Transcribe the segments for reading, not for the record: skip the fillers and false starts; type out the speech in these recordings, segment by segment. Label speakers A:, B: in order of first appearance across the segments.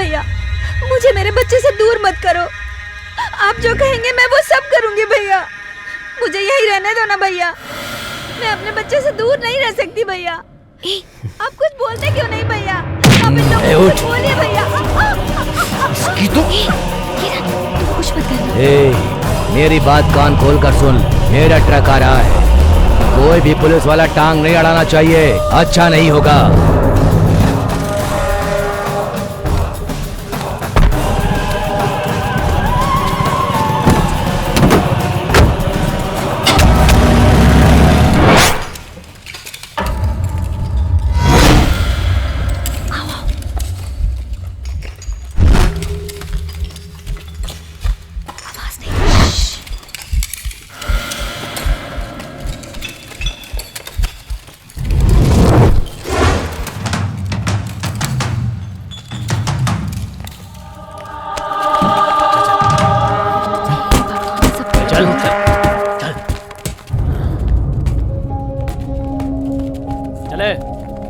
A: भैया, मुझे मेरे बच्चे से दूर मत करो। आप जो कहेंगे मैं वो सब करूंगी भैया। मुझे यही रहने दो ना भैया, मैं अपने बच्चे से दूर नहीं रह सकती भैया। आप कुछ बोलते क्यों नहीं भैया? आप इन लोगों को बोलिए भैया।
B: इसकी तो
A: किरण, तुम कुछ मत करना।
B: मेरी बात कान खोल कर सुन, मेरा ट्रक आ रहा है। कोई भी पुलिस वाला टांग नहीं अड़ाना चाहिए, अच्छा नहीं होगा।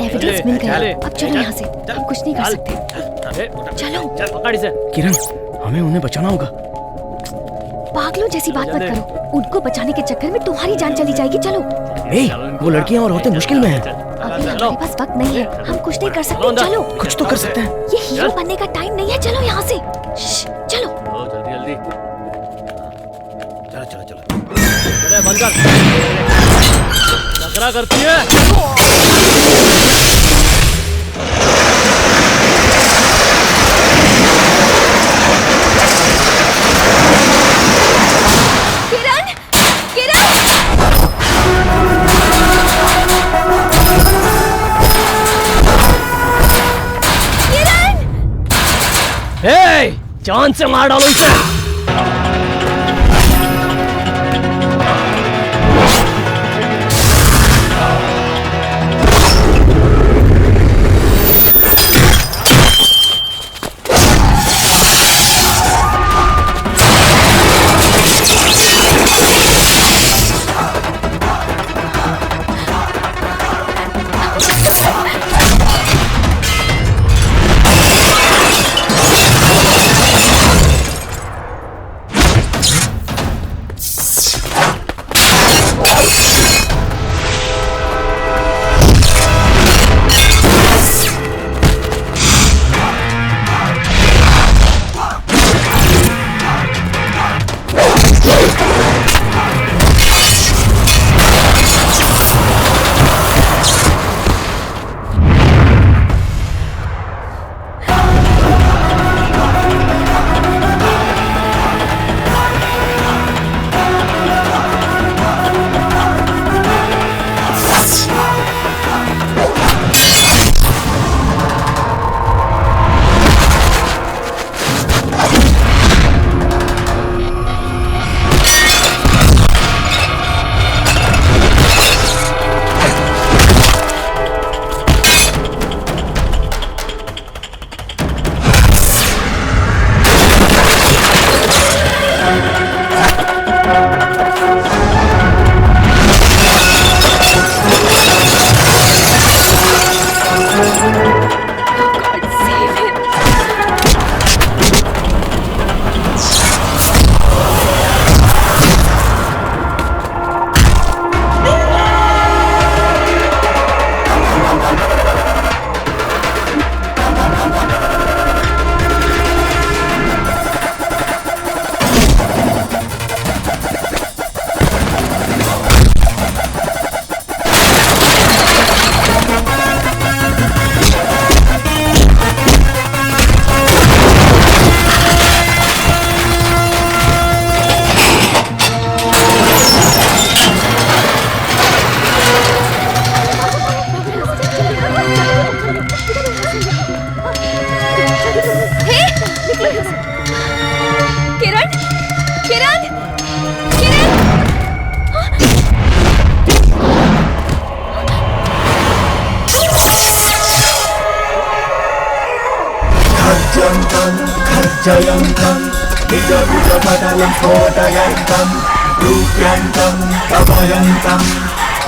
A: एविडेंस मिल गया, अब चलो यहाँ से, हम कुछ नहीं कर सकते। चलो
C: पकड़ इसे।
D: किरण, हमें उन्हें बचाना होगा।
A: पागलों जैसी बात मत करो, उनको बचाने के चक्कर में तुम्हारी जान चली जाएगी। चलो
D: वो लड़कियां और औरतें मुश्किल में हैं।
A: अभी हमारे पास वक्त नहीं है, हम कुछ नहीं कर सकते। चलो,
D: कुछ तो कर सकते हैं।
A: ये हीरो बनने का टाइम नहीं है, चलो यहाँ से। चलो
C: जल्दी जल्दी चलो चलो चलो। चले बंद कर, नखरा करती है।
A: किरण, किरण, किरण!
C: जान से मार डालो इसे।
E: जयन्तं निजभुजपटलं स्फोटयन्तं रूप्यन्तं तपयन्तं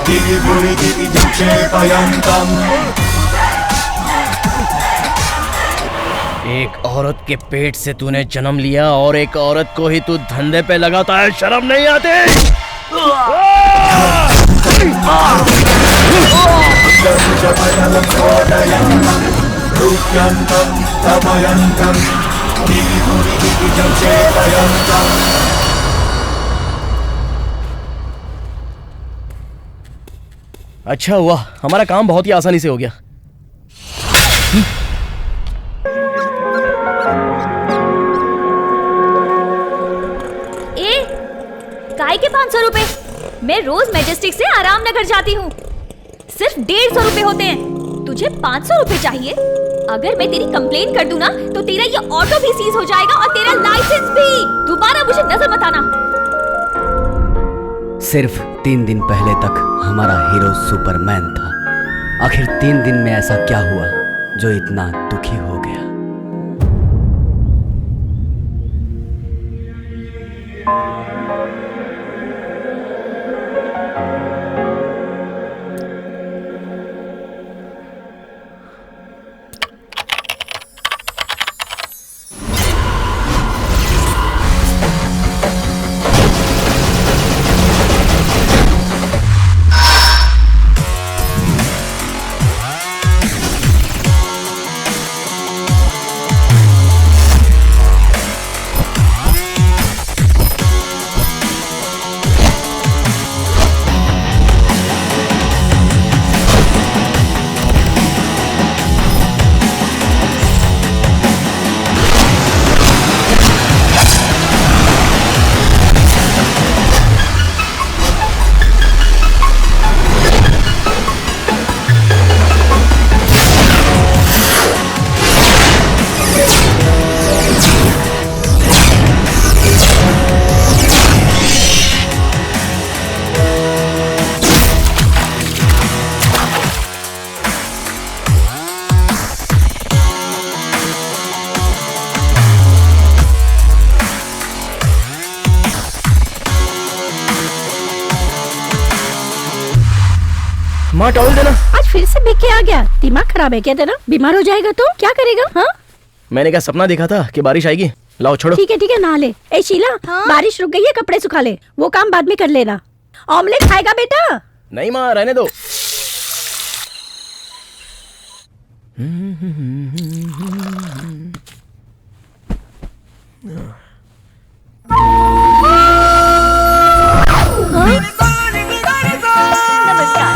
E: गिरिभुरिगिरिजक्षेपयन्तम्।
B: एक
D: औरत के पेट से तूने जन्म लिया और एक औरत को ही तू धंधे पे लगाता है, शर्म नहीं आती? अच्छा हुआ, हमारा काम बहुत ही आसानी से हो गया।
A: काय के 500 रुपए? मैं रोज मैजेस्टिक से आराम नगर जाती हूँ, सिर्फ 150 रुपए होते हैं। तुझे 500 रुपए चाहिए? अगर मैं तेरी कंप्लेन कर दूं ना तो तेरा ये ऑटो भी सीज हो जाएगा और तेरा लाइसेंस भी। दोबारा मुझे नजर मत आना।
B: सिर्फ 3 दिन पहले तक हमारा हीरो सुपरमैन था। आखिर 3 दिन में ऐसा क्या हुआ जो इतना दुखी हो गया?
D: माँ टॉवल देना।
F: आज फिर से बेच के आ गया, दिमाग खराब है क्या तेरा? बीमार हो जाएगा तो क्या करेगा? हाँ
D: मैंने क्या सपना देखा था कि बारिश आएगी? लाओ छोड़ो।
F: ठीक है नहा ले। ए शीला, बारिश रुक गई है, कपड़े सुखा ले, वो काम बाद में कर लेना। ऑमलेट खाएगा बेटा?
D: नहीं माँ, रहने दो।
A: नमस्कार,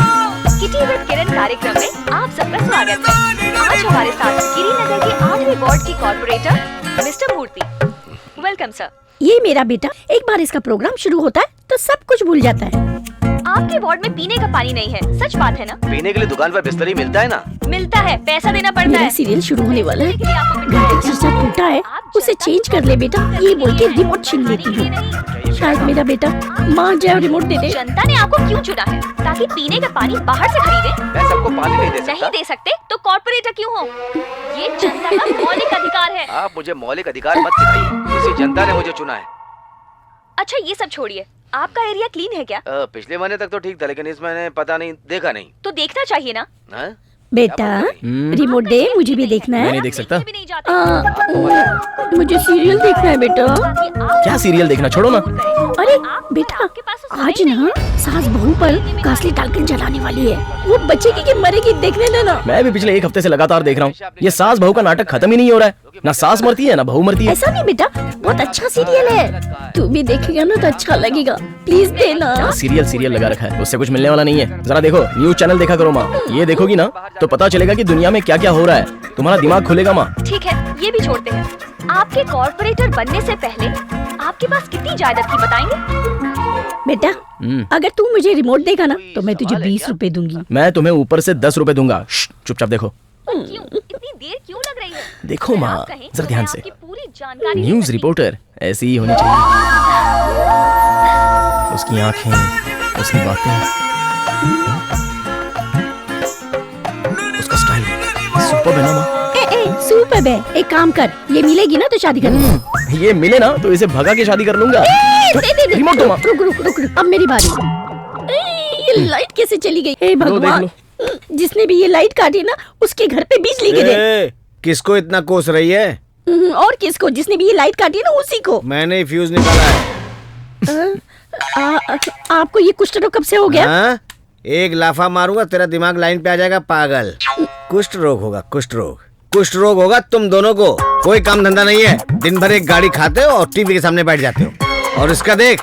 A: किटी विद किरण कार्यक्रम में आप सबका स्वागत है। आज हमारे साथ गिरिनगर के 8वें वार्ड की corporator mister Murthy. Welcome sir.
F: ये मेरा बेटा एक बार इसका प्रोग्राम शुरू होता है तो सब कुछ भूल जाता है।
A: आपके वार्ड में पीने का पानी नहीं है, सच बात है ना?
C: पीने के लिए दुकान पर बिस्तर ही मिलता है ना?
A: मिलता है, पैसा देना पड़ता
F: मेरा
A: है।
F: सीरियल शुरू होने वाला है,
A: के लिए आपको मिठाई
F: घर का शीशा टूटा है, उसे चेंज कर ले बेटा, ये बोल के रिमोट छीन लेती हूँ। शायद मेरा बेटा माँ जाए रिमोट दे दे।
A: जनता ने आपको क्यों चुना है? ताकि पीने का पानी बाहर से खरीदे?
C: मैं सबको पानी नहीं दे सकता।
A: नहीं दे सकते तो कॉर्पोरेटर क्यों हो? ये जनता का मौलिक अधिकार है।
C: आप मुझे मौलिक अधिकार मत सिखाइए, इसी जनता ने मुझे चुना है।
A: अच्छा ये सब छोड़िए, आपका एरिया क्लीन है क्या?
C: पिछले महीने तक तो ठीक था, लेकिन इस महीने पता नहीं, देखा नहीं।
A: तो देखना चाहिए ना।
C: हाँ?
F: बेटा रिमोट दे, मुझे भी देखना
D: मैं
F: है।
D: नहीं देख सकता।
A: भी नहीं जाते।
F: मुझे सीरियल देखना है बेटा।
D: क्या सीरियल देखना, छोड़ो ना।
F: अरे बेटा आज ना सास बहू पर कासली डालकर जलाने वाली है, वो बचेगी कि मरेगी देखने देना।
D: मैं भी पिछले 1 हफ्ते से लगातार देख रहा हूँ। ये सास बहू का नाटक खत्म ही नहीं हो रहा है। ना सास मरती है ना बहू मरती है।
F: ऐसा नहीं बेटा, बहुत अच्छा सीरियल है, तू भी देखेगा ना तो अच्छा लगेगा, प्लीज देना।
D: क्या सीरियल लगा रखा है, उससे कुछ मिलने वाला नहीं है। जरा देखो, न्यूज चैनल देखा करो माँ। ये देखोगी ना तो पता चलेगा कि दुनिया में क्या क्या हो रहा है, तुम्हारा दिमाग खुलेगा माँ।
A: ठीक है, ये भी छोड़ते हैं। आपके कॉर्पोरेटर बनने से पहले आपके पास कितनी जायदाद थी बताएंगे?
F: बेटा अगर तू मुझे रिमोट देगा ना तो मैं तुझे 20 रुपए दूंगी।
D: मैं तुम्हें ऊपर से 10 रुपए दूंगा। चुपचाप देखो।
A: क्यों इतनी देर क्यों लग रही है?
D: देखो माँ,
A: आप कहें
D: जरा
A: तो
D: ध्यान
A: मैं
D: से।
A: आपकी पूरी जानकारी ले
D: न्यूज
A: सकती
D: रिपोर्टर ऐसी ही होनी चाहिए। उसकी आंखें, उसकी बातें, उसका स्टाइल सुपर है ना माँ।
F: सुपर है, एक काम कर, ये मिलेगी ना तो शादी कर लूंगा।
D: ये मिले ना तो इसे भगा के शादी कर लूंगा।
F: दे
D: रिमोट दो माँ।
F: रुक, अब मेरी बारी। ये लाइट कैसे चली गई? हे भगवान, जिसने भी ये लाइट काटी ना उसके घर पे बिजली गिरे।
G: किसको इतना कोस रही है?
F: और किसको? जिसने भी ये लाइट काटी है ना, उसी को।
C: मैंने ही फ्यूज निकाला है।
F: आपको ये कुष्ठ रोग कब से हो गया?
C: हाँ? एक लाफा मारूंगा तेरा दिमाग लाइन पे आ जाएगा पागल। कुष्ठ रोग होगा, कुष्ठ रोग। कुष्ठ रोग होगा तुम दोनों को। कोई काम धंधा नहीं है, दिन भर एक गाड़ी खाते हो और टीवी के सामने बैठ जाते हो। और इसका देख,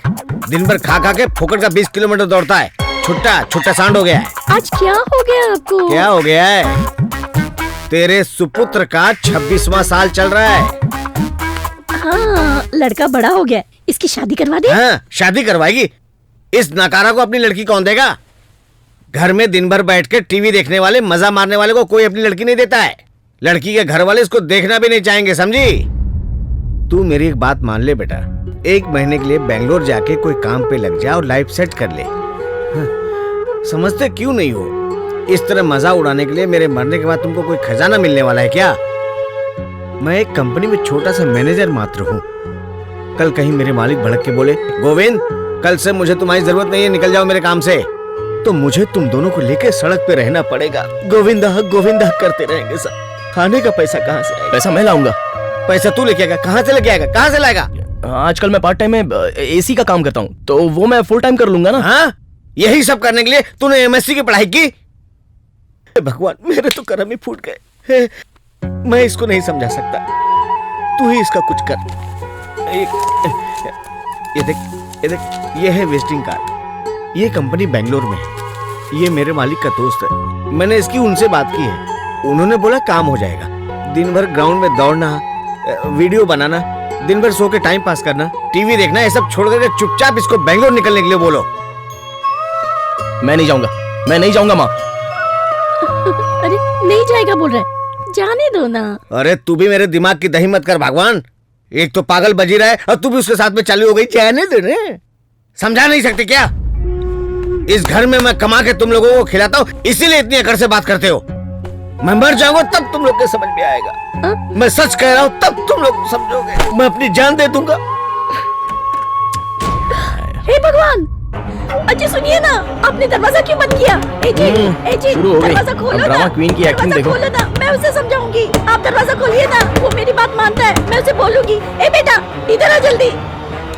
C: दिन भर खा खा के फोकट का 20 किलोमीटर दौड़ता है। छुट्टा छुट्टा सांड हो गया है।
F: आज क्या हो गया आपको?
C: क्या हो गया है? तेरे सुपुत्र का 26वां साल चल रहा है।
F: हाँ, लड़का बड़ा हो गया, इसकी शादी करवा दे।
C: हाँ, शादी करवाएगी? इस नकारा को अपनी लड़की कौन देगा? घर में दिन भर बैठ के टीवी देखने वाले, मजा मारने वाले को कोई अपनी लड़की नहीं देता है। लड़की के घर वाले इसको देखना भी नहीं चाहेंगे, समझी? तू मेरी एक बात मान ले बेटा, 1 महीने के लिए बेंगलोर जाके कोई काम पे लग जा और लाइफ सेट कर ले। हाँ, समझते क्यों नहीं हो? इस तरह मजा उड़ाने के लिए मेरे मरने के बाद तुमको कोई खजाना मिलने वाला है क्या? मैं एक कंपनी में छोटा सा मैनेजर मात्र हूँ। कल कहीं मेरे मालिक भड़क के बोले, गोविंद कल से मुझे तुम्हारी जरूरत नहीं है, निकल जाओ मेरे काम से, तो मुझे तुम दोनों को लेकर सड़क पे रहना पड़ेगा। गोविंदा करते रहेंगे सब। खाने का पैसा कहाँ से आएगा?
D: पैसा मैं लाऊंगा।
C: पैसा तू लेके आएगा? कहाँ से लेके आएगा? कहाँ से लाएगा?
D: आजकल मैं पार्ट टाइम में एसी का काम करता हूँ, तो वो मैं फुल टाइम कर लूंगा ना।
C: हाँ, यही सब करने के लिए तूने एमएससी की पढ़ाई की? भगवान, मेरे तो कर्म ही फूट गए। मैं इसको नहीं समझा सकता, तू ही इसका कुछ कर। ये देख, ये है विजिटिंग कार्ड। ये कंपनी बेंगलोर में है। ये मेरे मालिक का दोस्त है। मैंने इसकी उनसे बात की है, उन्होंने बोला काम हो जाएगा। दिन भर ग्राउंड में दौड़ना, वीडियो बनाना, दिन भर सो के टाइम पास करना, टीवी देखना, ये सब छोड़ करके चुपचाप इसको बेंगलोर निकलने के लिए बोलो।
D: मैं नहीं जाऊंगा, मैं नहीं जाऊंगा माँ।
F: अरे नहीं जाएगा बोल रहा है, जाने दो ना।
C: अरे तू भी मेरे दिमाग की दही मत कर भगवान। एक तो पागल बजी रहा है और तू भी उसके साथ में चालू हो गई। जाने दे रे, समझा नहीं सकते क्या? इस घर में मैं कमा के तुम लोगों को खिलाता हूँ, इसीलिए इतनी अकड़ से बात करते हो। मैं मर जाऊंगा तब तुम लोग के समझ में आएगा। मैं सच कह रहा हूँ तब तुम लोग समझोगे। मैं अपनी जान दे दूंगा।
F: हे भगवान, अजय सुनिए ना, आपने दरवाजा क्यों बंद किया? ए जी,
D: शुरू हो गई।
F: दरवाजा खोलो
D: अब
F: ना।
D: ड्रामा क्वीन की एक्टिंग देखो।
F: खोलो ना, मैं उसे समझाऊंगी। आप दरवाजा खोलिए ना, वो मेरी बात मानता है, मैं उसे बोलूंगी। ए बेटा, इधर आ जल्दी।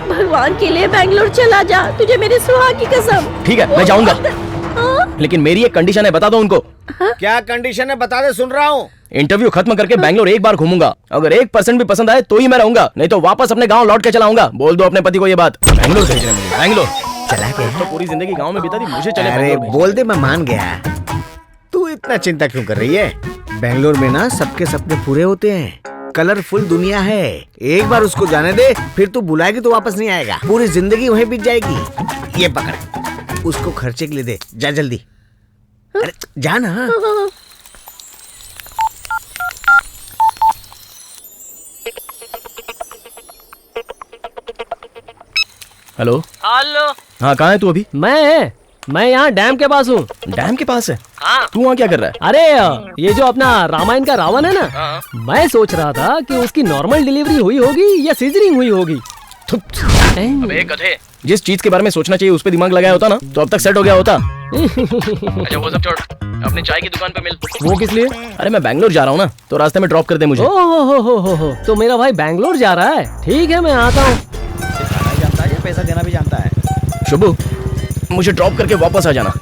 F: भगवान के लिए बेंगलोर चला जा, तुझे मेरे सुहाग की कसम।
D: ठीक है, मैं जाऊंगा,
F: हाँ?
D: लेकिन मेरी एक कंडीशन है, बता दो उनको।
C: क्या कंडीशन है बता दे, सुन रहा हूँ।
D: इंटरव्यू खत्म करके बेंगलोर एक बार घूमूंगा। अगर 1% भी पसंद आए तो ही मैं रहूंगा, नहीं तो वापस अपने गांव लौट के चला आऊंगा। बोल दो अपने पति को ये बात। बेंगलोर भेज रहे हैं मुझे, बेंगलोर।
C: चला गया
D: तो पूरी जिंदगी गांव में बिता दी, मुझे चले
C: अरे
D: बेंगलोर भेज।
C: बोल दे, मैं मान गया। तू इतना चिंता क्यों कर रही है? बेंगलोर में ना सबके सपने पूरे होते हैं। कलरफुल दुनिया है, एक बार उसको जाने दे, फिर तू बुलाएगी तो वापस नहीं आएगा। पूरी जिंदगी वहीं बीत जाएगी। ये पकड़, उसको खर्चे के लिए दे, जा जल्दी। अरे जा ना।
D: Hello
G: hello.
D: हाँ, कहाँ है तू अभी?
G: मैं यहाँ डैम के पास हूँ।
D: डैम के पास है?
G: हाँ।
D: तू वहाँ क्या कर रहा है?
G: अरे ये जो अपना रामायण का रावण है ना, मैं सोच रहा था कि उसकी नॉर्मल डिलीवरी हुई होगी या सीजरिंग हुई होगी।
D: अबे गधे, जिस चीज के बारे में सोचना चाहिए उस पे दिमाग लगाया होता ना, तो अब तक सेट हो गया होता। अच्छा वो सब छोड़, अपने चाय की दुकान पे मिल।
G: वो किस लिए?
D: अरे मैं बेंगलोर जा रहा हूँ ना, तो रास्ते में ड्रॉप कर दे मुझे।
G: हो, तो मेरा भाई बेंगलोर जा रहा है। ठीक है, मैं आता हूँ।
C: पैसा देना भी जानता है।
D: शुभू, मुझे ड्रॉप करके वापस आ जाना।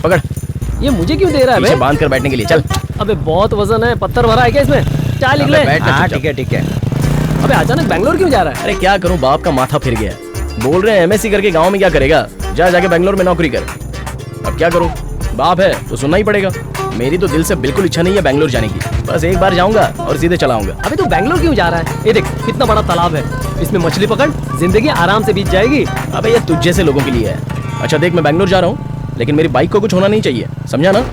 D: पकड़।
G: ये मुझे क्यों दे रहा है
D: पीछे
G: बे?
D: बांध कर बैठने के लिए, चल।
G: अबे बहुत वजन है, पत्थर भरा है क्या इसमें? चाय लिख ले।
C: हाँ ठीक है ठीक है।
G: अबे अचानक बेंगलोर क्यों जा रहा है?
D: अरे क्या करूं, बाप का माथा फिर गया। बोल रहे हैं एमएससी करके गांव में क्या करेगा, जाके बेंगलोर में नौकरी कर। अब क्या करूं, बाप है तो सुनना ही पड़ेगा। मेरी तो दिल से बिल्कुल इच्छा नहीं है बेंगलोर जाने की, बस एक बार जाऊंगा और सीधे चला आऊंगा।
G: अबे तू बेंगलोर क्यों जा रहा है? ये देख कितना बड़ा तालाब है, इसमें मछली पकड़, जिंदगी आराम से बीत जाएगी।
D: अबे ये तुझ जैसे लोगों के लिए है। अच्छा देख, मैं बेंगलोर जा रहा हूँ, लेकिन मेरी बाइक को कुछ होना नहीं चाहिए, समझा ना?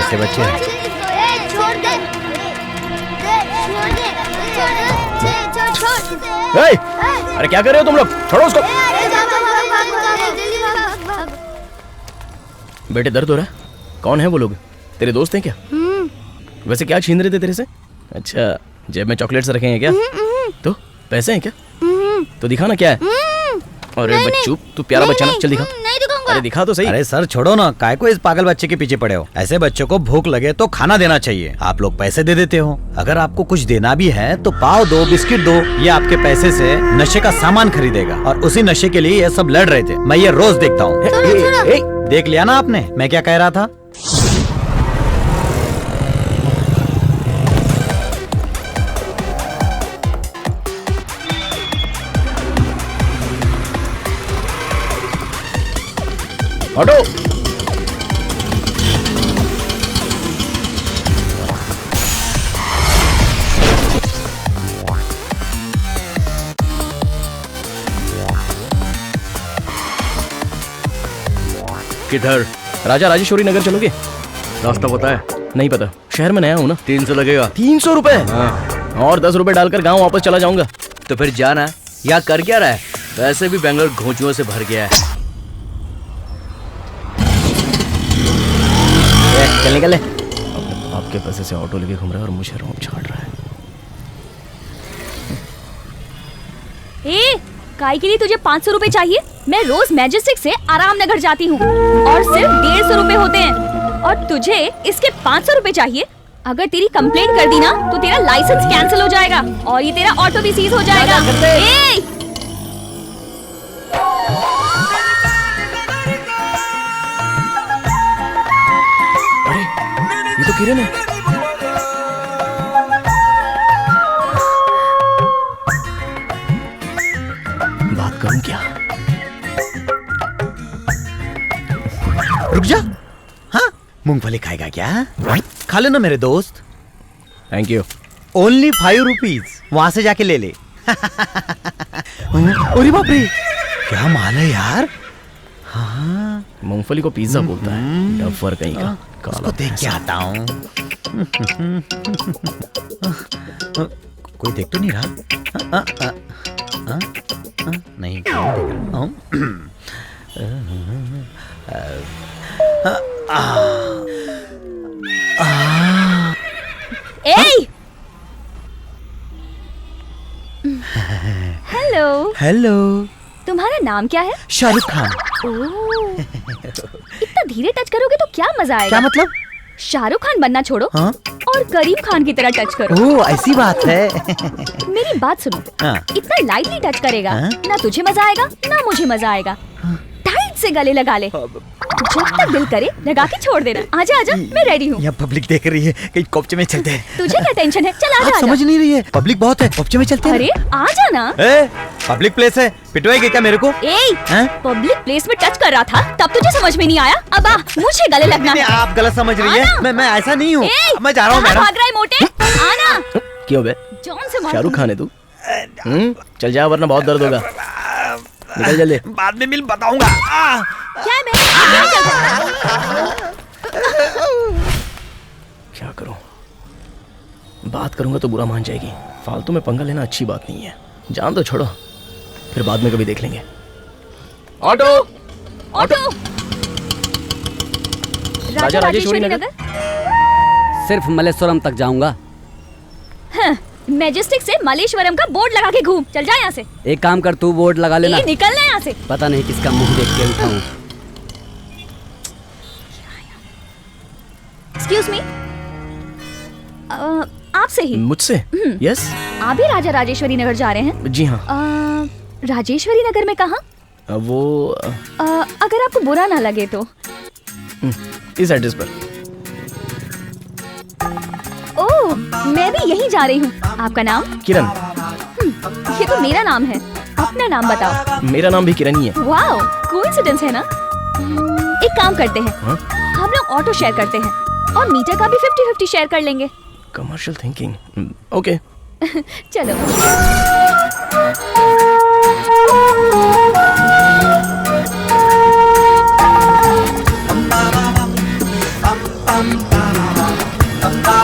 H: कैसे बच्चे हैं?
D: ए, अरे क्या कर रहे हो तुम लोग? छोड़ो उसको। बेटे दर्द हो रहा है? कौन है वो लोग? तेरे दोस्त हैं क्या? वैसे क्या छीन रहे थे तेरे से? अच्छा, जेब में चॉकलेट्स रखे हैं क्या? तो पैसे हैं क्या? तो दिखा ना क्या है। अरे बच्चू, तू प्यारा बच्चा ना, चल दिखा।
F: नहीं दिखाऊंगा।
D: अरे दिखा तो सही।
H: अरे सर छोड़ो ना, काय को इस पागल बच्चे के पीछे पड़े हो? ऐसे बच्चों को भूख लगे तो खाना देना चाहिए। आप लोग पैसे दे देते हो। अगर आपको कुछ देना भी है तो पाव दो, बिस्किट दो। ये आपके पैसे से नशे का सामान खरीदेगा और उसी नशे के लिए ये सब लड़ रहे थे। मैं ये रोज देखता हूँ। देख लिया ना आपने मैं क्या कह रहा था?
D: ऑटो।
I: किधर?
D: राजा राजेश्वरी नगर चलोगे?
I: रास्ता पता है?
D: नहीं पता, शहर में नया हूँ ना।
I: 300 लगेगा।
D: 300 रुपए?
I: हाँ।
D: और 10 रुपए डालकर गांव वापस चला जाऊंगा।
I: तो फिर जाना। यहाँ कर क्या रहा है? वैसे भी बेंगलोर घोंचुओं से भर गया है।
D: चल निकल ले। आपके पैसे से ऑटो लेके घूम रहा है और मुझे रोम छाट रहा है।
A: ए, काय के लिए तुझे 500 रुपए चाहिए? मैं रोज मैजेस्टिक से आराम नगर जाती हूँ और सिर्फ 150 रुपए होते हैं और तुझे इसके 500 रुपए चाहिए। अगर तेरी कंप्लेंट कर दी ना तो तेरा लाइसेंस कैंसिल हो जाएगा और ये तेरा ऑटो भी सीज हो जाएगा। ए!
D: अरे ये तो किरण है। बात करूं क्या?
H: रुक जा। हाँ, मूंगफली खाएगा क्या? खा लेना मेरे दोस्त।
D: Thank you.
H: Only 5 rupees. वहां से जाके ले ले। अरे बाप रे, क्या माल है यार। हाँ,
D: मूंगफली को पिज्जा बोलता है। डफर कहीं का।
H: उसको देख के आता हूँ। कोई देख तो नहीं रहा? नहीं
A: हेलो।
H: हेलो,
A: तुम्हारा नाम क्या है?
H: शाहरुख खान।
A: ओह, इतना धीरे टच करोगे तो क्या मजा आएगा?
H: क्या मतलब?
A: शाहरुख खान बनना छोड़ो।
H: हाँ?
A: और करीम खान की तरह टच करो।
H: ओह, ऐसी बात है।
A: मेरी बात सुनो।
H: हाँ?
A: इतना लाइटली टच करेगा
H: हाँ?
A: ना तुझे मजा आएगा ना मुझे मजा आएगा। टाइट से गले लगा ले। जब तक दिल करे लगा के छोड़ देना। आजा आजा, मैं रेडी हूँ।
H: यहाँ पब्लिक देख रही है, कहीं कोपचे में चलते हैं।
A: तुझे क्या टेंशन है? चल आजा
H: आप
A: आजा।
H: समझ नहीं रही है, पब्लिक बहुत है, कोपचे में चलते हैं।
A: अरे आजा ना।
H: ए, पब्लिक प्लेस है, पिटवाएगी क्या मेरे को? हैं?
A: पब्लिक प्लेस में टच कर रहा था तब तुझे समझ में नहीं आया? अब आ, मुझे गले लगना
H: नहीं,
A: है।
H: आप गलत समझ रही है। मैं ऐसा नहीं हूँ। मैं जा रहा हूँ
A: कहाँ
H: मैडम।
A: भाग रहा है मोटे? आना।
D: क्यों बे?
A: जॉन से मार
D: शाहरुख
A: दूंगी।
D: खान है तू? चल जा वरना बहुत दर्द होगा। निकल जल्दी।
H: बाद में मिल बताऊंगा।
A: क्या है मैं?
D: क्या करूं? बात करूंगा तो बुरा मान जाएगी। फालतू में पंगा लेना अच्छी बात नहीं है। जान तो छोड़ो, फिर बाद में कभी देख लेंगे। Auto
A: auto.
D: राजा राजेश्वरी नगर।
B: सिर्फ मलेश्वरम तक जाऊंगा।
A: हाँ, मैजेस्टिक से मलेश्वरम का बोर्ड लगा के घूम। चल जा यहाँ से।
B: एक काम कर, तू बोर्ड लगा लेना।
A: निकलना यहाँ से।
B: पता नहीं किसका मुंह देख के उठाऊं।
A: एक्सक्यूज मी, आपसे ही।
D: मुझसे? यस।
A: आप भी राजा राजेश्वरी नगर जा रहे हैं?
D: जी हाँ।
A: राजेश्वरी नगर में कहाँ?
D: वो
A: अगर आपको बुरा ना लगे तो।
D: इस एड्रेस पर।
A: ओह, मैं भी यहीं जा रही हूँ। आपका नाम?
D: किरण।
A: ये तो मेरा नाम है। अपना नाम बताओ।
D: मेरा नाम भी किरण ही है।
A: वाओ, कोइंसिडेंस है ना? एक काम करते हैं,
D: हाँ?
A: हम लोग ऑटो शेयर करते हैं और मीटर का भी 50-50 शेयर कर लेंगे।
D: Commercial thinking. ओके।
A: चलो। कैसा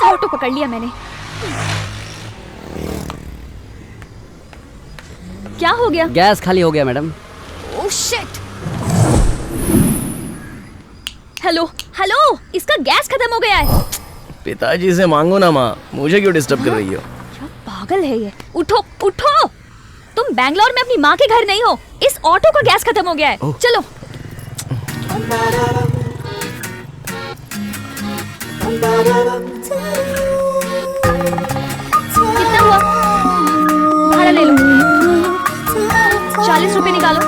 A: ऑटो पकड़ लिया मैंने। क्या हो गया?
B: गैस खाली हो गया madam.
A: Oh shit. Hello hello, इसका गैस खत्म हो गया है।
D: पिताजी से मांगो ना माँ, मुझे क्यों डिस्टर्ब कर रही हो?
A: क्या पागल है ये। उठो उठो, तुम बैंगलोर में अपनी माँ के घर नहीं हो। इस ऑटो का गैस खत्म हो गया है। चलो। कितना हुआ? भाड़ा ले लो। 40 रुपए निकालो।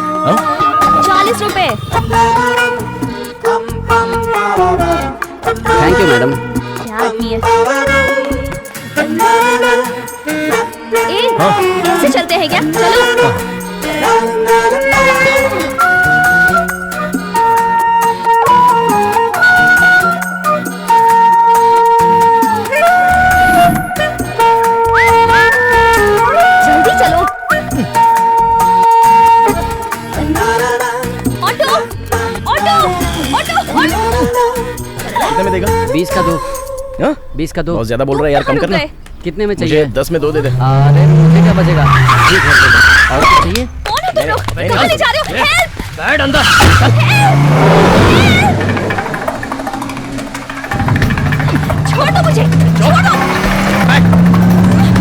A: 40 रुपए।
B: Thank you madam.
A: क्या आदमी है। कैसे चलते हैं क्या? चलो। जल्दी चलो। Auto auto auto auto.
D: कितने में देगा?
B: 20 का दो।
D: हाँ?
B: 20 का दो।
D: बहुत ज्यादा बोल रहा है यार, कम करना।
B: कितने में
D: मुझे
B: चाहिए?
D: 10 में 2 दे दे।
B: अरे मुझे क्या बचेगा? ठीक है, दे दो। और कुछ चाहिए?
A: कौन हो तुम लोग? कहाँ ले जा रहे हो? हेल्प!
D: बैठ अंदर।
A: छोड़ दो मुझे, छोड़ो। छोड़ दो मुझे।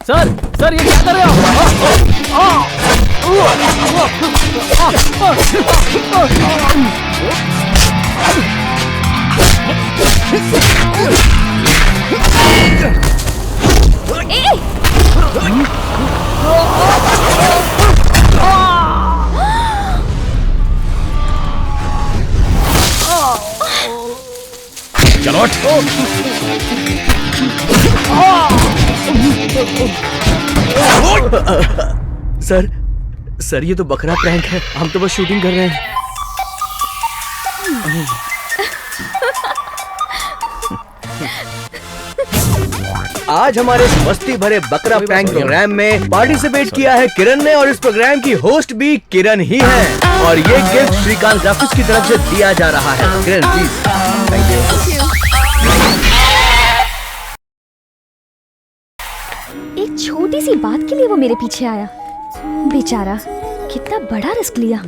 G: सर सर ये क्या कर रहे हो?
D: चलो सर सर ये तो बकरा प्रैंक है, हम तो बस शूटिंग कर रहे हैं। आज हमारे इस मस्ती भरे बकरा प्रैंक प्रोग्राम में पार्टिसिपेट किया है किरण ने, और इस प्रोग्राम की होस्ट भी किरण ही है। और ये गिफ्ट श्रीकांत ग्राफिक्स की तरफ से दिया जा रहा है। किरण प्लीज। Thank you.
A: एक छोटी सी बात के लिए वो मेरे पीछे आया, बेचारा कितना बड़ा रिस्क लिया।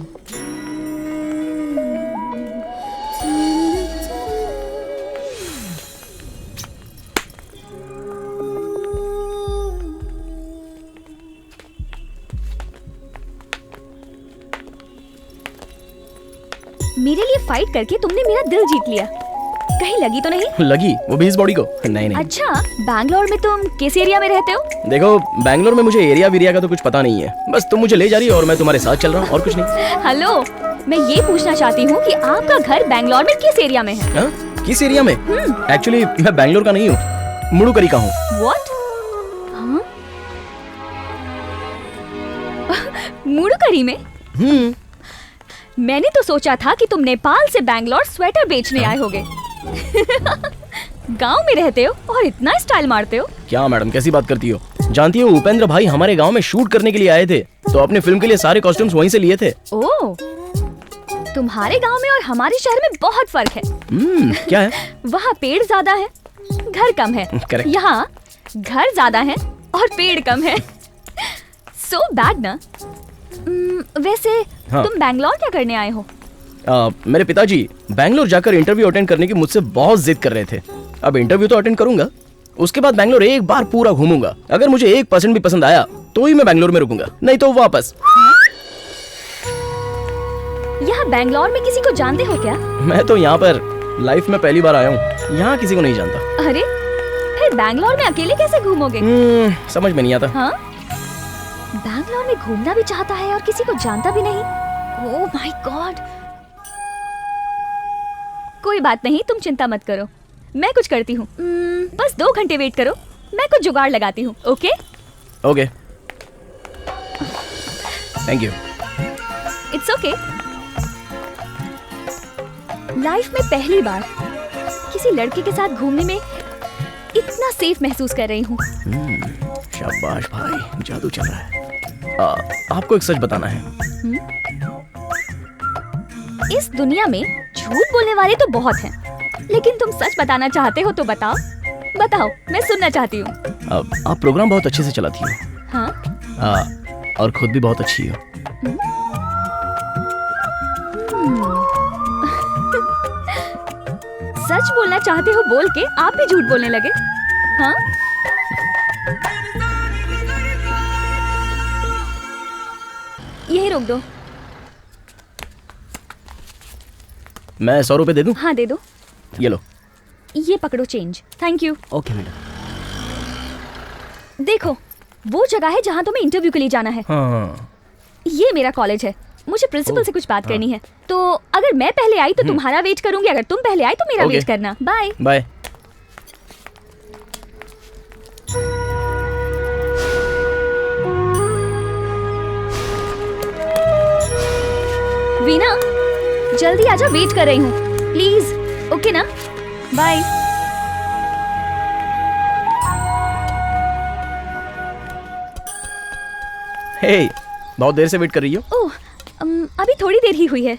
A: मेरे लिए फाइट करके तुमने मेरा दिल जीत लिया। कहीं लगी तो नहीं?
D: लगी, वो भी इस बॉडी को। नहीं नहीं।
A: अच्छा, बैंगलोर में तुम किस एरिया में रहते हो?
D: देखो बैंगलोर में मुझे एरिया वीरिया का तो कुछ पता नहीं है, बस तुम मुझे ले जा रही हो और मैं तुम्हारे साथ चल रहा हूँ, और कुछ नहीं।
A: हेलो, मैं ये पूछना चाहती हूँ कि आपका घर बैंगलोर में किस एरिया में है?
D: हाँ? किस एरिया में? एक्चुअली मैं बैंगलोर का नहीं हूँ, मुड़ुकरी का हूँ।
A: What? हाँ? मुड़ुकरी में? मैंने तो सोचा था कि तुम नेपाल से बैंगलोर स्वेटर बेचने आए होगे। गांव में रहते हो और इतना स्टाइल मारते हो।
D: क्या मैडम कैसी बात करती हो? जानती हो उपेंद्र भाई हमारे गांव में शूट करने के लिए आए थे, तो अपने फिल्म के लिए सारे कॉस्ट्यूम्स वहीं से लिए थे।
A: ओह, तुम्हारे गांव में और हमारे शहर में बहुत फर्क है।
D: क्या है?
A: वहाँ पेड़ ज्यादा है, घर कम है।
D: Correct.
A: यहाँ घर ज्यादा है और पेड़ कम है। So bad ना? वैसे
D: हाँ.
A: तुम बैंगलोर क्या करने आए हो?
D: मेरे पिताजी बैंगलोर जाकर इंटरव्यू अटेंड करने की मुझसे बहुत जिद कर रहे थे। अब इंटरव्यू तो अटेंड करूंगा, उसके बाद बैंगलोर एक बार पूरा घूमूंगा। अगर मुझे 1% भी पसंद आया तो ही मैं बैंगलोर में रुकूंगा, नहीं तो वापस।
A: यहाँ बैंगलोर में किसी को जानते हो क्या?
D: मैं तो यहाँ पर लाइफ में पहली बार आया हूँ, यहाँ किसी को नहीं जानता।
A: अरे फिर बैंगलोर में अकेले कैसे घूमोगे?
D: समझ में नहीं आता।
A: हाँ? बैंगलोर में घूमना भी चाहता है और किसी को जानता भी नहीं। Oh my God. कोई बात नहीं, तुम चिंता मत करो, मैं कुछ करती हूँ। बस 2 घंटे वेट करो, मैं कुछ जुगाड़ लगाती हूँ। Okay
D: okay, thank you.
A: It's okay. Life में पहली बार किसी लड़के के साथ घूमने में इतना सेफ महसूस कर रही हूँ।
D: शाबाश भाई, जादू चल रहा है। आपको एक सच बताना है।
A: इस दुनिया में झूठ बोलने वाले तो बहुत हैं, लेकिन तुम सच बताना चाहते हो तो बताओ, बताओ, मैं सुनना चाहती हूँ।
D: आप प्रोग्राम बहुत अच्छे से चलाती हो।
A: हाँ?
D: और खुद भी बहुत अच्छी हो।
A: सच बोलना चाहते हो बोल के आप भी झूठ बोलने लगे। हाँ? यही रोक दो।
D: मैं 100 रुपए दे दूं?
A: हाँ दे दो।
D: ये लो।
A: ये पकड़ो change. Thank you.
B: Okay madam.
A: देखो, वो जगह है जहाँ तुम्हें इंटरव्यू के लिए जाना है।
D: हाँ।
A: ये मेरा कॉलेज है, मुझे प्रिंसिपल से कुछ बात करनी है। तो अगर मैं पहले आई तो तुम्हारा वेट करूंगी, अगर तुम पहले आई तो मेरा वेट करना। Bye
D: bye.
A: वीना, जल्दी आजा, वेट कर रही हूँ प्लीज। ओके ना? बाय।
D: हे, बहुत देर से वेट कर रही हो?
A: ओह, अभी थोड़ी देर ही हुई है।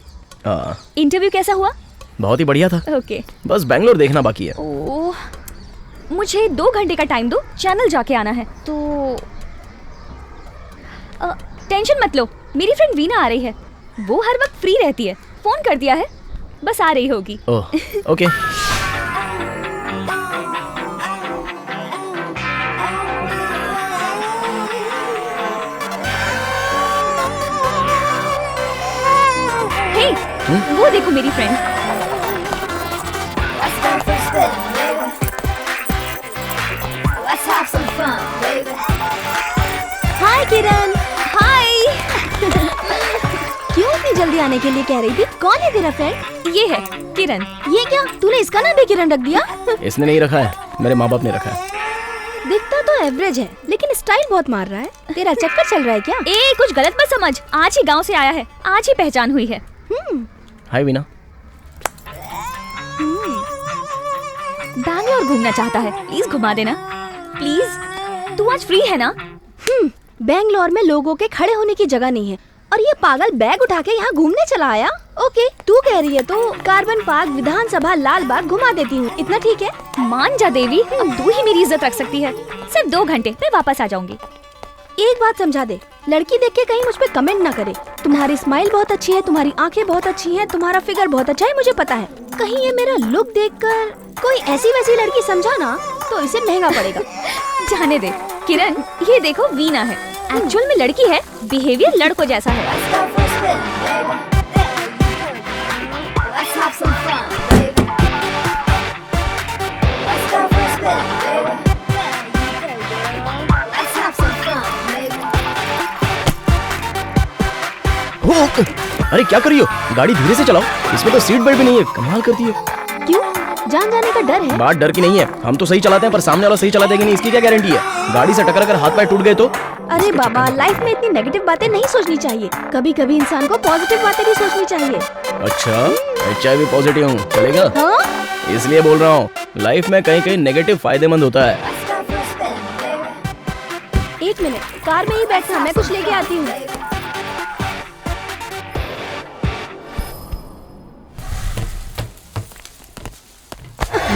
A: इंटरव्यू कैसा हुआ?
D: बहुत ही बढ़िया था।
A: ओके।
D: बस बैंगलोर देखना बाकी है।
A: ओह, मुझे 2 घंटे का टाइम दो, चैनल जाके आना है। तो टेंशन मत लो, मेरी फ्रेंड वीना आ रही है, वो हर वक्त फ्री रहती है, फोन कर दिया है, बस आ रही होगी।
D: ओह, ओके।
A: हे, वो देखो मेरी फ्रेंड। हाय किरण। हाय। क्यों इतनी जल्दी आने के लिए कह रही थी? कौन है तेरा फ्रेंड? ये है किरण। ये क्या, तूने इसका नाम भी किरण रख दिया?
D: इसने नहीं रखा है, मेरे माँ बाप ने रखा है।
A: दिखता तो एवरेज है, लेकिन स्टाइल बहुत मार रहा है। तेरा चक्कर चल रहा है क्या? ए, कुछ गलत मत समझ, आज ही गांव से आया है, आज ही पहचान हुई है।
D: हाय वीना।
A: बैंगलोर घूमना चाहता है, प्लीज घुमा देना प्लीज। तू आज फ्री है ना?
F: बैंगलोर में लोगों के खड़े होने की जगह नहीं है और ये पागल बैग उठा के यहाँ घूमने चला आया। ओके, तू कह रही है तो कार्बन पार्क, विधानसभा, लाल बाग घुमा देती हूँ, इतना ठीक है?
A: मान जा देवी, अब तू ही मेरी इज्जत रख सकती है। सिर्फ 2 घंटे, मैं वापस आ जाऊंगी।
F: एक बात समझा दे, लड़की देख के कहीं मुझ पे कमेंट ना करे। तुम्हारी स्माइल बहुत अच्छी है, तुम्हारी आंखें बहुत अच्छी हैं, तुम्हारा फिगर बहुत अच्छा है, मुझे पता है। कहीं ये मेरा लुक देखकर कोई ऐसी वैसी लड़की समझा ना तो इसे महंगा पड़ेगा।
A: जाने दे किरण, ये देखो वीना है, एक्चुअल में लड़की है, बिहेवियर लड़कों जैसा है।
D: अरे क्या कर रही हो? गाड़ी धीरे से चलाओ, इसमें तो सीट बेल्ट भी नहीं है। कमाल करती हो।
F: क्यों? जान जाने का डर है?
D: बात डर की नहीं है, हम तो सही चलाते हैं पर सामने वाला सही चलाता है कि नहीं इसकी क्या गारंटी है? गाड़ी से टकरा कर हाथ पैर टूट गए तो?
F: अरे बाबा, लाइफ में इतनी नेगेटिव बातें नहीं सोचनी चाहिए। कभी कभी इंसान को पॉजिटिव बातें भी सोचनी चाहिए।
D: अच्छा, HIV पॉजिटिव हूँ, चलेगा?
F: हाँ?
D: इसलिए बोल रहा हूँ, लाइफ में कहीं कहीं नेगेटिव फायदेमंद होता है।
F: 1 मिनट, कार में ही बैठना, मैं कुछ लेके आती हूँ।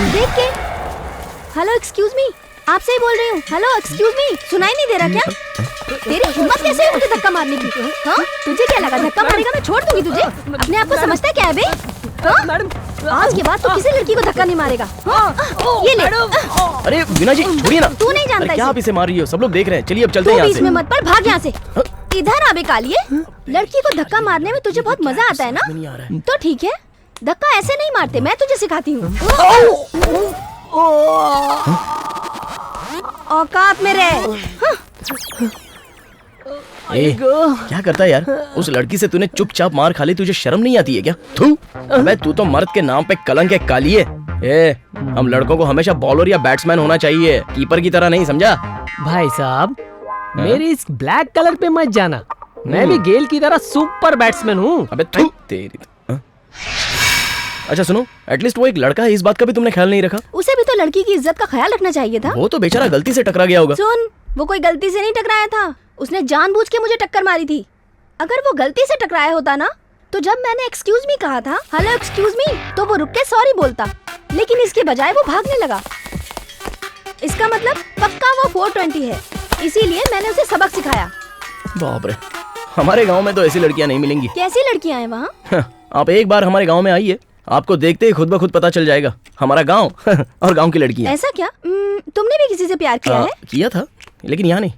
F: देख के। हेलो एक्सक्यूज मी, आपसे ही बोल रही हूँ। हेलो एक्सक्यूज मी, सुनाई नहीं दे रहा क्या? तेरी हिम्मत कैसे है मुझे धक्का मारने की? हाँ, तुझे क्या लगा धक्का मारेगा मैं छोड़ दूंगी तुझे? अपने आप को समझता क्या है बे? हाँ? आज के बाद तो किसी लड़की को धक्का नहीं मारेगा। हाँ? ये ले।
D: अरे वीना जी छोड़िए ना।
F: तू नहीं जानता
D: अरे क्या
F: इसे।
D: आप इसे मार रही हो? सब लोग देख रहे हैं। चलिए अब चलते हैं
F: तू
D: यहाँ
F: बीच
D: से।
F: में मत पड़, भाग यहाँ से। इधर आबे कालिए। लड़की को धक्का मारने में तुझे बहुत मजा आता है
D: नहीं आ
F: ना?
D: रहा है।
F: तो ठीक है, धक्का ऐसे नहीं मारते, मैं तुझे सिखाती हूँ। औकात में रह।
D: ए, क्या करता है यार? उस लड़की से तूने चुपचाप मार खा ली, तुझे शर्म नहीं आती है क्या? थू, अबे तू तो मर्द के नाम पे कलंक है कालिए। ए, हम लड़कों को हमेशा बॉलर या बैट्समैन होना चाहिए, कीपर की तरह नहीं, समझा?
G: भाई साहब, मेरी इस ब्लैक कलर पे मत जाना। मैं भी गेल की तरह सुपर बैट्समैन हूँ।
D: अबे थू तेरी तो, हाँ? अच्छा सुनो, एटलीस्ट वो एक लड़का है, इस बात का भी तुमने ख्याल नहीं रखा?
F: उसे भी तो लड़की की इज्जत का ख्याल रखना चाहिए था।
D: वो तो बेचारा गलती से टकरा गया होगा।
F: सुन, वो कोई गलती से नहीं टकराया था, उसने जानबूझ के मुझे टक्कर मारी थी। अगर वो गलती से टकराया होता ना, तो जब मैंने एक्सक्यूज मी कहा था, हेलो एक्सक्यूज मी, तो वो रुक के सॉरी बोलता, लेकिन इसके बजाय वो भागने लगा। इसका मतलब पक्का वो 420 है, इसीलिए मैंने उसे सबक सिखाया।
D: बाप रे, हमारे गांव में तो ऐसी लड़कियां नहीं मिलेंगी।
F: कैसी लड़कियां हैं वहाँ?
D: आप एक बार हमारे गांव में आइए, आपको देखते ही खुद ब खुद पता चल जाएगा हमारा गांव और गांव की लड़कियां।
F: ऐसा क्या? तुमने भी किसी से प्यार किया है?
D: किया था, लेकिन यहाँ नहीं,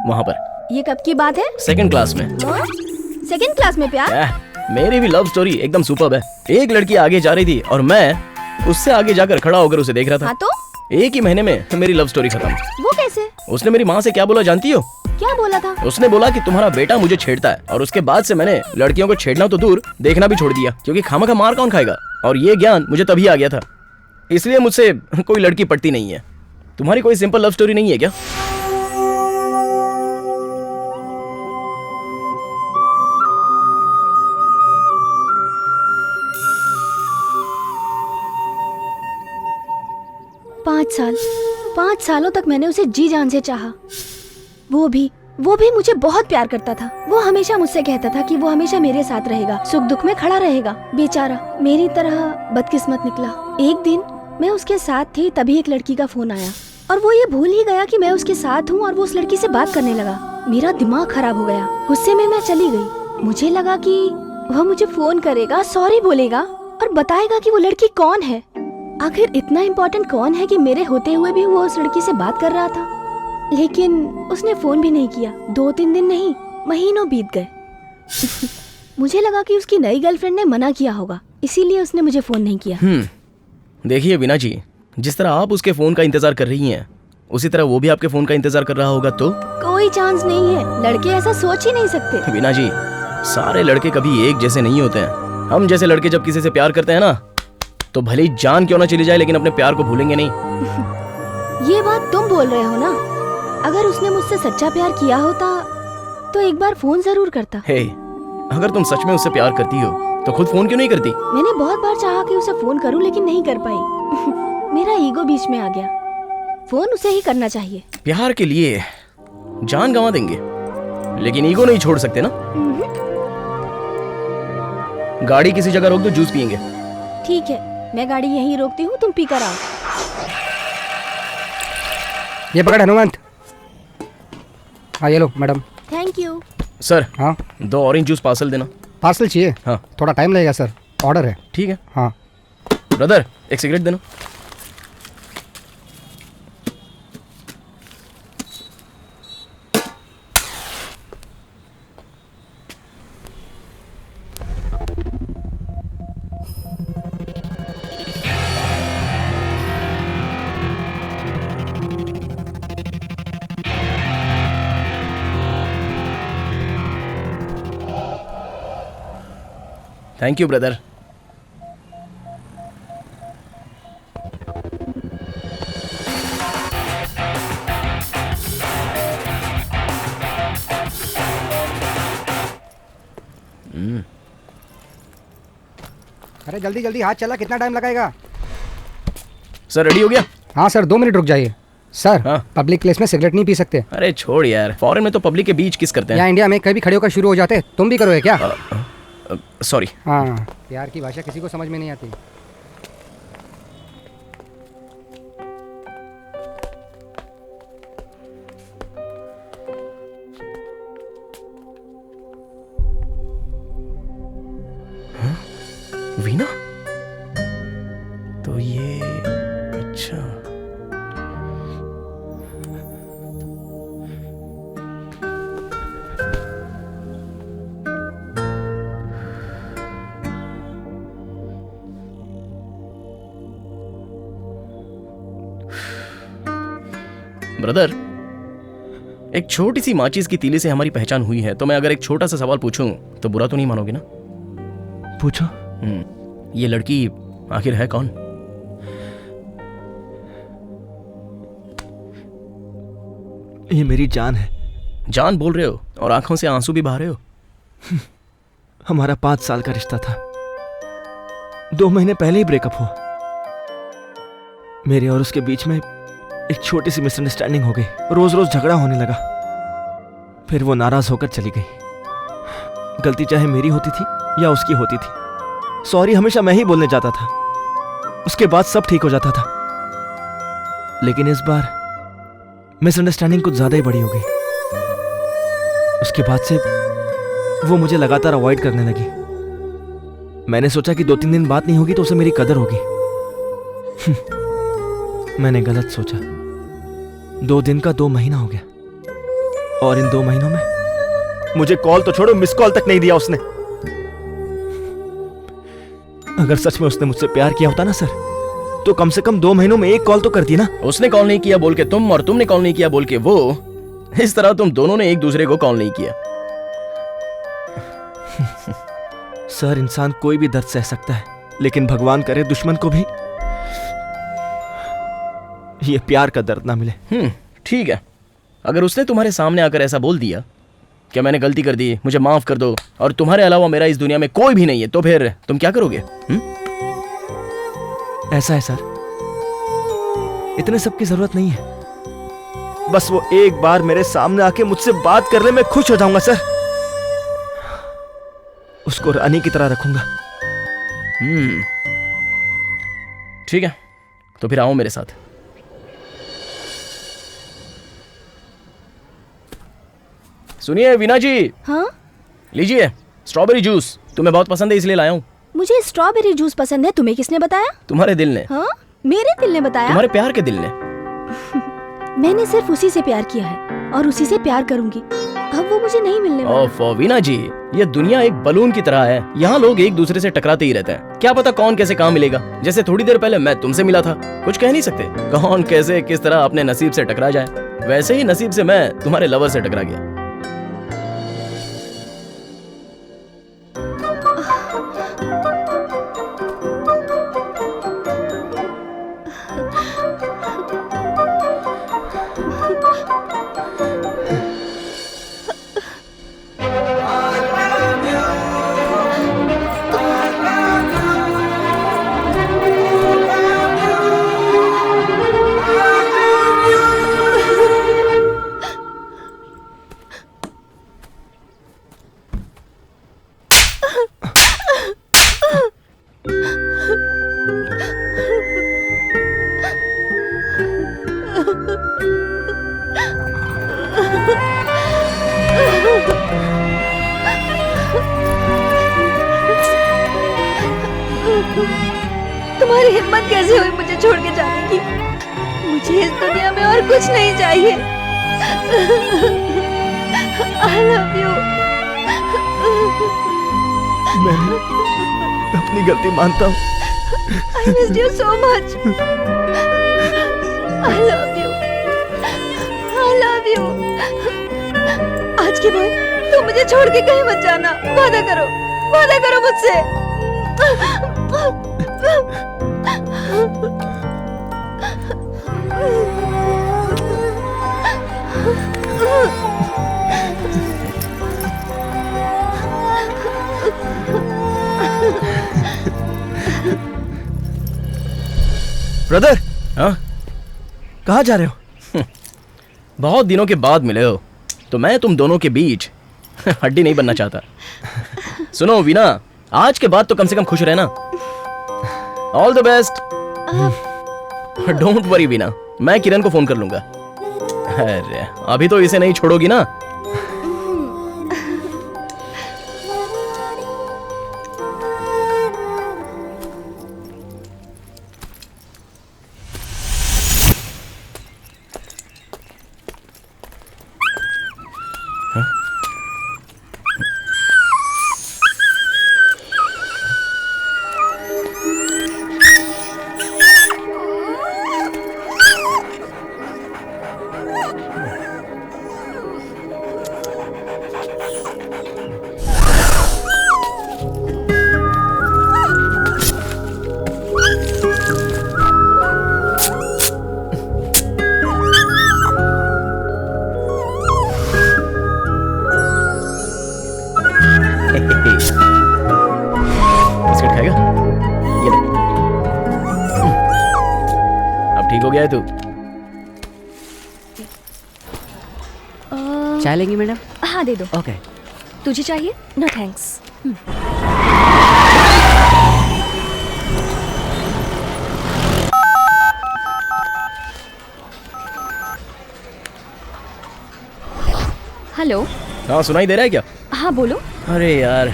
D: वहाँ पर।
F: ये कब की बात है?
D: 2nd क्लास में।
F: 2nd क्लास में प्यार?
D: मेरी भी लव स्टोरी एकदम सुपर्ब है। एक लड़की आगे जा रही थी और मैं उससे आगे जाकर खड़ा होकर उसे देख रहा था।
F: हाँ तो?
D: 1 ही महीने में मेरी लव स्टोरी खत्म।
F: वो कैसे?
D: उसने मेरी माँ से क्या बोला जानती हो?
F: क्या बोला था?
D: उसने बोला कि तुम्हारा बेटा मुझे छेड़ता है, और उसके बाद से मैंने लड़कियों को छेड़ना तो दूर, देखना भी छोड़ दिया, क्योंकि खामखा मार कौन खाएगा। और ये ज्ञान मुझे तभी आ गया था, इसलिए मुझसे कोई लड़की पटती नहीं है। तुम्हारी कोई सिंपल लव स्टोरी नहीं है क्या?
F: पाँच सालों तक मैंने उसे जी जान से चाहा। वो भी मुझे बहुत प्यार करता था। वो हमेशा मुझसे कहता था कि वो हमेशा मेरे साथ रहेगा, सुख दुख में खड़ा रहेगा। बेचारा मेरी तरह बदकिस्मत निकला। एक दिन मैं उसके साथ थी, तभी एक लड़की का फोन आया और वो ये भूल ही गया कि मैं उसके साथ हूँ और वो उस लड़की से बात करने लगा। मेरा दिमाग खराब हो गया। गुस्से में मैं चली गई। मुझे लगा कि वह मुझे फोन करेगा, सॉरी बोलेगा और बताएगा कि वो लड़की कौन है। आखिर इतना इम्पोर्टेंट कौन है कि मेरे होते हुए भी वो उस लड़की से बात कर रहा था। लेकिन उसने फोन भी नहीं किया। 2-3 दिन नहीं, महीनों बीत गए। मुझे लगा कि उसकी नई गर्लफ्रेंड ने मना किया होगा, इसीलिए उसने मुझे फोन नहीं किया।
D: देखिए वीना जी, जिस तरह आप उसके फोन का इंतजार कर रही हैं, उसी तरह वो भी आपके फोन का इंतजार कर रहा होगा। तो
F: कोई चांस नहीं है, लड़के ऐसा सोच ही नहीं सकते।
D: वीना जी, सारे लड़के कभी एक जैसे नहीं होते हैं। हम जैसे लड़के जब किसी से प्यार करते हैं ना, तो भले ही जान क्यों ना चली जाए, लेकिन अपने प्यार को भूलेंगे नहीं।
F: ये बात तुम बोल रहे हो ना? अगर उसने मुझसे सच्चा प्यार किया होता तो एक बार फोन जरूर करता।
D: हे, अगर तुम सच में उससे प्यार करती हो तो खुद फोन क्यों नहीं करती?
F: मैंने बहुत बार चाहा कि उसे फोन करूं, लेकिन नहीं कर पाई। मेरा ईगो बीच में आ गया। फोन उसे ही करना चाहिए।
D: प्यार के लिए जान गंवा देंगे, लेकिन ईगो नहीं छोड़ सकते ना। गाड़ी किसी जगह रोक दो, जूस पियेंगे।
F: ठीक है, मैं गाड़ी यहीं रोकती हूँ, तुम पी कर आओ।
J: ये पकड़ हनुमंत। हाँ ये लो मैडम।
F: Thank you
D: sir.
J: हाँ
D: 2 ऑरेंज जूस पार्सल देना।
J: पार्सल चाहिए?
D: हाँ
J: थोड़ा टाइम लगेगा सर, ऑर्डर है।
D: ठीक है।
J: हाँ
D: ब्रदर, एक सिगरेट देना। Thank you brother.
J: अरे जल्दी जल्दी हाथ चला, कितना टाइम लगाएगा?
D: सर रेडी हो गया?
J: हाँ सर, 2 मिनट रुक जाइए सर।
D: हाँ?
J: पब्लिक प्लेस में सिगरेट नहीं पी सकते।
D: अरे छोड़ यार, फॉरेन में तो पब्लिक के बीच किस करते हैं।
J: यहाँ इंडिया में कभी खड़े होकर शुरू हो जाते, तुम भी करोगे क्या?
D: सॉरी।
J: हाँ, प्यार की भाषा किसी को समझ में नहीं आती।
D: वीना? तो ये अच्छा। ब्रदर, एक छोटी सी माचिस की तीली से हमारी पहचान हुई है, तो मैं अगर एक छोटा सा सवाल पूछूं तो बुरा तो नहीं मानोगे ना?
I: पूछो।
D: ये लड़की आखिर है कौन?
I: ये मेरी जान है।
D: जान बोल रहे हो और आंखों से आंसू भी बहा रहे हो।
I: हमारा 5 साल का रिश्ता था, 2 महीने पहले ही ब्रेकअप हुआ। मेरे और उसके बीच में एक छोटी सी मिसअंडरस्टैंडिंग हो गई, रोज रोज झगड़ा होने लगा। फिर वो नाराज होकर चली गई। गलती चाहे मेरी होती थी या उसकी होती थी, सॉरी हमेशा मैं ही बोलने जाता था। उसके बाद सब ठीक हो जाता था, लेकिन इस बार मिसअंडरस्टैंडिंग कुछ ज्यादा ही बड़ी हो गई। उसके बाद से वो मुझे लगातार अवॉइड करने लगी। मैंने सोचा कि 2-3 दिन बात नहीं होगी तो उसे मेरी कदर होगी। मैंने गलत सोचा। 2 दिन का 2 महीना हो गया, और इन 2 महीनों में मुझे कॉल तो छोड़ो, मिस कॉल तक नहीं दिया उसने। अगर सच में उसने मुझसे प्यार किया होता ना सर, तो कम से कम 2 महीनों में 1 कॉल तो करती ना।
D: उसने कॉल नहीं किया बोल के तुम, और तुमने कॉल नहीं किया बोल के वो, इस तरह तुम दोनों ने एक दूसरे को कॉल नहीं किया।
I: सर, इंसान कोई भी दर्द सह सकता है, लेकिन भगवान करे दुश्मन को भी ये प्यार का दर्द ना मिले।
D: ठीक है, अगर उसने तुम्हारे सामने आकर ऐसा बोल दिया कि मैंने गलती कर दी, मुझे माफ कर दो, और तुम्हारे अलावा मेरा इस दुनिया में कोई भी नहीं है, तो फिर तुम क्या करोगे?
I: ऐसा है सर, इतने सब की जरूरत नहीं है। बस वो एक बार मेरे सामने आके मुझसे बात कर ले, मैं खुश हो जाऊंगा सर। उसको रानी की तरह रखूंगा।
D: ठीक है, तो फिर आओ मेरे साथ। सुनिए वीना जी।
F: हाँ?
D: लीजिए स्ट्रॉबेरी जूस, तुम्हें बहुत पसंद है इसलिए लाया हूँ।
F: मुझे स्ट्रॉबेरी जूस पसंद है, तुम्हें किसने बताया?
D: तुम्हारे दिल ने।
F: हाँ? मेरे दिल ने बताया?
D: तुम्हारे प्यार के दिल ने।
F: मैंने सिर्फ उसी से प्यार किया है और उसी से प्यार करूंगी। अब वो मुझे नहीं मिलने वाला।
D: ओफो वीना जी, ये दुनिया एक बलून की तरह है, यहाँ लोग एक दूसरे से टकराते ही रहते हैं। क्या पता कौन कैसे कहाँ मिलेगा। जैसे थोड़ी देर पहले मैं तुमसे मिला था, कुछ कह नहीं सकते कौन कैसे किस तरह अपने नसीब से टकरा जाए। वैसे ही नसीब से मैं तुम्हारे लवर से टकरा गया।
A: तुम्हारी हिम्मत कैसे हुई मुझे छोड़ के जाने की? मुझे इस दुनिया में और कुछ नहीं चाहिए। I love you।
I: मैं अपनी गलती मानता हूँ।
A: I missed you so much। I love you। I love you। आज के बाद तुम मुझे छोड़ के कहीं मत जाना। वादा करो मुझसे।
I: ब्रदर,
D: हाँ?
I: कहाँ जा रहे हो?
D: बहुत दिनों के बाद मिले हो तो मैं तुम दोनों के बीच हड्डी नहीं बनना चाहता। सुनो वीना, आज के बाद तो कम से कम खुश रहना। All the best. Don't worry Veena, मैं किरण को फोन कर लूंगा। अरे अभी तो इसे नहीं छोड़ोगी ना? बिस्किट खाएगा? ये ले। अब ठीक हो गया है तू?
B: चाय लेंगी मैडम?
F: हाँ दे दो।
B: ओके।
F: तुझे चाहिए? No thanks. हेलो।
D: हाँ सुनाई दे रहा है क्या?
F: हाँ बोलो।
D: अरे यार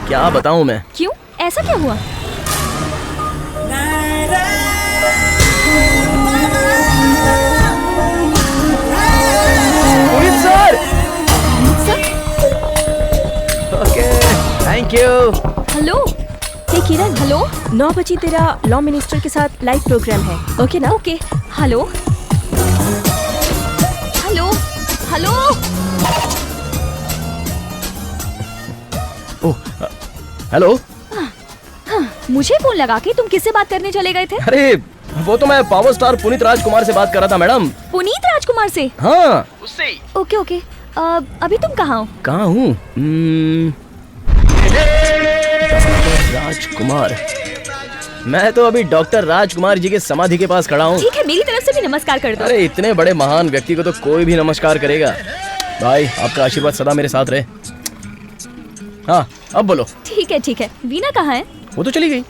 D: क्या बताऊं मैं।
F: क्यों, ऐसा क्या हुआ?
D: Puneet sir. Okay thank you.
F: Hello. Hey Kiran. Hello.
K: 9 बजे तेरा लॉ मिनिस्टर के साथ लाइव प्रोग्राम है, ओके ना?
F: Okay. Hello hello hello.
D: Oh hello.
F: मुझे फोन लगा के तुम किससे बात करने चले गए थे?
D: अरे वो तो मैं पावर स्टार पुनीत राजकुमार से बात कर रहा था मैडम।
F: पुनीत राजकुमार से?
D: हाँ उससे ही।
F: Okay okay. अभी तुम कहाँ हो?
D: कहाँ हूँ? राजकुमार, मैं तो अभी डॉक्टर राजकुमार जी के समाधि के पास खड़ा हूँ।
F: ठीक है, मेरी तरफ से भी नमस्कार कर दो।
D: अरे इतने बड़े महान व्यक्ति को तो कोई भी नमस्कार करेगा। भाई आपका आशीर्वाद सदा मेरे साथ रहे। हाँ अब बोलो।
F: ठीक है। वीना कहाँ है?
D: वो तो चली गई।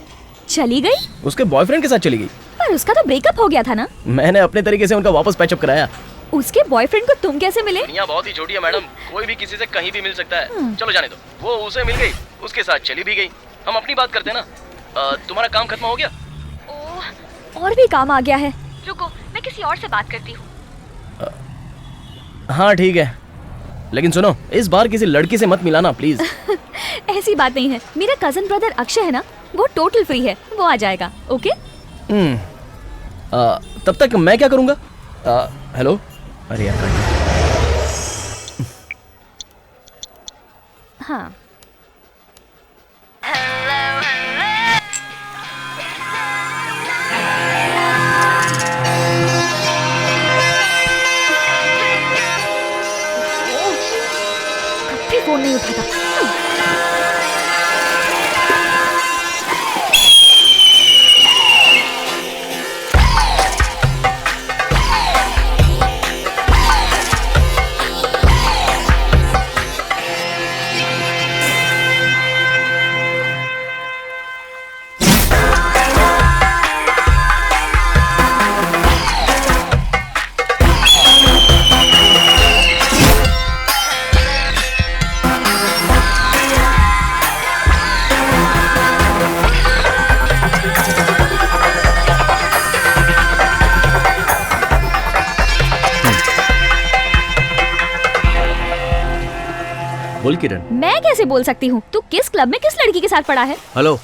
F: चली गई?
D: उसके बॉयफ्रेंड के साथ चली गई।
F: पर उसका तो ब्रेकअप हो गया था ना?
D: मैंने अपने तरीके से उनका वापस पैचअप कराया।
F: उसके बॉयफ्रेंड को तुम कैसे मिले?
D: दुनिया बहुत ही छोटी है मैडम, कोई भी किसी से कहीं भी मिल सकता है। चलो जाने दो। वो उसे मिल गई, उसके साथ चली भी गई। हम अपनी बात करते हैं ना। तुम्हारा काम खत्म हो गया?
F: ओह, और भी काम आ गया है। रुको, मैं किसी और से बात करती हूँ।
D: हाँ ठीक है, लेकिन सुनो इस बार किसी लड़की से मत मिलाना प्लीज।
F: ऐसी बात नहीं है, मेरा कजन ब्रदर अक्षय है ना, वो टोटल फ्री है, वो आ जाएगा। ओके?
D: तब तक मैं क्या करूँगा? हेलो। अरे यार
F: हाँ। कभी फोन नहीं उठाता।
D: बोल किरण।
F: मैं कैसे बोल सकती हूँ? तू किस क्लब में किस लड़की के साथ पड़ा है?
B: हेलो,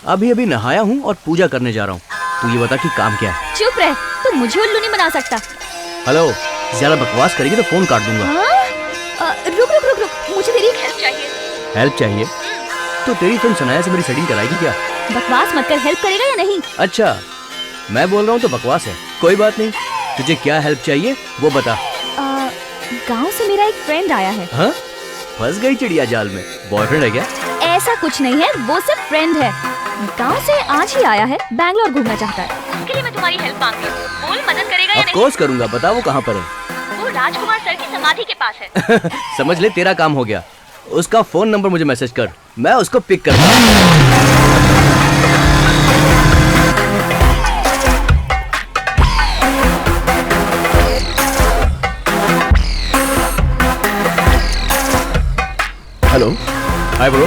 B: अभी अभी नहाया हूँ और पूजा करने जा रहा हूँ। तू ये बता कि काम क्या है?
F: चुप रह, तू मुझे उल्लू नहीं बना सकता।
B: हेलो, ज्यादा बकवास करेगी तो फोन काट दूंगा।
F: रुक रुक रुक रुक, मुझे तेरी हेल्प चाहिए।
B: हेल्प चाहिए? तो तेरी फ्रेंड सनाया से मेरी सेटिंग कराएगी क्या?
F: बकवास मत कर, हेल्प करेगा या नहीं?
B: अच्छा, मैं बोल रहा हूँ तो बकवास है। कोई बात नहीं, तुझे क्या हेल्प चाहिए वो बता।
F: गांव से मेरा एक फ्रेंड आया है।
B: हाँ? फंस गई चिड़िया जाल में। बॉयफ्रेंड है क्या?
F: ऐसा कुछ नहीं है, वो सिर्फ फ्रेंड है। गांव से आज ही आया है, बैंगलोर घूमना चाहता है। उसके लिए मैं तुम्हारी हेल्प मांगती हूँ। बोल मदद करेगा या नहीं?
B: ऑफ कोर्स करूंगा, बता वो कहाँ पर है?
F: वो राजकुमार सर की समाधि के पास है।
B: समझ ले, तेरा काम हो गया। उसका फोन नंबर मुझे मैसेज कर, मैं उसको पिक करता हूँ। हेलो, हाय ब्रो,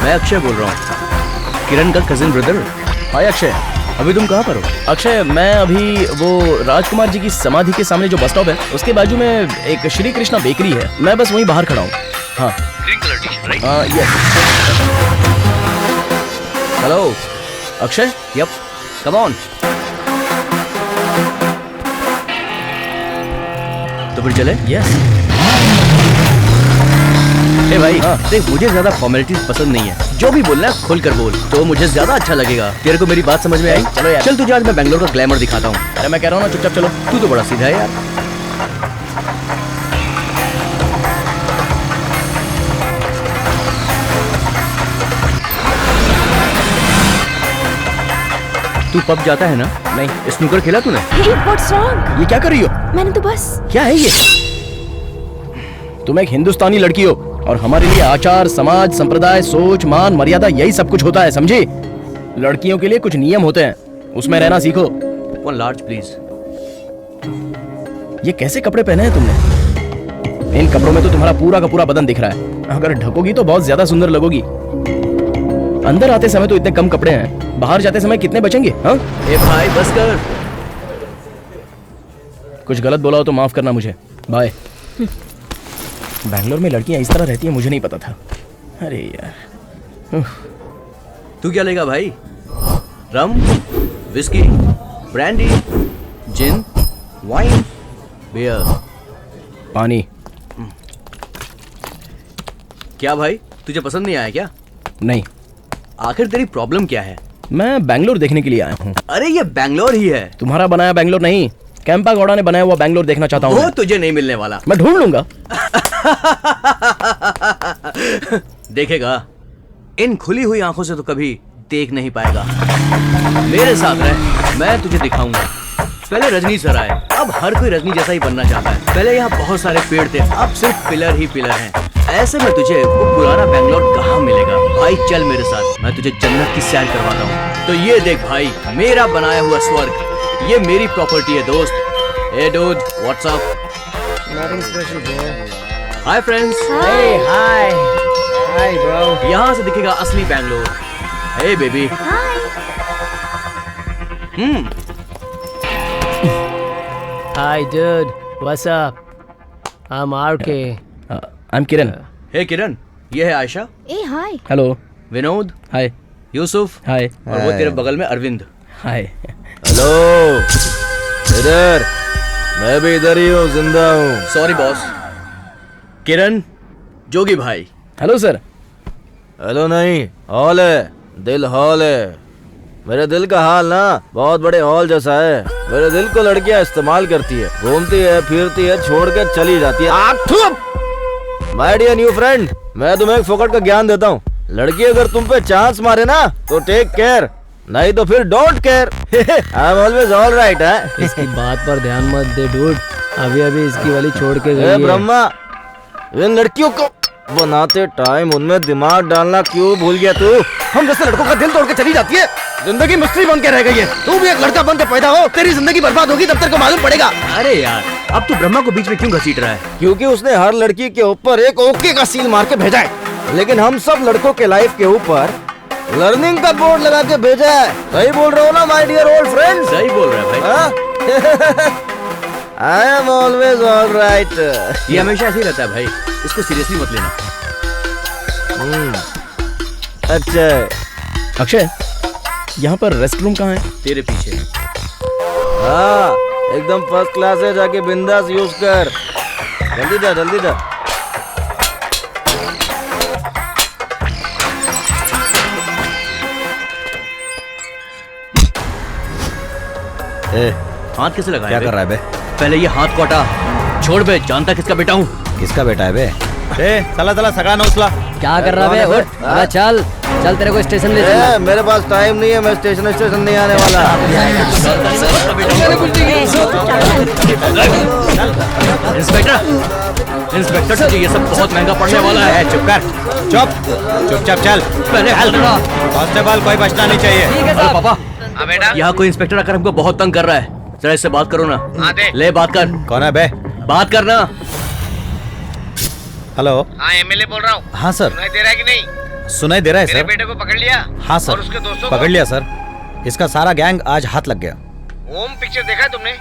B: मैं अक्षय बोल रहा हूँ, किरण का कजिन ब्रदर।
D: हाय अक्षय,
B: अभी तुम कहाँ पर हो?
D: अक्षय मैं अभी वो राजकुमार जी की समाधि के सामने जो बस स्टॉप है उसके बाजू में एक श्री कृष्णा बेकरी है, मैं बस वहीं बाहर खड़ा हूँ। हाँ,
B: green colour T-shirt, right?
D: Yes. Hello Akshay.
B: Yup, come on. तो फिर चले?
D: यस।
B: ए भाई, देख मुझे ज्यादा फॉर्मेलिटीज पसंद नहीं है, जो भी बोलना है खुल कर बोल तो मुझे ज्यादा अच्छा लगेगा। तेरे को मेरी बात समझ में आई?
D: चलो यार।
B: चल तुझे आज मैं बैंगलोर का ग्लैमर दिखाता हूँ।
D: अरे मैं कह रहा हूँ ना, चुपचाप चलो।
B: तू तो बड़ा सीधा है यार। तू पब जाता है ना?
D: नहीं।
B: स्नूकर खेला तूने?
F: Hey, what's wrong?
D: ये क्या कर रही हो?
F: मैंने तो बस।
D: क्या है ये? तुम एक हिंदुस्तानी लड़की हो और हमारे लिए आचार, समाज, संप्रदाय, सोच, मान, मर्यादा यही सब कुछ होता है, समझी? लड़कियों के लिए कुछ नियम होते हैं, उसमें रहना सीखो।
B: One large please.
D: ये कैसे कपड़े पहने हैं तुमने? इन कपड़ों में तो तुम्हारा पूरा का पूरा बदन दिख रहा है। अगर ढकोगी तो बहुत ज्यादा सुंदर लगोगी। अंदर आते समय तो इतने कम कपड़े हैं, बाहर जाते समय कितने बचेंगे? हाँ?
B: ए भाई बस कर।
D: कुछ गलत बोला हो तो माफ करना मुझे। बाय। बैंगलोर में लड़कियां इस तरह रहती हैं, मुझे नहीं पता था। अरे यार।
B: तू क्या लेगा भाई? रम, विस्की, ब्रांडी, जिन, वाइन, बियर,
D: पानी।
B: क्या भाई तुझे पसंद नहीं आया क्या?
D: नहीं।
B: आखिर तेरी प्रॉब्लम क्या है?
D: मैं बैंगलोर देखने के लिए आया हूँ।
B: अरे ये बैंगलोर ही है।
D: तुम्हारा बनाया बैंगलोर नहीं, कैंपा गौड़ा ने बनाया हुआ बैंगलोर देखना चाहता हूँ।
B: वो तुझे नहीं मिलने वाला।
D: मैं ढूंढ लूंगा।
B: देखेगा, इन खुली हुई आंखों से तो कभी देख नहीं पाएगा। मेरे साथ रह, मैं तुझे दिखाऊंगा। पहले रजनी सर आए, अब हर कोई रजनी जैसा ही बनना चाहता है। पहले यहाँ बहुत सारे पेड़ थे, अब सिर्फ पिलर ही पिलर हैं। ऐसे में तुझे वो पुराना बैंगलोर कहाँ मिलेगा? भाई चल मेरे साथ, मैं तुझे जन्नत की सैर करवाता हूँ। तो ये देख भाई, मेरा बनाया हुआ स्वर्ग, ये मेरी प्रॉपर्टी है दोस्त। ए dude, what's up?
J: Nothing special, bro.
B: Hi friends.
J: Hey, hi. Hi, bro.
B: यहाँ से दिखेगा असली Bangalore. Hey baby.
G: Hi, dude. What's up? I'm RK.
D: I'm Kiran.
B: Hey Kiran, ये है आयशा।
F: ए hi.
D: Hello.
B: Vinod.
D: Hi.
B: Yusuf.
D: Hi.
B: और वो तेरे बगल में अरविंद।
D: हाय।
I: हेलो, इधर। मैं भी इधर ही हूँ, जिंदा हूँ।
B: Sorry boss. किरण, जोगी भाई।
D: Hello sir.
I: हेलो नहीं, हॉल है, दिल हॉल है। मेरे दिल का हाल ना बहुत बड़े हॉल जैसा है। मेरे दिल को लड़कियां इस्तेमाल करती है, घूमती है, फिरती है, छोड़ के चली जाती है। माय डियर न्यू फ्रेंड, मैं तुम्हें एक फोकट का ज्ञान देता हूँ। लड़की अगर तुम पे चांस मारे ना तो टेक केयर, नहीं तो फिर don't care. I am always all right. है
G: इसकी बात पर ध्यान मत दे डूड, अभी अभी इसकी वाली छोड़ के गई
I: ए
G: है।
I: ब्रह्मा, इन लड़कियों को बनाते टाइम उनमें दिमाग डालना क्यों भूल गया तू? हम जैसे लड़कों का दिल तोड़ के चली जाती है, जिंदगी मिस्ट्री बन के रह गई है। तू भी एक लड़का बन के पैदा हो, तेरी जिंदगी बर्बाद होगी तब तेरे को मालूम पड़ेगा।
B: अरे यार, अब तू ब्रह्मा को बीच में क्यों घसीट रहा है?
I: क्योंकि उसने हर लड़की के ऊपर एक ओके का सील मार के भेजा है, लेकिन हम सब लड़कों के लाइफ के ऊपर लर्निंग का बोर्ड लगा के भेजा है। सही बोल रहा हूँ ना माय डियर ओल्ड फ्रेंड?
B: सही बोल रहा है भाई।
I: I am always all right.
B: ये हमेशा ऐसे ही रहता है भाई, इसको सीरियसली मत लेना।
I: अच्छा
D: अक्षय, यहाँ पर रेस्ट रूम कहाँ है?
B: तेरे पीछे।
I: हाँ, एकदम फर्स्ट क्लास है, जाके बिंदास यूज कर। जल्दी जा, जल्दी जा।
B: हाथ कैसे लगाया?
H: क्या
B: बे?
H: कर रहा है बे?
B: पहले ये हाथ को हटा। छोड़ बे, जानता किसका बेटा हूँ?
H: किसका बेटा है बे? चला चला सगा नौसला।
J: क्या कर रहा है? उठ, चल चल, तेरे को स्टेशन ले चल।
C: मेरे पास टाइम नहीं है, मैं स्टेशन नहीं आने वाला।
B: इंस्पेक्टर तुझे ये सब बहुत महंगा पड़ने वाला है।
H: चुप कर, चुपचाप चल।
B: पहले
H: कांस्टेबल, कोई बचना नहीं चाहिए।
B: अरे पापा, यहाँ कोई इंस्पेक्टर आकर हमको बहुत तंग कर रहा है। जरा इससे बात करो ना। ले बात कर।
H: कौन है बे?
B: बात करना।
H: हेलो।
C: हाँ, एमएलए बोल रहा हूँ।
H: हाँ सर।
C: सुनाई दे रहा है कि नहीं?
H: सुनाई दे रहा है
C: मेरे
H: सर।
C: बेटे को पकड़ लिया?
H: हाँ सर,
C: और उसके दोस्तों को?
H: पकड़ लिया सर। इसका सारा गैंग आज हाथ लग गया।
C: ओम पिक्चर देखा है तुमने?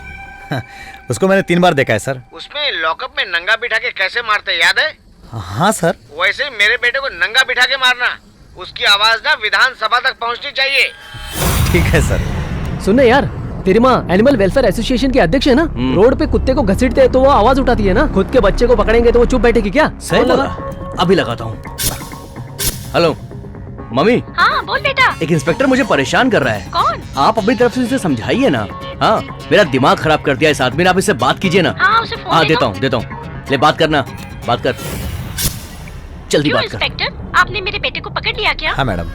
H: उसको मैंने 3 बार देखा है सर।
C: उसमें लॉकअप में नंगा बिठा के कैसे मारते, याद है?
H: हाँ सर।
C: वैसे मेरे बेटे को नंगा बिठा के मारना। उसकी आवाज ना विधानसभा तक पहुंचनी चाहिए।
H: ठीक है सर।
G: सुनने यार, तेरी माँ एनिमल वेलफेयर एसोसिएशन के अध्यक्ष है ना। रोड पे कुत्ते को घसीटते हैं तो वो आवाज उठाती है ना। खुद के बच्चे को पकड़ेंगे तो वो चुप बैठेगी क्या?
B: सही लगा। अभी लगाता हूँ। Hello mummy.
A: हाँ बोल बेटा।
B: एक इंस्पेक्टर मुझे परेशान कर रहा है।
A: कौन?
B: आप अपनी तरफ से इसे समझाइए ना। हाँ, मेरा दिमाग खराब कर दिया इस आदमी ने। आप इससे बात कीजिए ना।
A: हाँ, उसे फोन
B: हाँ,
A: देगा।
B: देता हूँ। ले बात करना, बात कर, जल्दी
A: क्यों
B: बात कर।
A: इंस्पेक्टर, आपने मेरे बेटे को पकड़ लिया क्या?
H: हाँ मैडम,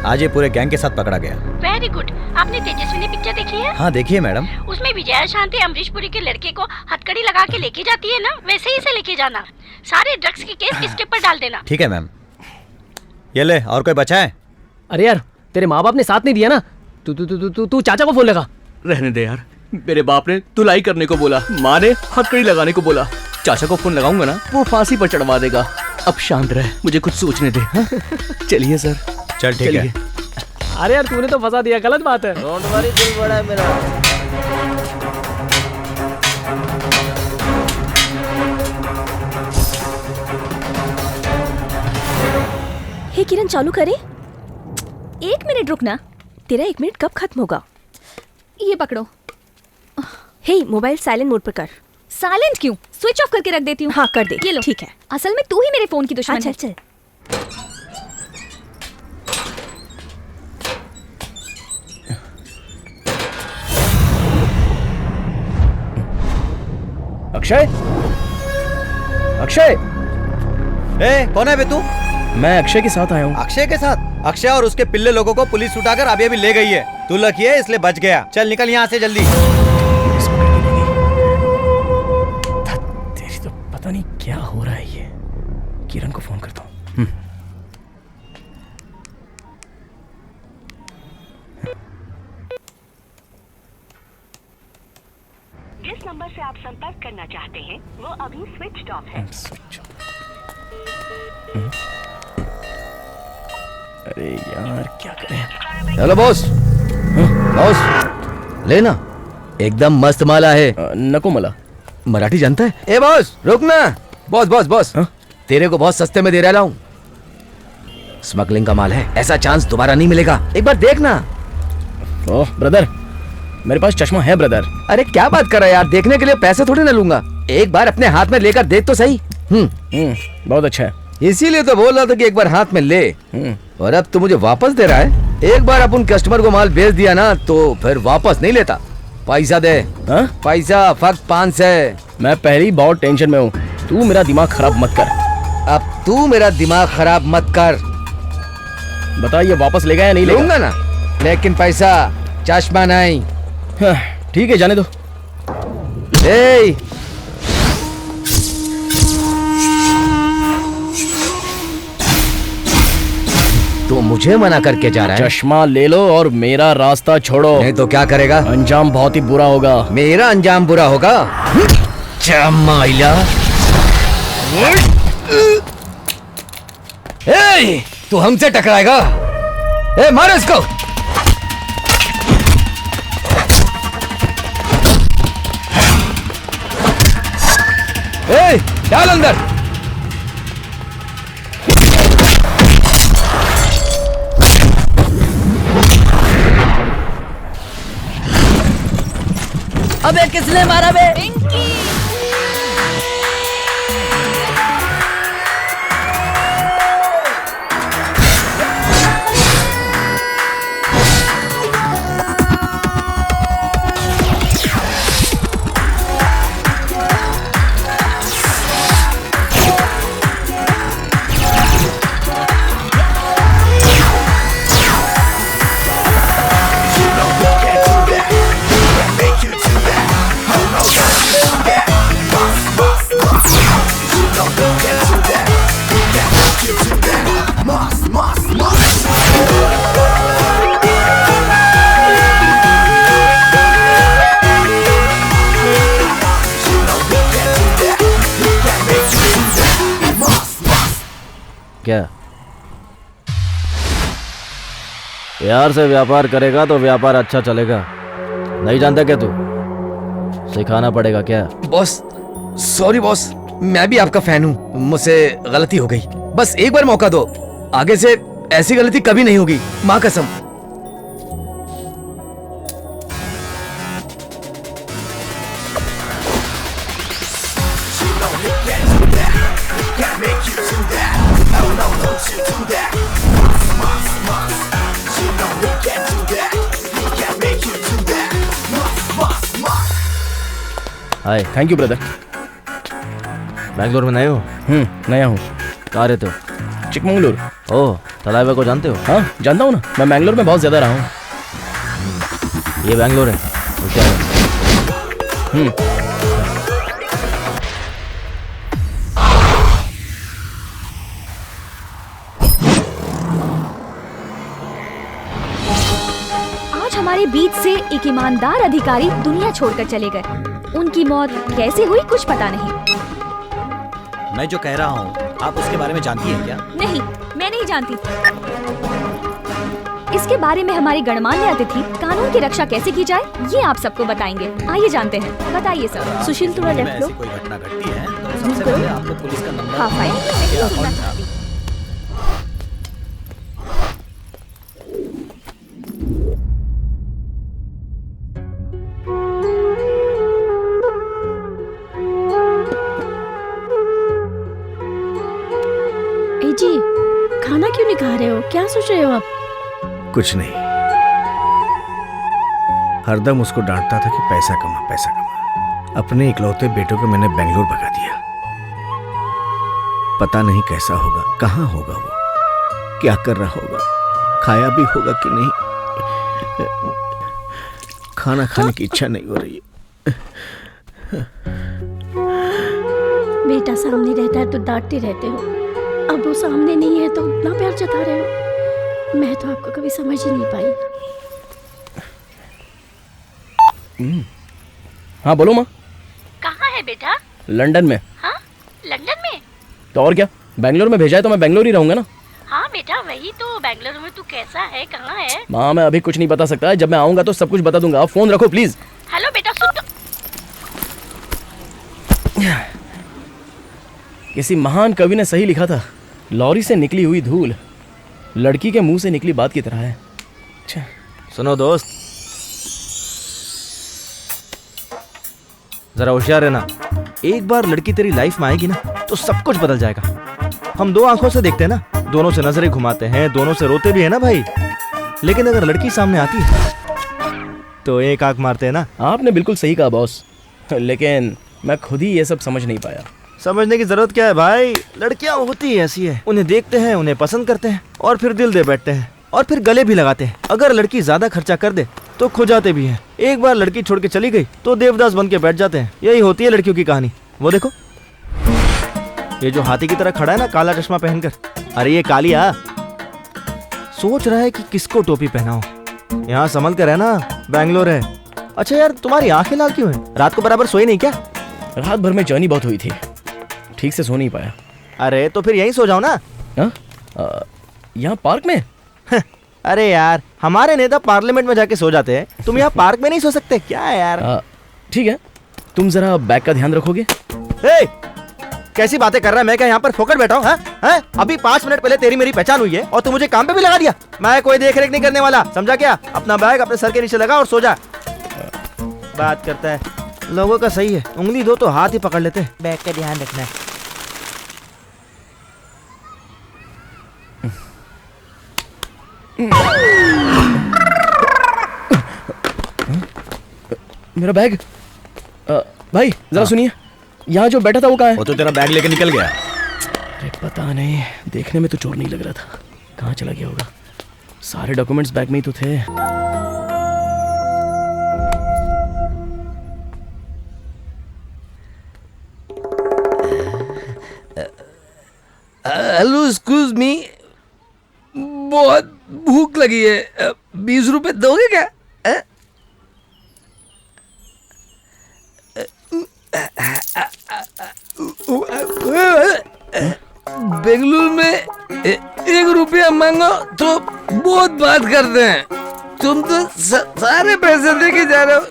H: आज ये पूरे गैंग के साथ पकड़ा गया।
A: Very good. आपने तेजस्विनी पिक्चर देखी है?
H: हाँ देखिए मैडम।
A: उसमें विजया शांति अमरीश पुरी के लड़के को हथकड़ी लगा के लेके जाती है ना, वैसे ही इसे लेके जाना। सारे ड्रग्स के केस इसके ऊपर डाल देना।
H: ठीक है मैम। ये ले, और कोई बचा है?
G: अरे यार, तेरे माँ बाप ने साथ नहीं दिया ना। तू चाचा को फोन लगा।
B: रहने दे यार, मेरे बाप ने धुलाई करने को बोला, माँ ने हथकड़ी लगाने को बोला। चाचा को फोन लगाऊंगा ना, वो फांसी पर चढ़वा देगा। अब शांत रह, मुझे कुछ सोचने दे। हाँ? चलिए सर।
H: चल ठीक है।
G: अरे यार, तूने तो फंसा दिया, गलत बात है।
C: डोंट वरी, दिल बड़ा है मेरा।
K: हे किरण, चालू करे। 1 मिनट रुकना। तेरा 1 मिनट कब खत्म होगा?
F: ये पकड़ो।
K: हे, मोबाइल साइलेंट मोड पर कर।
F: साइलेंट क्यों? स्विच ऑफ करके रख देती हूँ।
K: हाँ कर दे।
F: ये लो।
K: ठीक है।
F: असल में तू ही मेरे फोन की दुश्मन
K: चल
F: है।
K: चल।
D: अक्षय, अक्षय।
H: कौन है बे तू?
D: मैं अक्षय के साथ आया हूँ।
H: अक्षय के साथ? अक्षय और उसके पिल्ले लोगों को पुलिस उठाकर अभी अभी ले गई है। तू लकी है इसलिए बच गया। चल निकल यहाँ से जल्दी।
D: तेरी तो पता नहीं क्या हो रहा है। ये किरण को फोन करता हूँ।
L: जिस नंबर से आप संपर्क करना चाहते हैं वो अभी स्विच ऑफ है।
D: अरे यार क्या करें?
B: Hello boss. बॉस लेना, एकदम मस्त माला है।
D: नको मला।
B: मराठी जानता है? ए बॉस रुक ना। बॉस बॉस बॉस, तेरे को बहुत सस्ते में दे रहा हूँ। स्मगलिंग का माल है, ऐसा चांस दोबारा नहीं मिलेगा। एक बार देखना।
D: ओह ब्रदर, मेरे पास चश्मा है ब्रदर।
B: अरे क्या बात कर रहा है यार, देखने के लिए पैसे थोड़ी ना लूंगा। एक बार अपने हाथ में लेकर देख तो सही।
D: बहुत अच्छा है।
B: इसीलिए तो बोल रहा था कि एक बार हाथ में ले। और अब तू मुझे वापस दे रहा है। एक बार अपन कस्टमर को माल बेच दिया ना तो फिर वापस नहीं लेता। पैसा दे। पैसा फक्त 5 है।
D: मैं पहले ही बहुत टेंशन में हूँ। तू मेरा दिमाग खराब मत कर।
B: अब तू मेरा दिमाग खराब मत कर।
D: बता, ये वापस लेगा या नहीं
B: लूंगा ना, लेकिन पैसा, चश्मा नहीं।
D: ठीक है, जाने दो।
B: ए तो मुझे मना करके जा रहा है?
D: चश्मा ले लो और मेरा रास्ता छोड़ो।
B: नहीं तो क्या करेगा?
D: अंजाम बहुत ही बुरा होगा।
B: मेरा अंजाम बुरा होगा? चमाइला। ए, तू हमसे टकराएगा? ए, मारो इसको। ए, डाल अंदर।
J: अबे किसने मारा बे?
I: प्यार से व्यापार करेगा तो व्यापार अच्छा चलेगा। नहीं जानता क्या तू? सिखाना पड़ेगा क्या?
C: बॉस सॉरी बॉस, मैं भी आपका फैन हूँ, मुझसे गलती हो गई, बस एक बार मौका दो, आगे से ऐसी गलती कभी नहीं होगी, माँ कसम।
I: हाय,
D: थैंक यू ब्रदर।
I: बैंगलोर में नए हो?
D: नया हूँ।
I: कहाँ रहते हो?
D: चिकमंगलुर।
I: ओह, तलाइवा को जानते हो?
D: हाँ जानता हूँ ना, मैं बैंगलोर में बहुत ज्यादा रहा हूँ।
I: ये बैंगलोर है, होशियार है।
K: आज हमारे बीच से एक ईमानदार अधिकारी दुनिया छोड़कर चले गए। उनकी मौत कैसे हुई कुछ पता नहीं।
H: मैं जो कह रहा हूँ आप उसके बारे में जानती हैं क्या?
K: नहीं, मैं नहीं जानती। इसके बारे में हमारी गणमान्य अतिथि कानून की रक्षा कैसे की जाए ये आप सबको बताएंगे। आइए जानते हैं। बताइए सर। सुशील थोड़ा लेफ्ट लो।
H: कोई घटना घटती है तो सबसे पहले आपको पुलिस का नंबर।
K: हाँ फाइन।
F: जी खाना क्यों नहीं खा रहे हो? क्या सोच रहे हो आप?
C: कुछ नहीं, हरदम उसको डांटता था कि पैसा कमा पैसा कमा। अपने इकलौते बेटों को मैंने बेंगलोर भगा दिया। पता नहीं कैसा होगा, कहाँ होगा वो, क्या कर रहा होगा, खाया भी होगा कि नहीं। खाना खाने की इच्छा नहीं हो रही है।
F: बेटा सामने रहता है तो डांटते रहते हो, अब वो सामने नहीं है तो इतना प्यार जता रहे हो। मैं तो आपको कभी समझ ही नहीं पाई।
D: हाँ बोलो माँ।
M: कहाँ है बेटा?
D: लंदन में।
M: हाँ लंदन में?
D: तो और क्या, बैंगलोर में भेजा है तो मैं बैंगलोर ही रहूंगा ना।
M: हाँ बेटा वही तो, बैंगलोर में तू कैसा है, कहाँ है?
D: माँ मैं अभी कुछ नहीं बता सकता, जब मैं आऊंगा तो सब कुछ बता दूंगा। आप फोन रखो प्लीज।
M: हेलो बेटा सुन तो।
D: किसी महान कवि ने सही लिखा था, लॉरी से निकली हुई धूल लड़की के मुंह से निकली बात की तरह है। अच्छा
I: सुनो दोस्त, जरा होशियार रहना। एक बार लड़की तेरी लाइफ में आएगी ना तो सब कुछ बदल जाएगा। हम दो आंखों से देखते हैं ना, दोनों से नजरें घुमाते हैं, दोनों से रोते भी है ना भाई, लेकिन अगर लड़की सामने आती है तो एक आंख मारते हैं ना।
D: आपने बिल्कुल सही कहा बॉस, लेकिन मैं खुद ही ये सब समझ नहीं पाया।
I: समझने की जरूरत क्या है भाई, लड़कियां होती ही ऐसी है, उन्हें देखते हैं, उन्हें पसंद करते हैं और फिर दिल दे बैठते हैं और फिर गले भी लगाते हैं। अगर लड़की ज्यादा खर्चा कर दे तो खो जाते भी हैं। एक बार लड़की छोड़ के चली गई तो देवदास बन के बैठ जाते हैं। यही होती है लड़कियों की कहानी। वो देखो ये जो हाथी की तरह खड़ा है ना काला चश्मा पहनकर, अरे ये कालिया सोच रहा है कि किसको टोपी पहनाओ। यहाँ संभल कर है ना, बैंगलोर है। अच्छा यार तुम्हारी आंखें लाल क्यों है? रात को बराबर सोई नहीं क्या?
D: रात भर में जर्नी बहुत हुई थी, ठीक से सो नहीं पाया।
I: अरे तो फिर यहीं सो जाओ ना।
D: यहाँ पार्क में?
I: अरे यार हमारे नेता पार्लियामेंट में जाके सो जाते हैं, तुम यहाँ पार्क में नहीं सो सकते क्या यार?
D: ठीक है, तुम जरा बैग का ध्यान रखोगे?
I: कैसी बातें कर रहा है? मैं क्या यहाँ पर फोकट बैठा हूँ? अभी 5 मिनट पहले तेरी मेरी पहचान हुई है और तू मुझे काम पे भी लगा दिया। मैं कोई देख रेख नहीं करने वाला, समझा क्या? अपना बैग अपने सर के नीचे लगा और सो जा। बात करता है, लोगों का सही है, उंगली दो तो हाथ ही पकड़ लेते हैं। बैग का ध्यान रखना है।
D: मेरा बैग। भाई जरा सुनिए, यहाँ जो बैठा था वो कहाँ है?
H: वो तो तेरा बैग लेके निकल गया।
D: अरे पता नहीं, देखने में तो चोर नहीं लग रहा था, कहाँ चला गया होगा? सारे डॉक्यूमेंट्स बैग में ही तो थे।
C: हेलो एक्सक्यूज मी, बहुत भूख लगी है, 20 रुपए दोगे क्या? बेंगलुरु में 1 रुपया मांगो तो
N: बहुत बात करते हैं। तुम तो सारे पैसे देके जा रहे हो,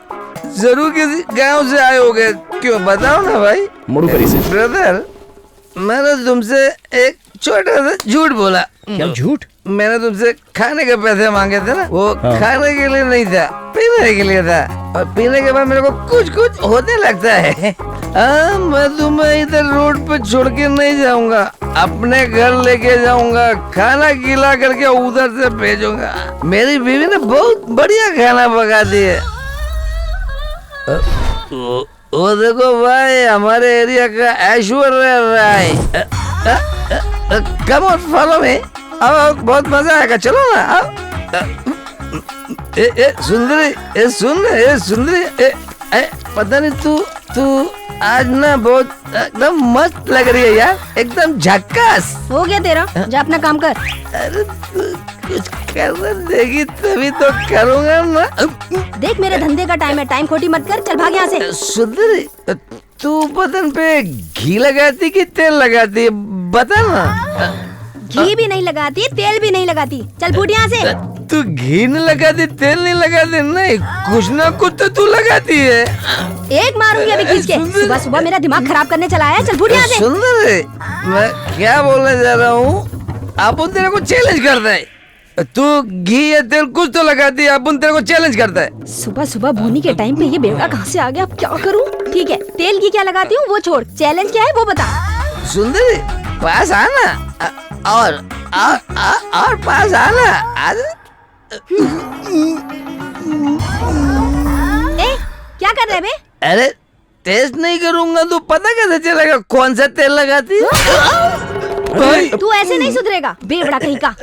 N: जरूर किसी गांव से आए होगे। क्यों बताओ ना भाई।
D: मुड़ू करी से
N: ब्रदर, मैंने तुमसे एक छोटा सा झूठ बोला।
D: क्या झूठ?
N: मैंने तुमसे खाने के पैसे मांगे थे ना, वो खाने के लिए नहीं था, पीने के लिए था। और पीने के बाद मेरे को कुछ कुछ होने लगता है। मैं तुम्हें इधर रोड पे छोड़ के नहीं जाऊंगा, अपने घर लेके जाऊंगा, खाना खिला करके उधर से भेजूंगा। मेरी बीवी ने बहुत बढ़िया खाना पका दिया। वो देखो भाई, हमारे एरिया का Aishwarya Rai. Come on follow me, आओ, बहुत मजा आएगा, चलो ना आओ। सुंदरी, सुंदरी, पता नहीं तू आज ना बहुत एकदम मस्त लग रही है यार, एकदम झक्कास।
F: हो गया तेरा, जा अपना काम कर।
N: अरे कुछ करने देगी तभी तो करूँगा ना।
F: देख मेरे धंधे का टाइम है, टाइम खोटी मत कर, चल भाग यहाँ से।
N: सुंदरी, तू बदन पे घी लगाती कि तेल लगाती, बता ना।
F: घी भी नहीं लगाती, तेल भी नहीं लगाती, चल फूट यहाँ से।
N: तू घी नहीं लगाती, तेल नहीं लगाती, नहीं कुछ ना कुछ तो तू लगाती है।
F: एक मारूंगी अभी खींच के। सुबह सुबह मेरा दिमाग खराब करने चला है, चल फूट यहाँ से।
N: सुंदर, मैं क्या बोलने जा रहा हूँ, अपन तेरे को चैलेंज करता है। तू घी या तेल कुछ तो लगाती है, अपन तेरे को चैलेंज करता है।
F: सुबह सुबह भोनी के टाइम पे ये बेवड़ा कहाँ से आ गया, अब क्या करूँ? ठीक है, तेल घी क्या लगाती हूँ वो छोड़, चैलेंज क्या है वो बता।
N: सुंदरी, पास आना और पास आना।
F: क्या कर रहे बे?
N: अरे टेस्ट नहीं करूंगा तो पता कैसे चलेगा कौन सा तेल लगाती है?
F: तू ऐसे नहीं सुधरेगा, बेवड़ा कहीं का।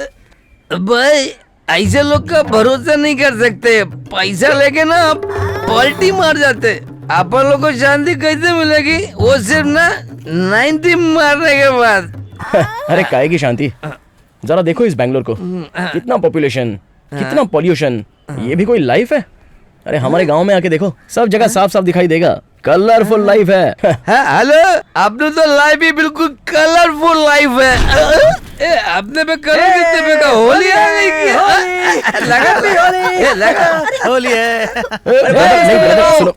N: भाई ऐसे लोग का भरोसा नहीं कर सकते, पैसा लेके ना पलटी मार जाते। अपन लोग को शांति कैसे मिलेगी? वो सिर्फ ना 90 मारने के बाद।
D: अरे काहे की शांति? जरा देखो इस बैंगलोर को, कितना पॉपुलेशन, कितना पॉल्यूशन, ये भी कोई लाइफ है? अरे हमारे गांव में आके देखो, सब जगह साफ साफ दिखाई देगा, कलरफुल लाइफ है।
N: हेलो, आपने तो लाइफ ही बिल्कुल कलरफुल लाइफ है। आपने पे कलर कितने पे का होली आ गई क्या? लगा
H: होली है।
D: सुनो,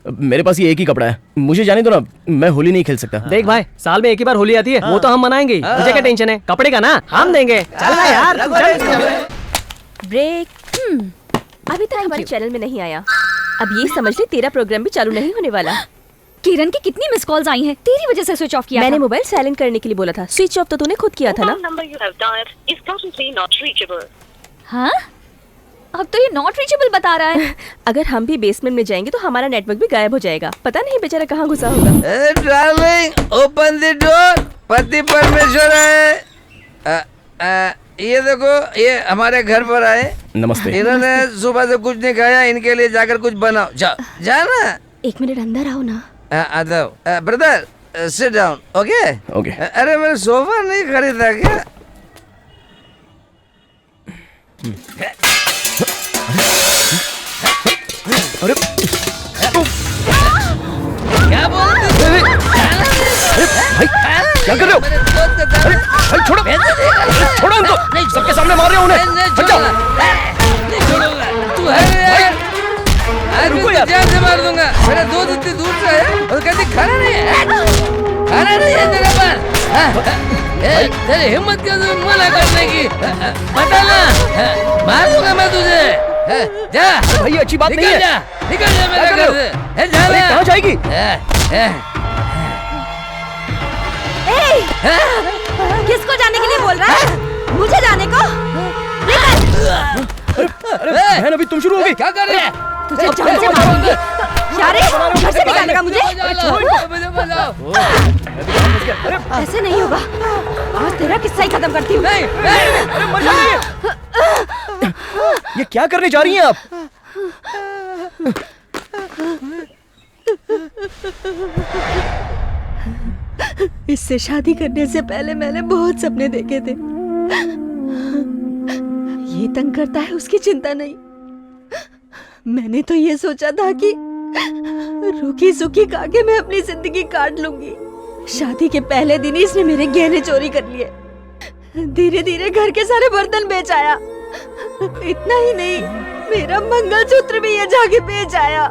D: मेरे पास ये एक ही कपड़ा है, मुझे जाने दो ना, मैं होली नहीं खेल सकता।
G: देख भाई, साल में एक ही बार होली आती है, वो तो हम मनाएंगे, मुझे क्या टेंशन है, कपड़े का ना हम देंगे। चल ना यार,
K: ब्रेक। अभी तक हमारे चैनल में नहीं आया, अब ये समझ ले तेरा प्रोग्राम भी चालू नहीं होने वाला। किरण की कितनी मिस कॉल्स आई हैं, तेरी वजह से स्विच ऑफ किया। मैंने मोबाइल साइलेंट करने के लिए बोला था, स्विच ऑफ तो तूने खुद किया था ना। हाँ, अब तो ये नॉट रीचेबल बता रहा है। अगर हम भी बेसमेंट में जाएंगे तो हमारा नेटवर्क भी गायब हो जाएगा, पता नहीं बेचारा कहाँ घुसा होगा।
N: डार्लिंग, ओपन द डोर, पति परमेश्वर है। ये देखो, ये हमारे घर पर आए।
D: नमस्ते।
N: इन्होंने सुबह से कुछ नहीं खाया, इनके लिए जाकर कुछ बनाओ। जा ना।
F: एक मिनट अंदर आओ ना।
N: आता हूँ। Brother, sit down. Okay
D: okay.
N: अरे मैंने सोफा नहीं खरीदा क्या?
D: अरे
N: क्या बोलते हो?
D: भाई क्या कर रहे हो? अरे भाई छोड़ो, छोड़ो उनको, सबके सामने मार रहे हो उन्हें। हट जाओ।
N: नहीं छोड़ूंगा। तू है यार, आज रुको यार, जान से मार दूंगा। मेरा दोस्त इतनी दूर से है और कहती खाना नहीं है, खाना नहीं है तेरे पास। तेरी हिम्मत कैसे मना करने की? बता ना, मार दूंगा मैं तुझे। जा
D: भाई, अच्छी बात नहीं है।
N: निकल जा मेरे घर से।
D: कहाँ जाएगी?
F: किसको जाने के लिए बोल रहा है? मुझे जाने को?
D: अरे बहन, अभी तुम शुरू हो गई।
N: क्या कर रहे हैं?
F: तुझे जान से मारूंगी। यार, घर से निकालेगा मुझे? ऐसे नहीं होगा, आज तेरा किस्सा ही खत्म करती हूँ।
D: ये क्या करने जा रही हैं आप?
A: इससे शादी करने से पहले मैंने बहुत सपने देखे थे। ये तंग करता है उसकी चिंता नहीं। मैंने तो ये सोचा था कि रूखी सूखी खा के मैं अपनी जिंदगी काट लूंगी। शादी के पहले दिन ही इसने मेरे गहने चोरी कर लिए। धीरे धीरे घर के सारे बर्तन बेच आया इतना ही नहीं, मेरा मंगलसूत्र भी ये जाके बेच आया।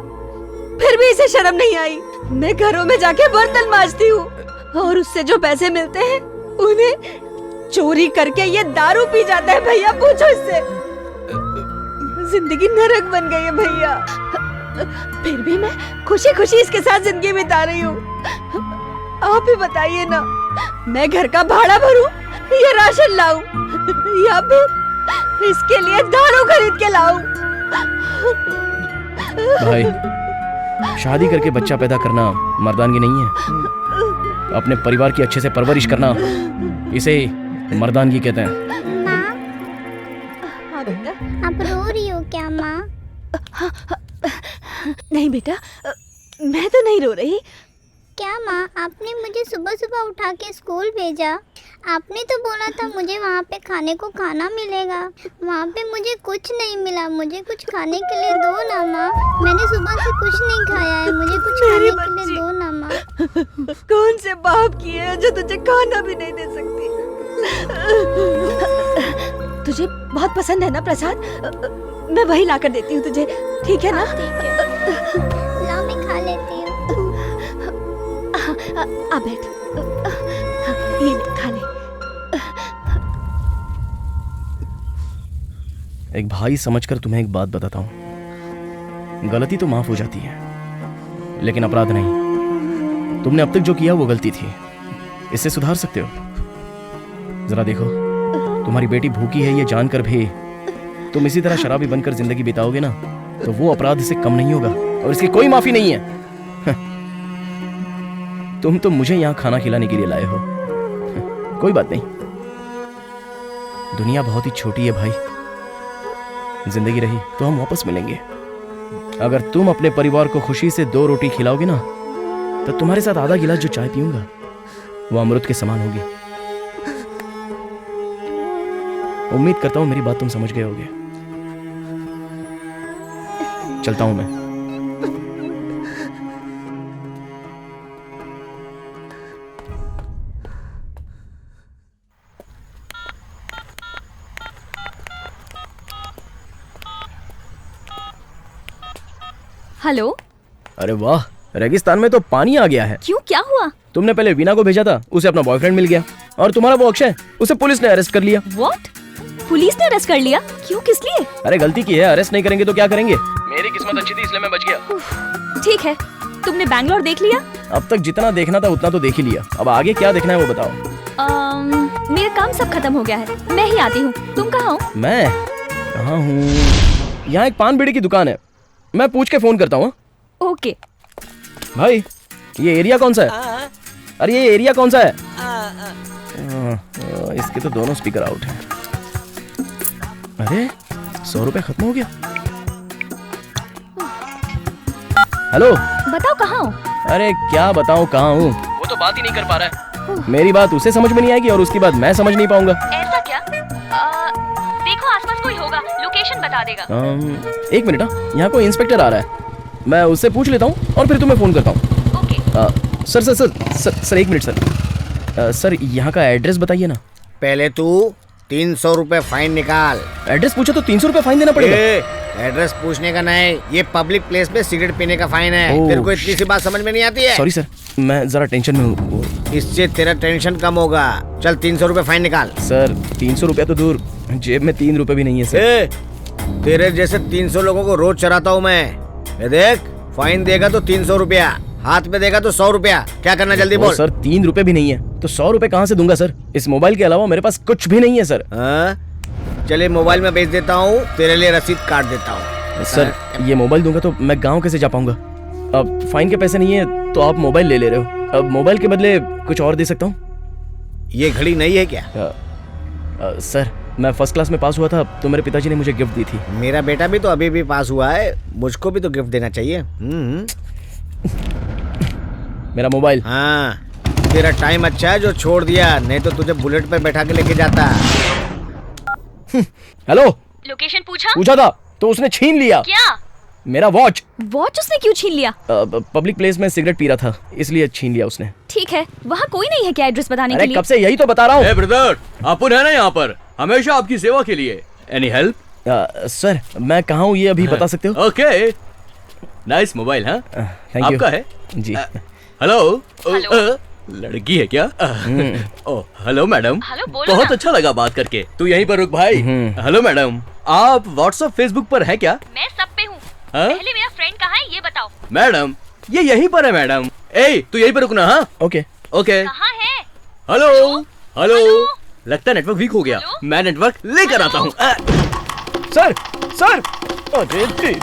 A: फिर भी इसे शर्म नहीं आई। मैं घरों में जाके बर्तन मांजती हूँ और उससे जो पैसे मिलते हैं उन्हें चोरी करके ये दारू पी जाता है। भैया पूछो इससे। जिंदगी नरक बन गई है भैया। फिर भी मैं खुशी खुशी इसके साथ जिंदगी बिता रही हूँ। आप ही बताइए ना, मैं घर का भाड़ा भरूं या राशन लाऊं या फिर इसके लिए दारू खरीद के लाऊं?
D: भाई, शादी करके बच्चा पैदा करना मर्दानगी नहीं है। अपने परिवार की अच्छे से परवरिश करना, इसे मर्दानगी कहते हैं।
O: आप रो रही हो क्या माँ?
A: नहीं बेटा, मैं तो नहीं रो रही।
O: क्या माँ, आपने मुझे सुबह सुबह उठा के स्कूल भेजा। आपने तो बोला था मुझे वहाँ पे खाने को खाना मिलेगा। वहाँ पे मुझे कुछ नहीं मिला। मुझे कुछ खाने के लिए दो ना माँ। मैंने सुबह से कुछ नहीं खाया है। मुझे कुछ खाने के लिए दो ना माँ।
A: कौन से बाप की है जो तुझे खाना भी नहीं दे सकती? तुझे बहुत पसंद है ना प्रसाद? मैं वही लाकर देती हूँ तुझे, ठीक है ना?
O: लाओ, मैं खा लेती हूँ।
A: आ बैठ, ये ले, खा ले।
D: एक भाई समझकर तुम्हें एक बात बताता हूं। गलती तो माफ हो जाती है, लेकिन अपराध नहीं। तुमने अब तक जो किया वो गलती थी, इससे सुधार सकते हो। जरा देखो, तुम्हारी बेटी भूखी है ये जानकर भी तुम इसी तरह शराबी बनकर जिंदगी बिताओगे ना, तो वो अपराध इससे कम नहीं होगा और इसकी कोई माफी नहीं है। तुम तो मुझे यहाँ खाना खिलाने के लिए लाए हो। कोई बात नहीं, दुनिया बहुत ही छोटी है भाई। जिंदगी रही तो हम वापस मिलेंगे। अगर तुम अपने परिवार को खुशी से 2 रोटी खिलाओगे ना, तो तुम्हारे साथ आधा गिलास जो चाय पीऊंगा वो अमृत के समान होगी। उम्मीद करता हूं मेरी बात तुम समझ गए होगे। चलता हूं मैं।
K: हेलो।
D: अरे वाह, रेगिस्तान में तो पानी आ गया है।
K: क्यों, क्या हुआ?
D: तुमने पहले वीना को भेजा था, उसे अपना बॉयफ्रेंड मिल गया, और तुम्हारा वो अक्षय, उसे पुलिस ने अरेस्ट कर लिया।
K: व्हाट? पुलिस ने अरेस्ट कर लिया? क्यों, किस लिए?
D: अरे गलती की है, अरेस्ट नहीं करेंगे तो क्या करेंगे। मेरी किस्मत अच्छी थी इसलिए मैं बच गया।
K: ठीक है, तुमने बैंगलोर देख लिया?
D: अब तक जितना देखना था उतना तो देख ही लिया। अब आगे क्या देखना है वो बताओ।
K: मेरा काम सब खत्म हो गया है, मैं ही आती हूँ। तुम कहाँ हो?
D: मैं कहाँ हूँ? यहाँ एक पान बीड़ी की दुकान है, मैं पूछ के फोन करता हूँ।
K: ओके।
D: भाई, ये एरिया कौन सा है? अरे ये एरिया कौन सा है? इसके तो दोनों स्पीकर आउट हैं। अरे 100 रुपए खत्म हो गया। हेलो,
K: बताओ कहाँ हो?
D: अरे क्या बताऊँ कहाँ हूँ, वो तो बात ही नहीं कर पा रहा है। मेरी बात उसे समझ में नहीं आएगी और उसकी बात मैं समझ नहीं पाऊंगा।
K: ऐसा क्या? देखो आसपास कोई होगा, लोकेशन बता देगा।
D: 1 मिनट, यहाँ कोई इंस्पेक्टर आ रहा है, मैं उससे पूछ लेता हूँ और फिर तुम्हें फोन करता हूँ।
K: Okay.
D: Sir 1 minute sir. Sir यहाँ का एड्रेस बताइए ना।
C: पहले तू 300 रुपए फाइन निकाल।
D: एड्रेस पूछा तो 300 रुपए फाइन देना पड़ेगा?
C: एड्रेस पूछने का नहीं, ये पब्लिक प्लेस में सिगरेट पीने का फाइन है। तेरे को इतनी सी बात समझ में नहीं आती है?
D: सॉरी सर, मैं जरा टेंशन में हूँ।
C: इससे तेरा टेंशन कम होगा। चल 300 रुपए फाइन निकाल।
D: सर 300 रुपया तो दूर, जेब में 3 रुपए भी नहीं है सर।
C: तेरे जैसे 300 लोगों को रोज चराता हूँ मैं। ये देख, फाइन देगा तो 300 रुपया, हाथ में देगा तो 100 रुपया। क्या करना, जल्दी बोल।
D: सर 3 रुपए भी नहीं है तो 100 रुपए कहाँ से दूंगा सर? इस मोबाइल के अलावा मेरे पास कुछ भी नहीं है सर।
C: चलिए मोबाइल में भेज देता हूँ, तेरे लिए रसीद काट देता हूँ।
D: सर ये मोबाइल दूंगा तो मैं गाँव कैसे जा पाऊंगा? अब फाइन के पैसे नहीं है तो आप मोबाइल ले रहे हो, अब मोबाइल के बदले कुछ और दे सकता हूँ।
C: ये घड़ी नहीं है क्या?
D: सर मैं फर्स्ट क्लास में पास हुआ था तो मेरे पिताजी ने मुझे गिफ्ट दी थी।
C: मेरा बेटा भी तो अभी भी पास हुआ है, मुझको भी तो गिफ्ट देना चाहिए।
D: मेरा मोबाइल।
C: हाँ, तेरा टाइम अच्छा है जो छोड़ दिया, नहीं तो तुझे बुलेट पे बैठा के लेके जाता।
D: हेलो,
K: लोकेशन पूछा?
D: पूछा था तो उसने छीन लिया।
K: क्या?
D: मेरा वॉच।
K: वॉच उसने क्यों छीन लिया?
D: पब्लिक प्लेस में सिगरेट पी रहा था इसलिए छीन लिया उसने।
K: ठीक है, वहाँ कोई नहीं है क्या एड्रेस बताने के लिए?
D: कब से यही तो बता रहा हूँ।
B: ब्रदर, अपुन है ना यहाँ पर, हमेशा आपकी सेवा के लिए। Any help?
D: सर मैं कहाँ हूँ ये अभी बता सकते हो?
B: Okay, nice mobile. हाँ,
D: थैंक यू।
B: आपका है
D: जी।
B: हेलो, लड़की है क्या? ओह हेलो मैडम, बहुत अच्छा लगा बात करके। तू यहीं पर रुक भाई। हेलो मैडम, आप व्हाट्सएप फेसबुक पर है क्या?
K: मैं सब पे हूँ।
B: हाँ?
K: पहले मेरा फ्रेंड कहाँ है ये बताओ।
B: मैडम ये यहीं पर है मैडम। ए तू यहीं पर रुकना। हाँ
D: ओके
B: ओके।
K: कहाँ है?
B: हेलो हेलो, लगता है नेटवर्क वीक हो गया। मैं नेटवर्क लेकर आता हूँ।
D: सर सर, अरे तेरी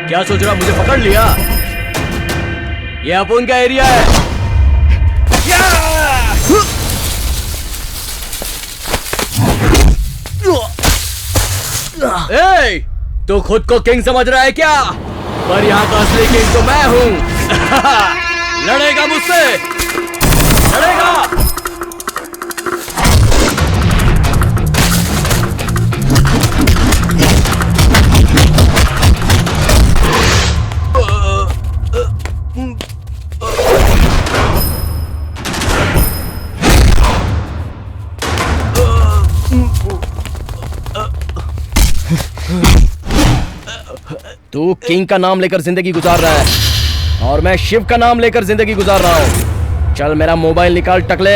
B: क्या सोच रहा, मुझे पकड़ लिया? ये अपन का एरिया है। ए, तू खुद को किंग समझ रहा है क्या? पर यहाँ का असली किंग तो मैं हूँ। लड़ेगा मुझसे? लड़ेगा?
D: तू किंग का नाम लेकर जिंदगी गुजार रहा है और मैं शिव का नाम लेकर जिंदगी गुजार रहा हूँ। चल मेरा मोबाइल निकाल टकले।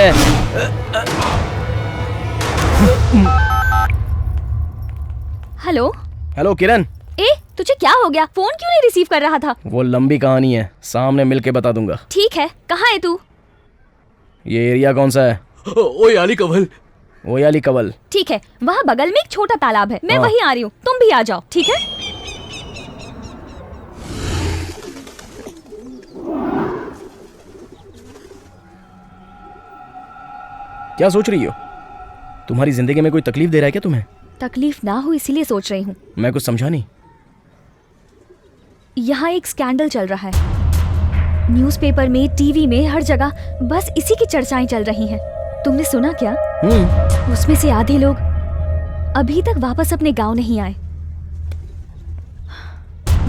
K: हेलो
F: हेलो
D: किरण।
K: ए तुझे क्या हो गया? फोन क्यों नहीं रिसीव कर रहा था?
D: वो लंबी कहानी है, सामने मिलके बता दूंगा।
K: ठीक है, कहाँ है तू?
D: ये एरिया कौन सा है?
B: ओयाली कवल।
D: ओयाली कवल,
K: ठीक है, वहाँ बगल में एक छोटा तालाब है, मैं वहीं आ रही हूँ, तुम भी आ जाओ, ठीक है?
D: क्या सोच रही हो? तुम्हारी जिंदगी में कोई तकलीफ दे रहा है क्या तुम्हें?
K: तकलीफ ना हो इसीलिए सोच रही हूँ।
D: मैं कुछ समझा नहीं।
K: यहाँ एक स्कैंडल चल रहा है, न्यूज़पेपर में, टीवी में, हर जगह बस इसी की चर्चाएं चल रही हैं। तुमने सुना क्या? उसमें से आधे लोग अभी तक वापस अपने गांव नहीं आए।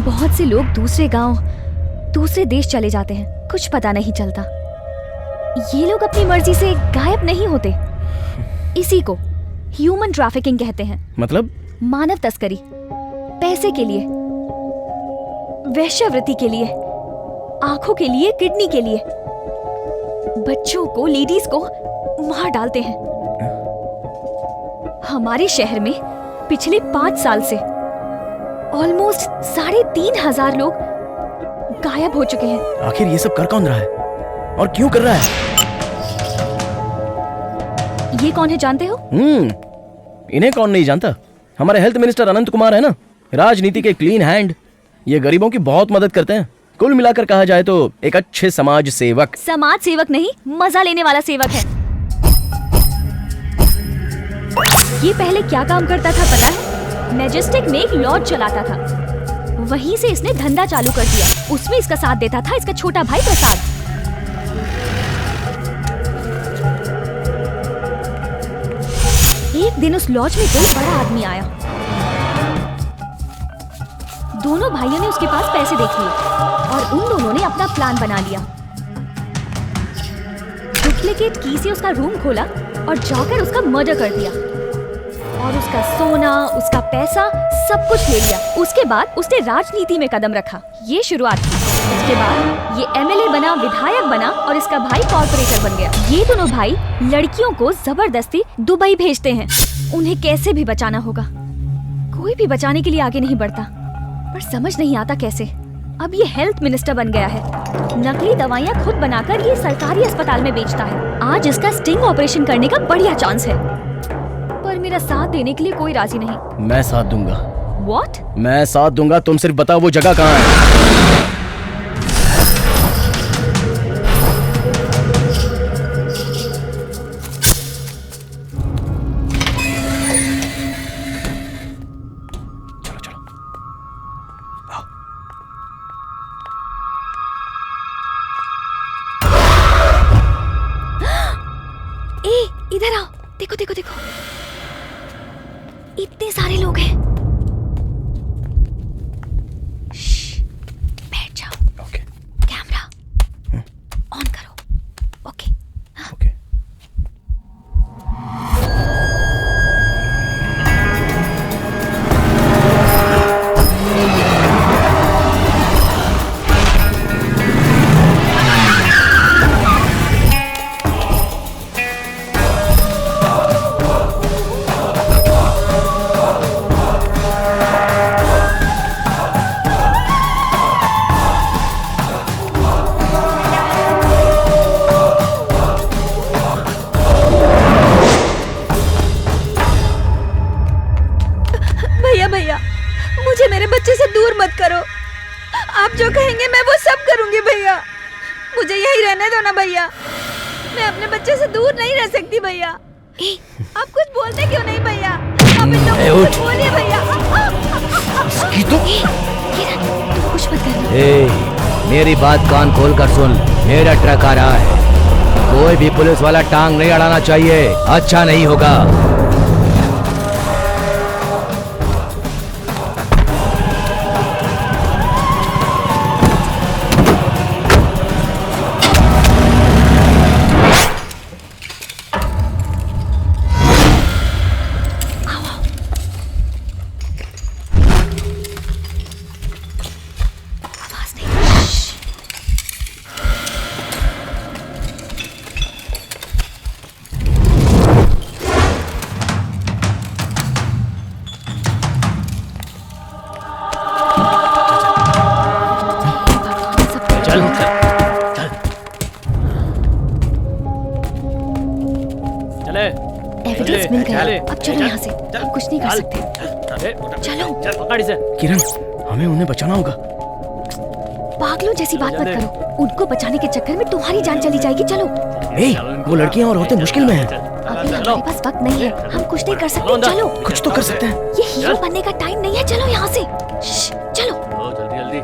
K: बहुत से लोग दूसरे गांव, दूसरे देश चले जाते हैं, कुछ पता नहीं चलता। ये लोग अपनी मर्जी से गायब नहीं होते। इसी को ह्यूमन ट्रैफिकिंग कहते हैं।
D: मतलब?
K: मानव तस्करी, पैसे के लिए, वेश्यावृत्ति के लिए, आंखों के लिए, किडनी के लिए, बच्चों को, लेडीज को मार डालते हैं। हमारे शहर में पिछले 5 साल से ऑलमोस्ट 3,500 लोग गायब हो चुके हैं।
D: आखिर ये सब कर कौन रहा है और क्यों कर रहा है?
K: ये कौन है जानते हो?
D: इन्हें कौन नहीं जानता। हमारे हेल्थ मिनिस्टर अनंत कुमार है ना, राजनीति के क्लीन हैंड, ये गरीबों की बहुत मदद करते हैं। कुल मिलाकर कहा जाए तो एक अच्छे समाज सेवक।
K: समाज सेवक नहीं, मजा लेने वाला सेवक है। ये पहले क्या काम करता था पता है? मैजेस्टिक में एक लॉज चलाता था, वहीं से इसने धंधा चालू कर दिया। उसमें इसका साथ देता था इसका छोटा भाई प्रसाद। एक दिन उस लॉज में कोई बड़ा आदमी आया। दोनों भाइयों ने उसके पास पैसे देख लिए और उन दोनों ने अपना प्लान बना लिया। डुप्लीकेट की से उसका रूम खोला और जाकर उसका मर्डर कर दिया और उसका सोना, उसका पैसा सब कुछ ले लिया। उसके बाद उसने राजनीति में कदम रखा। ये शुरुआत थी। उसके बाद ये एमएलए बना, विधायक बना और इसका भाई कॉर्पोरेटर बन गया। ये दोनों भाई लड़कियों को जबरदस्ती दुबई भेजते हैं। उन्हें कैसे भी बचाना होगा। कोई भी बचाने के लिए आगे नहीं बढ़ता, पर समझ नहीं आता कैसे। अब ये हेल्थ मिनिस्टर बन गया है। नकली दवाइयाँ खुद बनाकर ये सरकारी अस्पताल में बेचता है। आज इसका स्टिंग ऑपरेशन करने का बढ़िया चांस है, पर मेरा साथ देने के लिए कोई राजी नहीं।
D: मैं साथ दूंगा।
K: What?
D: मैं साथ दूंगा, तुम सिर्फ बताओ वो जगह कहाँ है।
K: इधर आओ, देखो देखो देखो, इतने सारे लोग हैं। बैठ जाओ।
D: ओके।
K: कैमरा ऑन करो। ओके।
D: ओके।
A: भैया मुझे मेरे बच्चे से दूर मत करो। आप जो कहेंगे मैं वो सब करूंगी भैया। मुझे यही रहने दो ना भैया। मैं अपने बच्चे से दूर नहीं रह सकती भैया। आप कुछ बोलते क्यों नहीं भैया? आप इन लोगों को कुछ बोलिए भैया।
K: कुछ मत करना।
C: मेरी बात कान खोल कर सुन। मेरा ट्रक आ रहा है। कोई भी पुलिस वाला टांग नहीं अड़ाना चाहिए, अच्छा नहीं होगा।
K: एविडेंस मिल गया। अब चलो यहाँ से, हम कुछ नहीं कर सकते। चलो
D: पकड़ इसे। किरण, हमें उन्हें बचाना होगा।
K: पागलों जैसी बात मत करो। उनको बचाने के चक्कर में तुम्हारी जान चली जाएगी। चलो।
D: वो लड़कियाँ और औरतें मुश्किल में हैं।
K: अभी हमारे पास वक्त नहीं है, हम कुछ नहीं कर सकते। चलो।
D: कुछ तो कर सकते हैं।
K: ये हीरो बनने का टाइम नहीं है। चलो यहाँ से। चलो।
B: जल्दी जल्दी।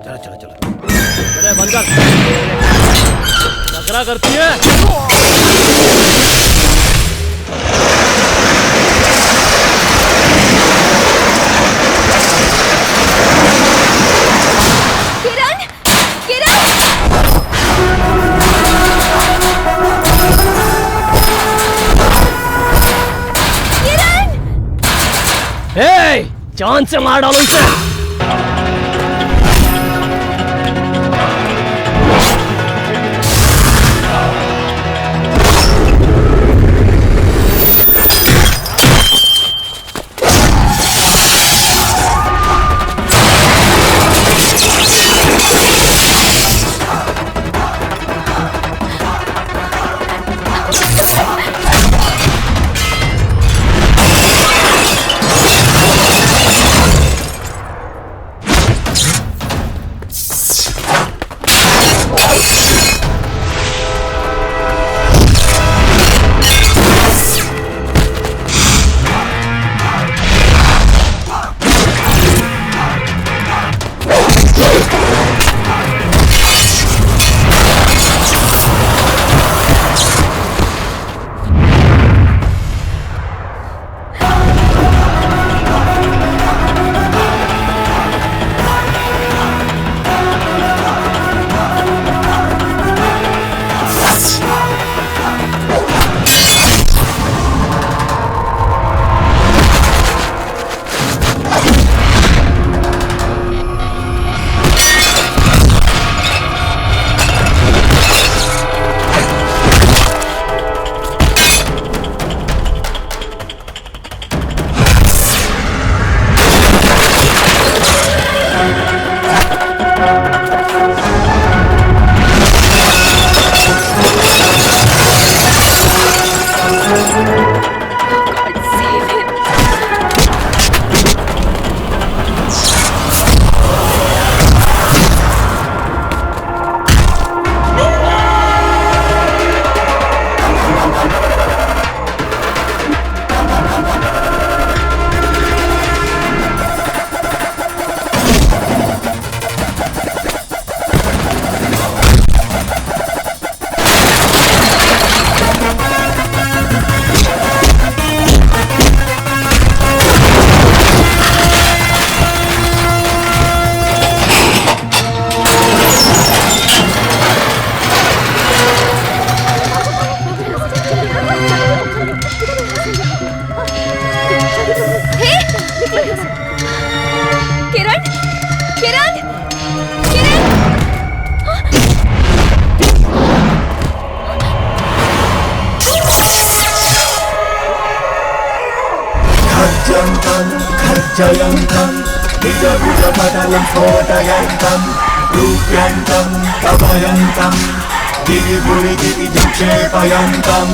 C: चलो चलो चलो।
D: चले बंद कर। नखरा करती है।
K: किरण, किरण।
D: किरण! जान से मार डालो इसे।
E: बीजभूतपटलं स्फोटयन्तं रूप्यन्तं कपयन्तं गिरिपुरिगिरिजक्षेपयन्तम्।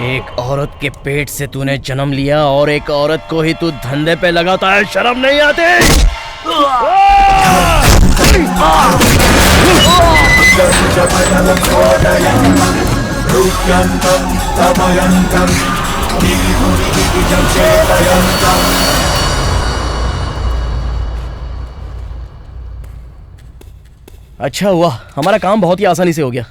D: एक औरत के पेट से तूने जन्म लिया और एक औरत को ही तू धंधे पे लगाता है, शर्म नहीं आती?
E: बीजभूतपटलं स्फोटयन्तं रूप्यन्तं कपयन्तं गिरिपुरिगिरिजक्षेपयन्तम्।
D: अच्छा हुआ, हमारा काम बहुत ही आसानी से हो गया।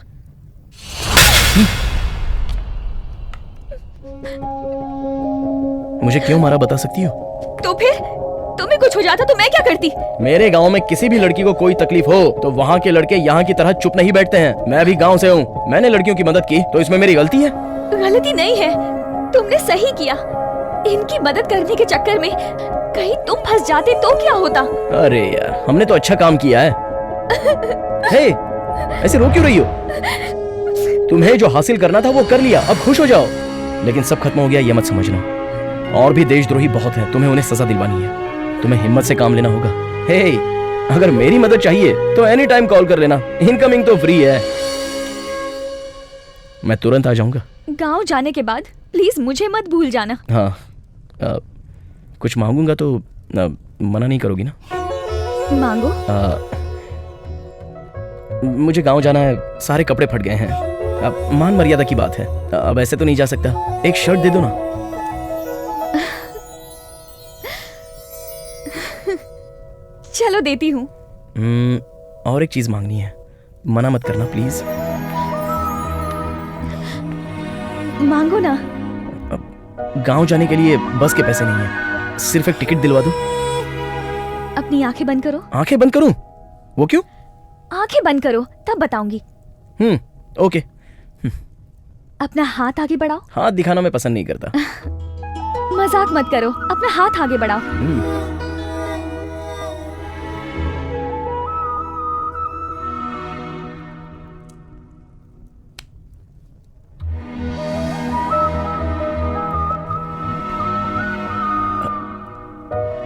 D: मुझे क्यों मारा बता सकती हो?
K: तो फिर तुम्हें कुछ हो जाता तो मैं क्या करती?
D: मेरे गांव में किसी भी लड़की को कोई तकलीफ हो तो वहाँ के लड़के यहाँ की तरह चुप नहीं बैठते हैं। मैं भी गांव से हूँ, मैंने लड़कियों की मदद की तो इसमें मेरी गलती है?
K: गलती नहीं है, तुमने सही किया। इनकी मदद करने के चक्कर में कहीं तुम फंस जाते तो क्या होता?
D: अरे यार, हमने तो अच्छा काम किया है। हे, ऐसे रो क्यों रही हो? तुम्हें जो हासिल करना था वो कर लिया, अब खुश हो जाओ। लेकिन सब खत्म हो गया ये मत समझना, और भी देशद्रोही बहुत हैं, तुम्हें उन्हें सजा दिलवानी है। तुम्हें हिम्मत से काम लेना होगा। हे, अगर मेरी मदद चाहिए तो एनी टाइम कॉल कर लेना, इनकमिंग तो फ्री है। मैं तुरंत आ जाऊंगा।
K: गांव जाने के बाद प्लीज मुझे मत भूल जाना।
D: हाँ, कुछ मांगूंगा तो मना नहीं करोगी ना?
K: मांगो।
D: मुझे गांव जाना है, सारे कपड़े फट गए हैं। अब मान मर्यादा की बात है, अब ऐसे तो नहीं जा सकता। एक शर्ट दे दो ना।
K: चलो देती हूँ।
D: और एक चीज मांगनी है, मना मत करना प्लीज।
K: मांगो ना।
D: गांव जाने के लिए बस के पैसे नहीं है, सिर्फ एक टिकट दिलवा दो।
K: अपनी आंखें बंद करो।
D: आंखें बंद करूं? वो क्यों?
K: आंखें बंद करो तब बताऊंगी।
D: ओके।
K: अपना हाथ आगे बढ़ाओ।
D: हाथ दिखाना मैं पसंद नहीं करता।
K: मजाक मत करो, अपना हाथ आगे बढ़ाओ।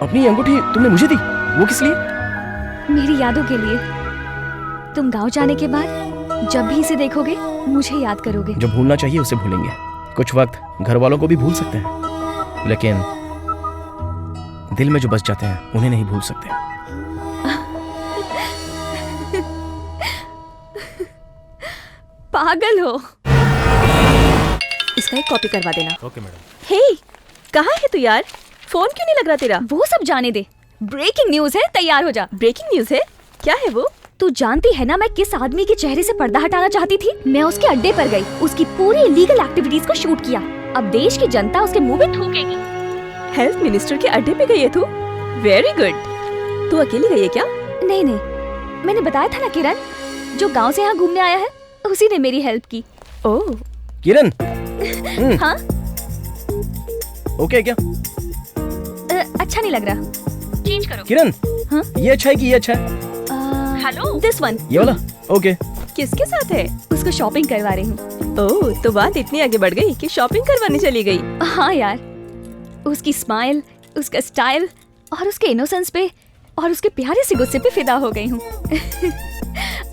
D: अपनी अंगूठी तुमने मुझे दी, वो किस लिए?
K: मेरी यादों के लिए। तुम गांव जाने के बाद जब भी इसे देखोगे मुझे याद करोगे।
D: जो भूलना चाहिए उसे भूलेंगे। कुछ वक्त घर वालों को भी भूल सकते हैं, लेकिन दिल में जो बस जाते हैं उन्हें नहीं भूल सकते।
K: पागल हो। इसका एक कॉपी करवा देना।
I: Okay madam.
K: हे, कहाँ है तू यार? फोन क्यों नहीं लग रहा तेरा? वो सब जाने दे, ब्रेकिंग न्यूज है, तैयार हो जा। ब्रेकिंग न्यूज है? क्या है वो? तू जानती है ना मैं किस आदमी के चेहरे से पर्दा हटाना चाहती थी? मैं उसके अड्डे पर गई, उसकी पूरी इलीगल एक्टिविटीज को शूट किया। अब देश की जनता उसके मुंह में थूकेगी। हेल्थ मिनिस्टर के अड्डे पे गई है तू? Very good. तू अकेली गई है क्या? नहीं नहीं, मैंने बताया था ना किरण, जो गाँव से यहाँ घूमने आया है उसी ने मेरी हेल्प की। ओह
D: किरण।
K: हाँ
D: ओके क्या?
K: अच्छा नहीं लग रहा, चेंज करो।
D: किरण,
K: हाँ?
D: ये अच्छा है कि ये अच्छा है?
K: Hello, this one.
D: ये वाला? ओके।
K: किसके साथ है? उसको शॉपिंग करवा रही हूँ। ओह, तो बात इतनी आगे बढ़ गई कि शॉपिंग करवाने चली गई। हाँ यार, उसकी स्माइल, उसका स्टाइल और उसके इनोसेंस पे और उसके प्यारे से गुस्से पे फिदा हो गई हूँ।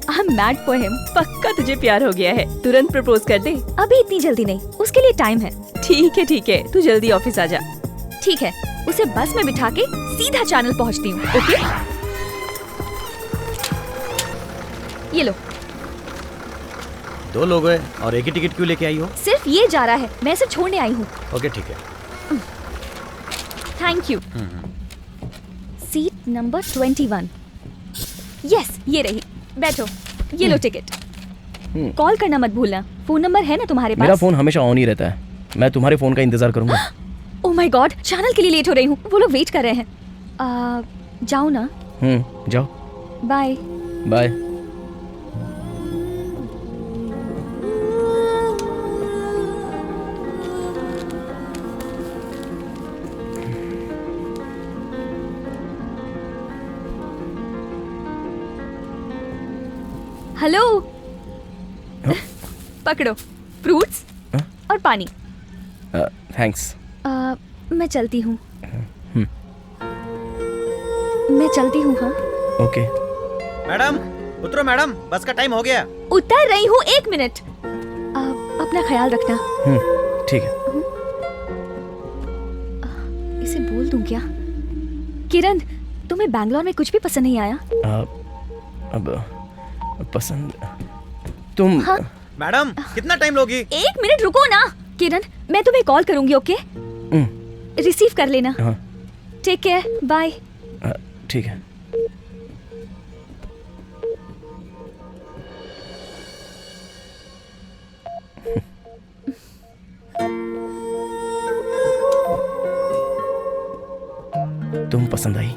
K: I am mad for him. पक्का तुझे प्यार हो गया है, तुरंत प्रपोज कर दे। अभी इतनी जल्दी नहीं, उसके लिए टाइम है। ठीक है, तू जल्दी ऑफिस आ जा। ठीक है, उसे बस में बिठा के सीधा चैनल पहुंचती हूँ। ओके, ये लो।
H: 2 लोग हैं और एक ही टिकट क्यों लेके आई हो?
K: सिर्फ ये जा रहा है, मैं इसे छोड़ने आई हूँ।
H: ओके ठीक है।
K: Thank you. Seat number 21। Yes, ये रही, बैठो। ये लो टिकट। कॉल करना मत भूलना। फोन नंबर है ना तुम्हारे पास?
D: मेरा फोन हमेशा ऑन ही रहता है, मैं तुम्हारे फोन का इंतजार करूंगा।
K: ओह माय गॉड, चैनल के लिए लेट हो रही हूँ, वो लोग वेट कर रहे हैं। जाओ ना।
D: जाओ।
K: Bye
D: bye.
K: हेलो। पकड़ो, फ्रूट्स और पानी।
D: थैंक्स।
F: मैं चलती हूँ। मैं चलती हूँ। हाँ
H: ओके। मैडम उतरो मैडम, बस का टाइम हो गया।
F: उतर रही हूँ, 1 मिनट। अपना ख्याल रखना।
D: ठीक है।
F: इसे बोल दूं क्या? किरण, तुम्हें बैंगलोर में कुछ भी पसंद नहीं आया?
D: अब पसंद तुम।
F: हाँ?
H: मैडम कितना टाइम लोगी?
F: 1 मिनट रुको ना। किरण, मैं तुम्हें कॉल करूंगी, ओके? रिसीव कर लेना।
D: हाँ।
F: Take care, bye.
D: ठीक है। तुम पसंद आई।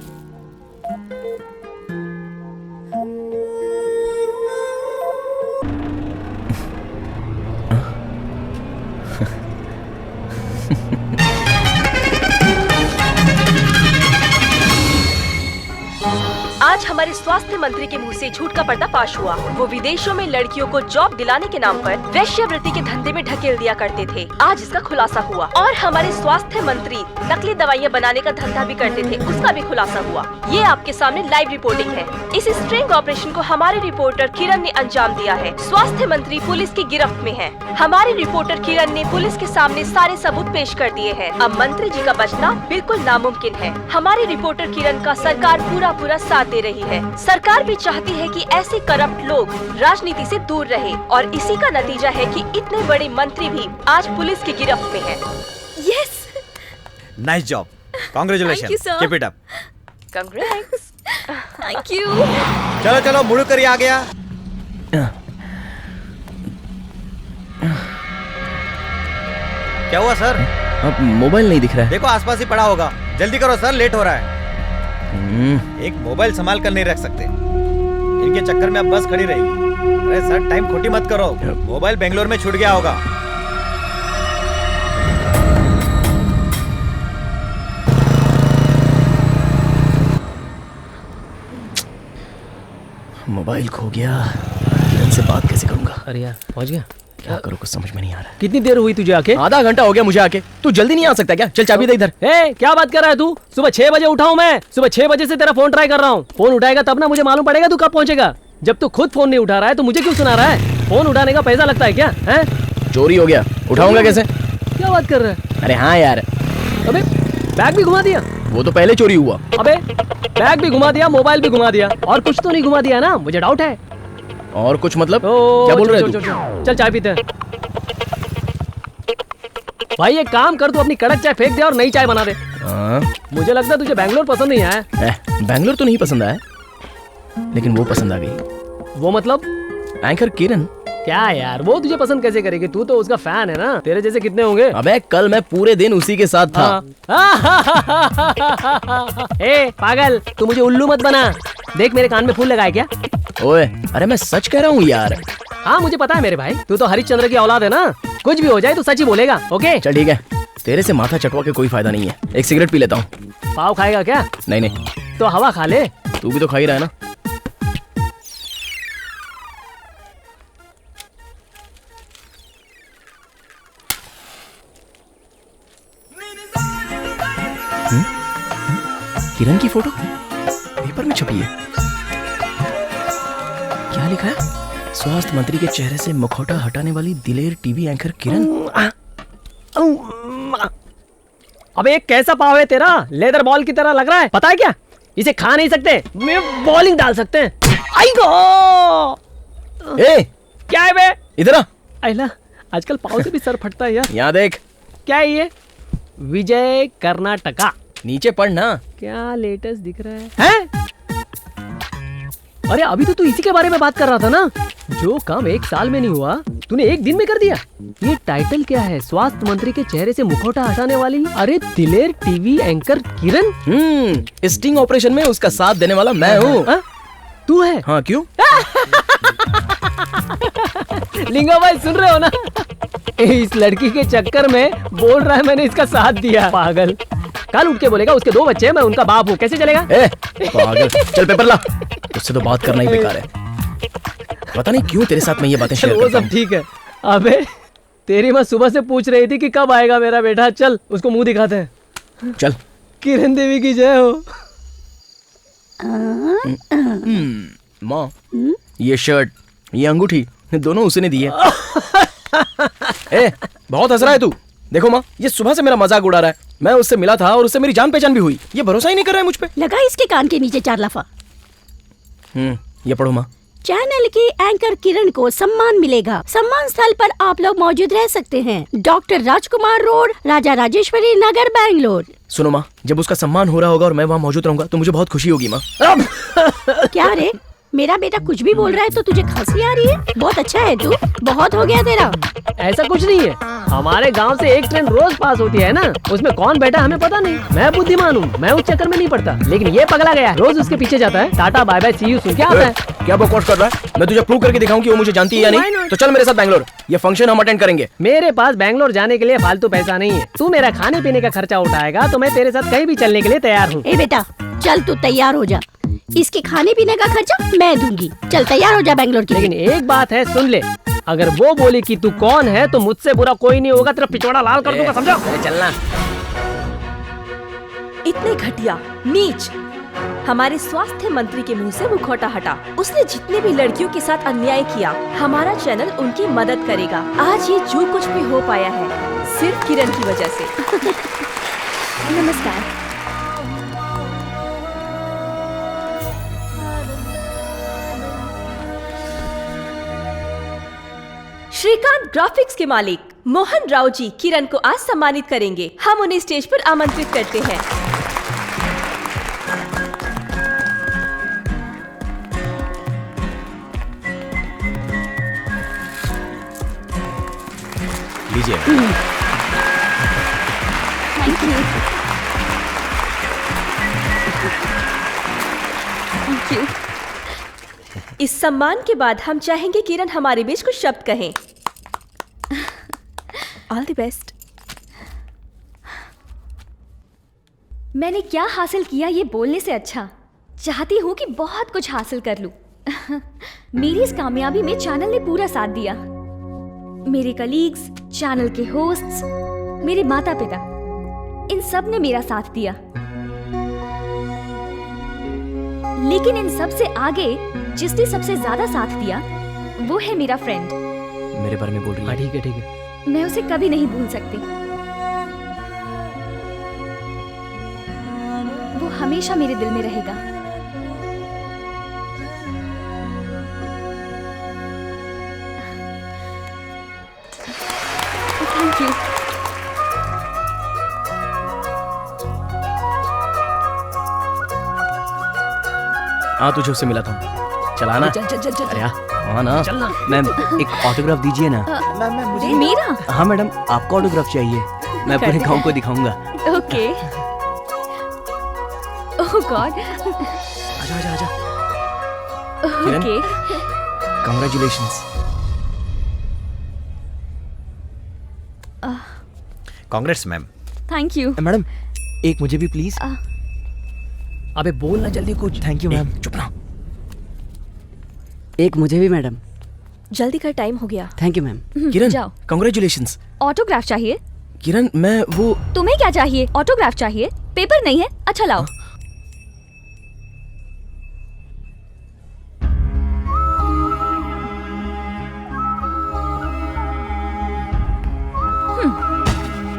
K: आज हमारे स्वास्थ्य मंत्री के मुंह से झूठ का पर्दाफाश हुआ। वो विदेशों में लड़कियों को जॉब दिलाने के नाम पर वेश्यावृत्ति के धंधे में ढकेल दिया करते थे। आज इसका खुलासा हुआ। और हमारे स्वास्थ्य मंत्री नकली दवाइयां बनाने का धंधा भी करते थे, उसका भी खुलासा हुआ। ये आपके सामने लाइव रिपोर्टिंग है। इस स्ट्रिंग ऑपरेशन को हमारे रिपोर्टर किरण ने अंजाम दिया है। स्वास्थ्य मंत्री पुलिस की गिरफ्त में है। हमारे रिपोर्टर किरण ने पुलिस के सामने सारे सबूत पेश कर दिए हैं। अब मंत्री जी का बचना बिल्कुल नामुमकिन है। हमारी रिपोर्टर किरण का सरकार पूरा साथ दे रही है। सरकार भी चाहती है कि ऐसे करप्ट लोग राजनीति से दूर रहे, और इसी का नतीजा है कि इतने बड़े मंत्री भी आज पुलिस की गिरफ्त में हैं।
F: Yes,
H: nice job, congratulation, keep it up.
K: Congrats.
F: Thank you.
H: चलो चलो, मुड़कर ही आ गया। क्या हुआ सर?
D: अब मोबाइल नहीं दिख रहा है।
H: देखो आसपास ही पड़ा होगा, जल्दी करो सर, लेट हो रहा है। एक मोबाइल संभाल कर नहीं रख सकते, इनके चक्कर में अब बस खड़ी रहेगी। अरे सर टाइम खोटी मत करो, मोबाइल बेंगलोर में छूट गया होगा।
D: मोबाइल खो गया, किरण से बात कैसे करूंगा?
G: अरे यार पहुंच गया।
D: क्या करूं कुछ समझ में नहीं आ रहा।
G: कितनी देर हुई तुझे आके?
D: आधा घंटा हो गया मुझे आके। तू जल्दी नहीं आ सकता क्या? चल चाबी दे इधर।
G: क्या बात कर रहा है तू? सुबह 6 बजे उठाऊं मैं? सुबह 6 बजे से तेरा फोन ट्राई कर रहा हूँ। फोन उठाएगा तब ना मुझे मालूम पड़ेगा तू कब पहुंचेगा। जब तू खुद फोन नहीं उठा रहा है तो मुझे क्यों सुना रहा है? फोन उठाने का पैसा लगता है क्या? है
D: चोरी हो गया, उठाऊंगा कैसे?
G: क्या बात कर रहा है?
D: अरे हाँ यार।
G: अबे बैग भी घुमा दिया?
D: वो तो पहले चोरी हुआ।
G: अबे बैग भी घुमा दिया, मोबाइल भी घुमा दिया, और कुछ तो नहीं घुमा दिया ना? मुझे डाउट है।
D: और कुछ मतलब? क्या बोल रहे हो?
G: चल चाय पीते हैं। भाई एक काम कर, तू अपनी कड़क चाय फेंक दे और नई चाय बना दे। मुझे लगता है तुझे बैंगलोर पसंद नहीं आया।
D: बैंगलोर तो नहीं पसंद आया, लेकिन वो पसंद आ गई।
G: वो मतलब?
D: एंकर किरण।
G: क्या यार, वो तुझे पसंद कैसे करेगी? तू तो उसका फैन है ना। तेरे जैसे कितने होंगे?
D: अबे कल मैं पूरे दिन उसी के साथ था।
G: ए पागल, तू मुझे उल्लू मत बना। देख मेरे कान में फूल लगाए क्या?
D: ओए अरे मैं सच कह रहा हूँ यार।
G: हाँ मुझे पता है मेरे भाई, तू तो हरिश्चंद्र की औलाद है ना। कुछ भी हो जाए तो सच ही बोलेगा। ओके
D: चल ठीक है, तेरे से माथा चटवा के कोई फायदा नहीं है। एक सिगरेट पी लेता हूँ।
G: पाव खाएगा क्या?
D: नहीं नहीं।
G: तो हवा खा ले।
D: तू भी तो खा ही रहा है ना। किरण की फोटो पेपर में छपी है। क्या लिखा है? स्वास्थ्य मंत्री के चेहरे से मुखौटा हटाने वाली दिलेर टीवी एंकर किरण।
G: अबे कैसा पाव है तेरा? लेदर बॉल की तरह लग रहा है। पता है क्या, इसे खा नहीं सकते, बॉलिंग डाल सकते हैं। आई गो!
D: ए
G: क्या है बे?
D: इधर आ।
G: आइला, आजकल पाव से भी सर फटता है यार।
D: यहाँ देख।
G: क्या है ये? विजय कर्नाटका।
D: नीचे पढ़ ना।
G: क्या लेटेस्ट दिख रहा है? हैं? अरे अभी तो तू इसी के बारे में बात कर रहा था ना। जो काम 1 साल में नहीं हुआ तूने 1 दिन में कर दिया। ये टाइटल क्या है? स्वास्थ्य मंत्री के चेहरे से मुखौटा हटाने वाली अरे दिलेर टीवी एंकर किरण।
D: स्टिंग ऑपरेशन में उसका साथ देने वाला मैं हूँ।
G: तू है?
D: हाँ क्यों?
G: लिंगा भाई सुन रहे हो ना? इस लड़की के चक्कर में बोल रहा है मैंने इसका साथ दिया। पागल, कल उठ के बोलेगा उसके 2 बच्चे हैं, मैं उनका बाप हूँ। कैसे चलेगा?
D: पागल, चल पेपर ला। उससे तो बात करना ही बेकार है। पता नहीं क्यों तेरे साथ मैं ये बातें शेयर करता हूं।
G: वो सब ठीक है। अबे तेरी माँ सुबह से पूछ रही थी कि कब आएगा मेरा बेटा। चल उसको मुंह दिखाते हैं।
D: चल।
G: किरण देवी की जय हो।
D: माँ, ये शर्ट, ये अंगूठी दोनों उसने दी है। ए, बहुत हंस रहा है तू। देखो माँ, ये सुबह से मेरा मजाक उड़ा रहा है। मैं उससे मिला था और उससे मेरी जान पहचान भी हुई। ये भरोसा ही नहीं कर रहा है मुझ पे।
M: लगा इसके कान के नीचे 4 लफा।
D: ये पढ़ो माँ।
M: चैनल की एंकर किरण को सम्मान मिलेगा। सम्मान स्थल पर आप लोग मौजूद रह सकते हैं। डॉक्टर राजकुमार रोड, राजा राजेश्वरी नगर, बैंगलोर।
D: सुनो माँ, जब उसका सम्मान हो रहा होगा और मैं वहाँ मौजूद रहूंगा तो मुझे बहुत खुशी होगी माँ।
M: क्या रे, मेरा बेटा कुछ भी बोल रहा है तो तुझे खांसी आ रही है? बहुत अच्छा है तू, बहुत हो गया तेरा।
G: ऐसा कुछ नहीं है, हमारे गांव से एक ट्रेन रोज पास होती है ना, उसमें कौन बैठा हमें पता नहीं। मैं बुद्धिमान हूँ, मैं उस चक्कर में नहीं पड़ता। लेकिन ये पगला गया, रोज उसके पीछे जाता है, tata bye bye see you सुन के आता है।
D: क्या बकवास कर रहा है? मैं तुझे प्रूव करके दिखाऊं कि वो मुझे जानती है या नहीं। तो चल मेरे साथ बैंगलोर, ये फंक्शन हम अटेंड करेंगे।
G: मेरे पास बैंगलोर जाने के लिए फालतू पैसा नहीं है। तू मेरा खाने पीने का खर्चा उठाएगा तो मैं तेरे साथ कहीं भी चलने के लिए तैयार हूँ।
M: ए बेटा, चल तू तैयार हो जा, इसके खाने पीने का खर्चा मैं दूंगी। चल तैयार हो जा बैंगलोर की।
G: लेकिन एक बात है, सुन ले, अगर वो बोली कि तू कौन है तो मुझसे बुरा कोई नहीं होगा, तेरा पिछवाड़ा लाल कर दूंगा, समझा?
D: चलना।
K: इतने घटिया, नीच। हमारे स्वास्थ्य मंत्री के मुंह से मुखौटा हटा। उसने जितने भी लड़कियों के साथ अन्याय किया, हमारा चैनल उनकी मदद करेगा। आज ये जो कुछ भी हो पाया है सिर्फ किरण की वजह से।
F: नमस्कार।
K: श्रीकांत ग्राफिक्स के मालिक मोहन राव जी किरण को आज सम्मानित करेंगे। हम उन्हें स्टेज पर आमंत्रित करते हैं।
D: लीजिए।
F: Thank you.
K: Thank you. इस सम्मान के बाद हम चाहेंगे किरण हमारे बीच कुछ शब्द कहें। All the best.
F: मैंने क्या हासिल किया ये बोलने से अच्छा चाहती हूँ कि बहुत कुछ हासिल कर लूं। मेरी इस कामयाबी में चैनल ने पूरा साथ दिया। मेरे कलीग्स, चैनल के होस्ट्स, मेरे माता पिता, इन सब ने मेरा साथ दिया। लेकिन इन सब से आगे जिसने सबसे ज्यादा साथ दिया वो है मेरा फ्रेंड।
D: मेरे बारे में बोल रही है?
G: ठीक है ठीक है।
F: मैं उसे कभी नहीं भूल सकती। वो हमेशा मेरे दिल में रहेगा। Thank you.
D: हाँ, तुझे उससे मिला था। चला ना।
G: चल चल चल चल।
D: अरे हाँ ना।
G: चलना।
B: मैम, एक ऑटोग्राफ दीजिए ना।
F: मेरा?
B: हाँ मैडम, आपका ऑटोग्राफ चाहिए। मैं पूरे गांव को दिखाऊंगा।
F: ओके। ओह गॉड।
D: आजा आजा आजा।
F: Okay.
D: Congratulations.
H: Congrats ma'am.
F: Thank you.
I: Madam, एक मुझे भी प्लीज।
G: अबे बोल ना जल्दी कुछ।
I: Thank you ma'am.
D: चुप रहो।
P: एक मुझे भी मैडम।
K: जल्दी का टाइम हो गया।
P: Thank you ma'am.
D: किरण,
F: जाओ।
D: कांग्रेचुलेशंस।
F: ऑटोग्राफ चाहिए?
D: किरण, मैं वो।
F: तुम्हें क्या चाहिए? ऑटोग्राफ चाहिए? पेपर नहीं है? अच्छा लाओ।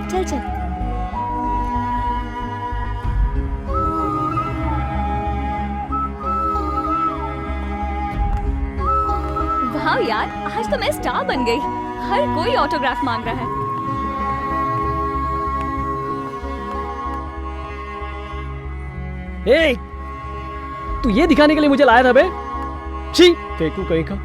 F: चल चल। वाह यार, आज तो मैं स्टार बन गई। हर कोई ऑटोग्राफ मांग रहा है।
G: ए, तू ये दिखाने के लिए मुझे लाया था बे? छी, फेंकू कहीं का।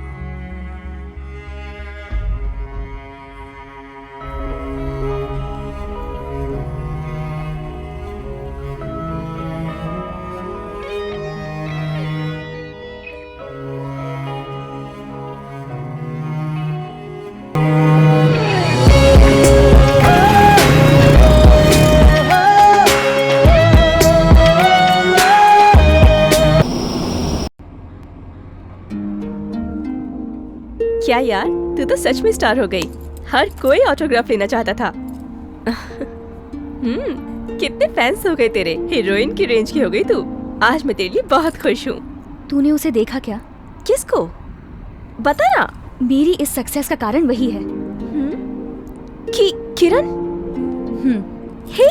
K: क्या यार, तू तो सच में स्टार हो गई। हर कोई ऑटोग्राफ लेना चाहता था। कितने फैंस हो गए तेरे। हीरोइन की रेंज की हो गई तू। आज मैं तेरे लिए बहुत खुश हूँ।
F: तूने उसे देखा क्या?
K: किसको? बता ना।
F: मेरी इस सक्सेस का कारण वही है।
K: किरण? हे,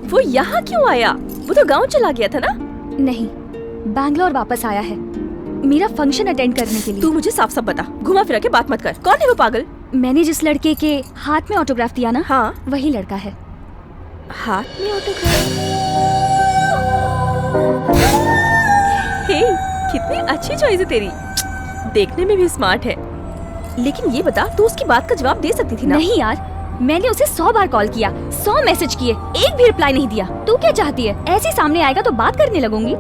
K: वो यहाँ क्यों आया? वो तो गांव चला गया था ना?
F: नहीं, बैंगलोर वापस आया है मेरा फंक्शन अटेंड करने के लिए।
K: तू मुझे साफ साफ बता, घुमा फिरा के बात मत कर। कौन है वो पागल?
F: मैंने जिस लड़के के हाथ में ऑटोग्राफ दिया ना,
K: हाँ,
F: वही लड़का है।
K: हाथ में ऑटोग्राफ? हे, कितनी अच्छी चॉइस है तेरी। देखने में भी स्मार्ट है। लेकिन ये बता, तू उसकी बात का जवाब दे सकती थी ना?
F: नहीं यार, मैंने उसे 100 बार कॉल किया, 100 मैसेज किए, एक भी रिप्लाई नहीं दिया। तू क्या चाहती है? ऐसे सामने आएगा तो बात करने लगूंगी।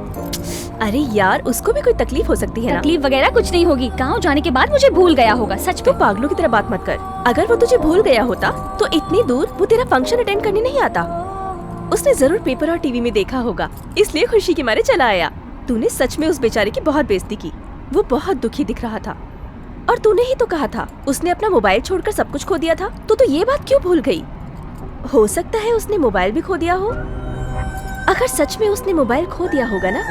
K: अरे यार, उसको भी कोई तकलीफ हो सकती है ना?
F: तकलीफ वगैरह कुछ नहीं होगी। गाँव जाने के बाद मुझे भूल गया होगा। सच
K: तो पागलों की तरह बात मत कर। अगर वो तुझे भूल गया होता तो इतनी दूर वो तेरा फंक्शन अटेंड करने नहीं आता। उसने जरूर पेपर और टीवी में देखा होगा, इसलिए खुशी के मारे चला आया। तूने सच में उस बेचारे की बहुत बेइज्जती की। वो बहुत दुखी दिख रहा था। और तूने ही तो कहा था उसने अपना मोबाइल छोड़कर सब कुछ खो दिया था। तो ये बात क्यों भूल गई? हो सकता है उसने मोबाइल भी खो दिया हो। अगर सच में उसने मोबाइल खो दिया होगा ना,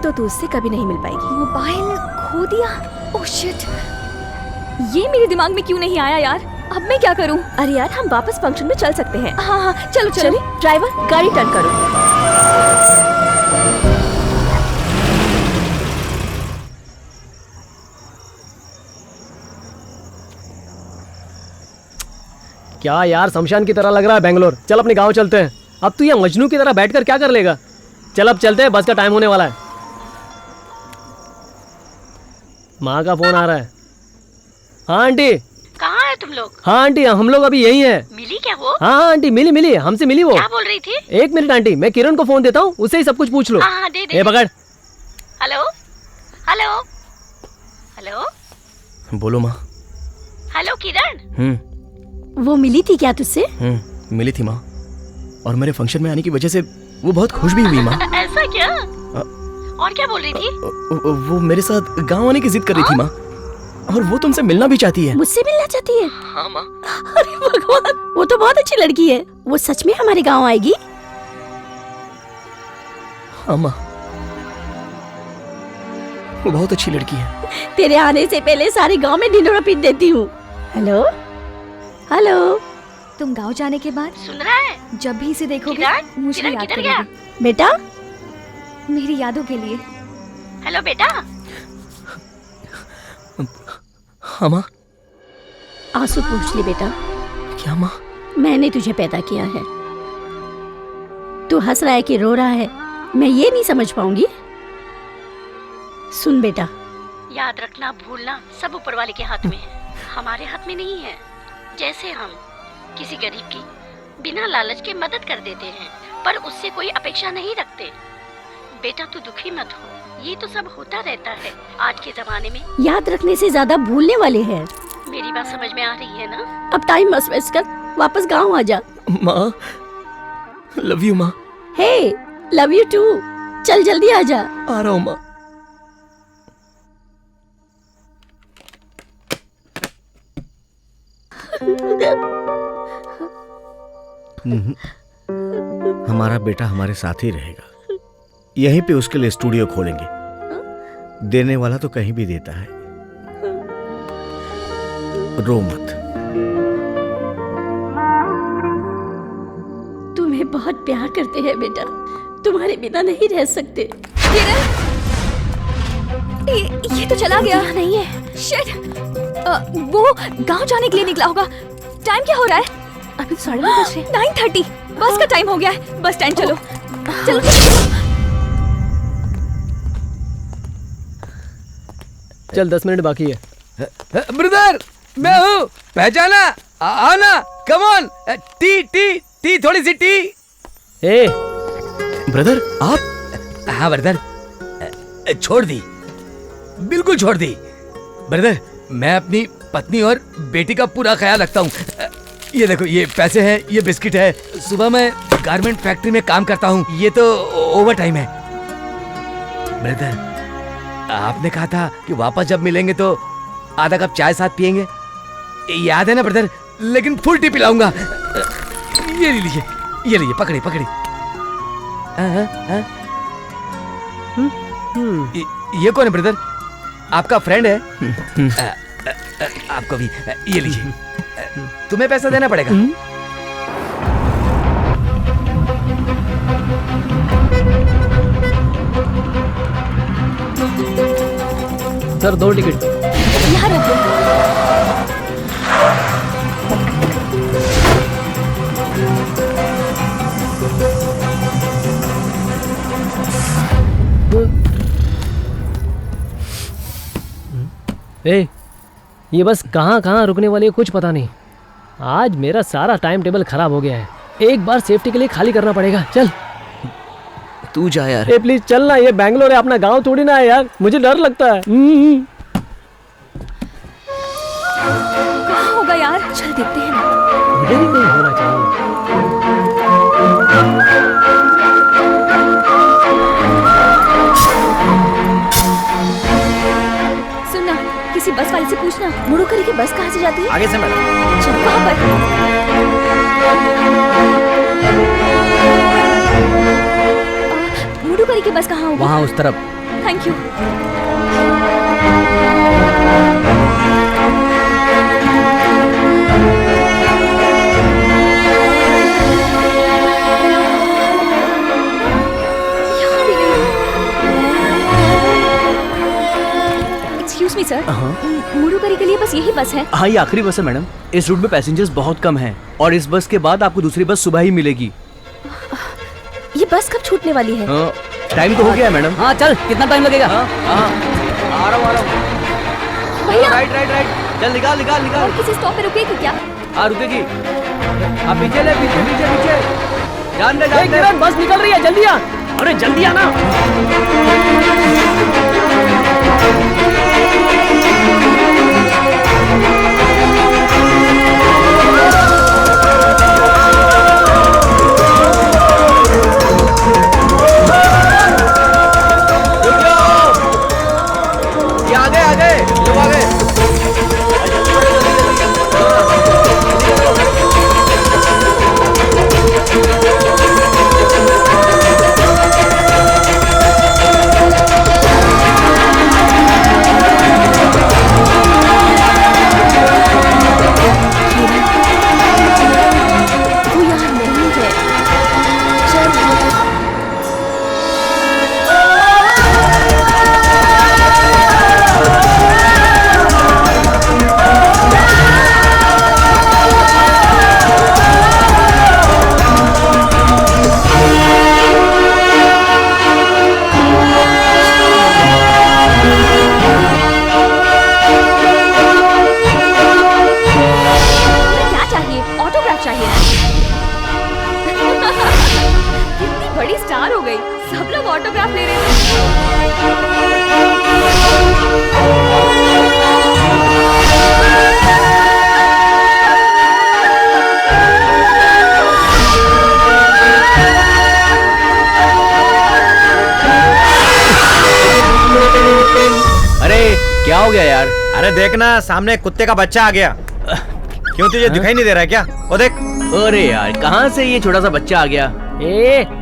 K: तो तू उससे कभी नहीं मिल पाएगी।
F: मोबाइल खो दिया? ओह शिट, ये मेरे दिमाग में क्यों नहीं आया यार। अब मैं क्या करूं?
K: अरे यार, हम वापस फंक्शन में चल सकते हैं।
F: हाँ, चलो चलो।
K: ड्राइवर, गाड़ी टर्न करो।
G: क्या यार, शमशान की तरह लग रहा है बेंगलोर। चल अपने गांव चलते हैं। अब तू ये मजनू की तरह बैठकर क्या कर लेगा? चल अब चलते हैं, बस का टाइम होने वाला है। माँ का फोन आ रहा है। हाँ आंटी।
M: कहाँ है तुम लोग?
G: हाँ आंटी, हम लोग अभी यही हैं।
M: मिली क्या वो?
G: हाँ आंटी, मिली हमसे मिली वो।
M: क्या बोल रही थी?
G: 1 मिनट आंटी, मैं किरण को फोन देता हूँ, उससे ही सब कुछ पूछ लो।
M: हाँ, दे।
G: पकड़।
M: Hello hello hello.
D: बोलो माँ।
M: हेलो किरण।
F: वो मिली थी क्या तुझसे?
D: मिली थी माँ, और मेरे फंक्शन में आने की वजह से वो बहुत खुश भी हुई माँ।
M: ऐसा क्या? और क्या बोल रही थी?
D: वो मेरे साथ गाँव आने की जिद कर रही थी माँ, और वो तुमसे मिलना भी चाहती है।
F: मुझसे मिलना चाहती है?
D: हाँ माँ।
F: अरे भगवान, वो तो बहुत अच्छी लड़की है। वो सच में हमारे गांव आएगी?
D: हाँ माँ, वो बहुत अच्छी लड़की है।
F: तेरे आने से पहले सारे गांव में ढिंढोरा पीट देती हूँ। Hello hello. तुम गांव जाने के बाद
M: सुन रहा है?
F: जब भी इसे देखोगे मुझे
M: किरण,
F: याद
M: किधर
F: करोगे। बेटा, मेरी यादों के लिए।
M: हेलो बेटा।
D: हाँ माँ।
F: आंसू पूछ ले बेटा।
D: क्या माँ?
F: मैंने तुझे पैदा किया है। तू हंस रहा है कि रो रहा है, मैं ये नहीं समझ पाऊंगी। सुन बेटा,
M: याद रखना, भूलना सब ऊपर वाले के हाथ में है, हमारे हाथ में नहीं है। जैसे हम किसी गरीब की बिना लालच के मदद कर देते हैं, पर उससे कोई अपेक्षा नहीं रखते। बेटा तू दुखी मत हो, ये तो सब होता रहता है आज के जमाने में।
F: याद रखने से ज्यादा भूलने वाले हैं।
M: मेरी बात समझ में आ रही है ना?
F: अब टाइम मत वेस्ट कर, वापस गांव आ जा।
D: माँ, लव यू माँ।
F: हे, लव यू टू। चल जल्दी आ जा।
D: आ रहा हूँ माँ।
C: हमारा बेटा हमारे साथ ही रहेगा। यहीं पे उसके लिए स्टूडियो खोलेंगे। देने वाला तो कहीं भी देता है। रो मत।
F: तुम्हें बहुत प्यार करते हैं बेटा, तुम्हारे बिना नहीं रह सकते। ये तो चला गया। नहीं है। शिट, वो गांव जाने के लिए निकला होगा। टाइम क्या हो रहा है? अभी 9:30 बज रहे। 9:30। बस का टाइम हो गया है। बस स्टैंड चलो। चलो।
G: चल 10 मिनट बाकी है।
N: ब्रदर, मैं हूँ, पहचाना? आओ ना, कम ऑन। टी, थोड़ी सी टी।
D: ए, ब्रदर आप?
N: हाँ ब्रदर, छोड़ दी, बिल्कुल छोड़ दी। ब्रदर, मैं अपनी पत्नी और बेटी का पूरा ख्याल रखता हूँ। ये देखो, ये पैसे हैं, ये बिस्किट है। सुबह मैं गारमेंट फैक्ट्री में काम करता हूँ, ये तो ओवर टाइम है। ब्रदर, आपने कहा था कि वापस जब मिलेंगे तो आधा कप चाय साथ पियेंगे, याद है ना ब्रदर? लेकिन फुल टी पिलाऊंगा। ये लीजिए, ये लीजिए, पकड़िए पकड़िए। ये कौन है ब्रदर? आपका फ्रेंड है? आपको भी ये लीजिए, तुम्हें पैसा देना पड़ेगा।
G: Sir 2 ticket.
K: यहाँ रख दो।
G: ए, ये बस कहाँ कहाँ रुकने वाली है कुछ पता नहीं। आज मेरा सारा टाइम टेबल खराब हो गया है। एक बार सेफ्टी के लिए खाली करना पड़ेगा। चल
B: तू जा यार।
G: ए प्लीज चल ना, ये बैंगलोर है, अपना गांव थोड़ी ना है यार, मुझे डर लगता है।
K: कहाँ होगा यार? चल देखते हैं।
G: इधर ही कहीं होना चाहिए।
K: सुनना, किसी बस वाले से पूछना मुड़ोकरी की बस कहाँ से जाती है।
H: आगे से मैडम।
K: चल वहाँ पर। मुड़ोकरी की बस कहाँ होगी?
H: वहाँ उस तरफ।
K: Thank you. Excuse me sir, मुड़ोकरी के लिए बस यही बस है?
B: हाँ, ये आखिरी बस है मैडम। इस रूट में पैसेंजर्स बहुत कम हैं और इस बस के बाद आपको दूसरी बस सुबह ही मिलेगी।
K: ये बस कब छूटने वाली है?
B: टाइम तो हो गया है मैडम।
G: हाँ चल, कितना टाइम लगेगा?
B: आ रहा हूँ।
K: भैया
B: राइट। चल निकाल।
K: और किसी स्टॉप पे रुकेगी क्या?
B: हाँ रुकेगी। आप पीछे ले, पीछे। जान दे।
G: किरण बस निकल रही है, जल्दी आ। अरे जल्दी आना।
B: क्या हो गया यार?
H: अरे देखना, सामने एक कुत्ते का बच्चा आ गया। क्यों तुझे दिखाई नहीं दे रहा है क्या? वो देख।
B: अरे यार, कहाँ से ये छोटा सा बच्चा आ गया?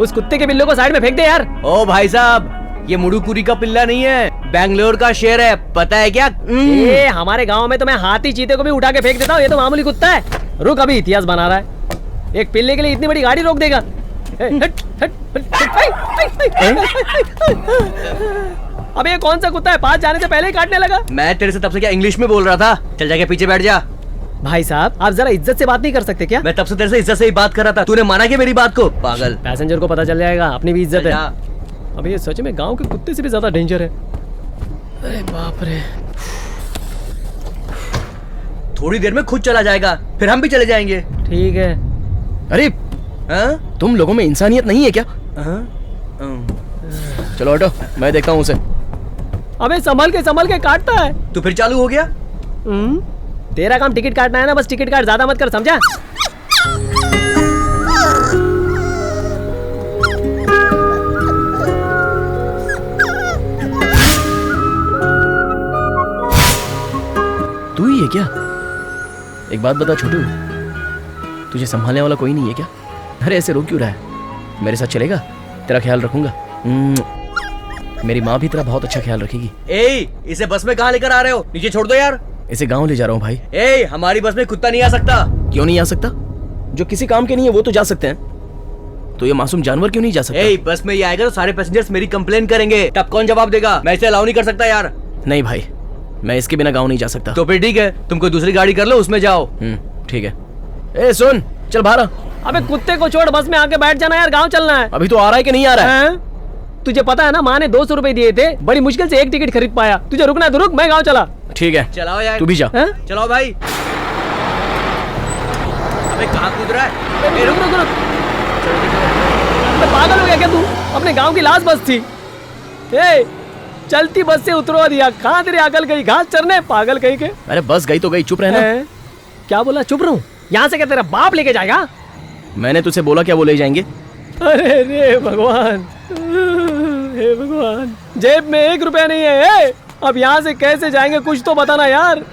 G: उस कुत्ते के बिल्लो को साइड में फेंक दे यार।
B: ओ भाई साहब, ये मुड़ुकुरी का पिल्ला नहीं है, बैंगलोर का शेर है, पता है क्या?
G: हमारे गांव में तो मैं हाथी चीते को भी उठा के फेंक देता हूँ, ये तो मामूली कुत्ता है। रुक, अभी इतिहास बना रहा है। एक पिल्ले के लिए इतनी बड़ी गाड़ी रोक देगा? अबे ये कौन सा कुत्ता है, पास जाने से पहले ही काटने लगा।
B: मैं तेरे से तब से क्या इंग्लिश में बोल रहा था? चल जाके पीछे बैठ जा।
G: भाई साहब, आप जरा इज्जत से बात नहीं कर सकते क्या?
B: मैं तब से तेरे से इज्जत से ही बात कर रहा था, तूने माना क्या मेरी बात को? पागल।
G: पैसेंजर को पता चल जाएगा, अपनी भी इज्जत है। अब ये सच में गांव के कुत्ते से भी ज्यादा डेंजर है। अरे बाप रे।
B: थोड़ी देर में खुद चला जाएगा, फिर हम भी चले जाएंगे।
G: ठीक है।
D: अरे तुम लोगों में इंसानियत नहीं है क्या? चलो हटो, मैं देखता हूँ उसे।
G: अबे संभल के काटता है।
B: तो फिर चालू हो गया?
G: तेरा काम टिकट काटना है ना, बस टिकट काट, ज्यादा मत कर, समझा?
D: तू ही है क्या? एक बात बता छोटू, तुझे संभालने वाला कोई नहीं है क्या? अरे ऐसे रो क्यों रहा है? मेरे साथ चलेगा? तेरा ख्याल रखूंगा। मेरी माँ भी तेरा बहुत अच्छा ख्याल रखेगी।
B: ए, इसे बस में कहाँ लेकर आ रहे हो? नीचे छोड़ दो यार।
D: इसे गांव ले जा रहा हूँ भाई।
B: ए, हमारी बस में कुत्ता नहीं आ सकता।
D: क्यों नहीं आ सकता? जो किसी काम के नहीं है वो तो जा सकते हैं, तो ये मासूम जानवर क्यों नहीं जा सकता?
B: ए, बस में ये आएगा तो सारे पैसेंजर्स मेरी कंप्लेन करेंगे, तब कौन जवाब देगा? मैं इसे अलाउ नहीं कर सकता यार।
D: नहीं भाई, मैं इसके बिना गाँव नहीं जा सकता।
B: तो फिर ठीक है, तुम कोई दूसरी गाड़ी कर लो, उसमें जाओ।
D: ठीक है। ए सुन, चल बाहर।
G: अबे कुत्ते को छोड़, बस में आके बैठ जाना यार, गाँव चलना है।
D: अभी तो आ रहा है कि नहीं आ रहा है?
G: तुझे पता है ना, माँ ने 200 रुपए दिए थे, बड़ी मुश्किल से एक टिकट खरीद पाया। तुझे रुकना है तो रुक, मैं गाँव चला।
D: ठीक है,
B: चलाओ यार।
D: तू भी जा।
B: चलाओ भाई। अबे कहाँ कूद रहा है?
G: रुक रुक रुक। पागल हो गया क्या तू? अपने गांव की लास्ट बस थी। ए, चलती बस से उतरवा दिया। कहाँ तेरी अकल गई? घास चरने, पागल कहीं के।
D: अरे बस गई तो गई, चुप रहना।
G: क्या बोला? चुप रहूं? यहाँ से क्या तेरा बाप लेके जाएगा?
D: मैंने तुझसे बोला क्या वो ले जाएंगे?
G: अरे रे भगवान, हे भगवान, जेब में 1 रुपया नहीं है। अब यहाँ से कैसे जाएंगे, कुछ तो बताना यार।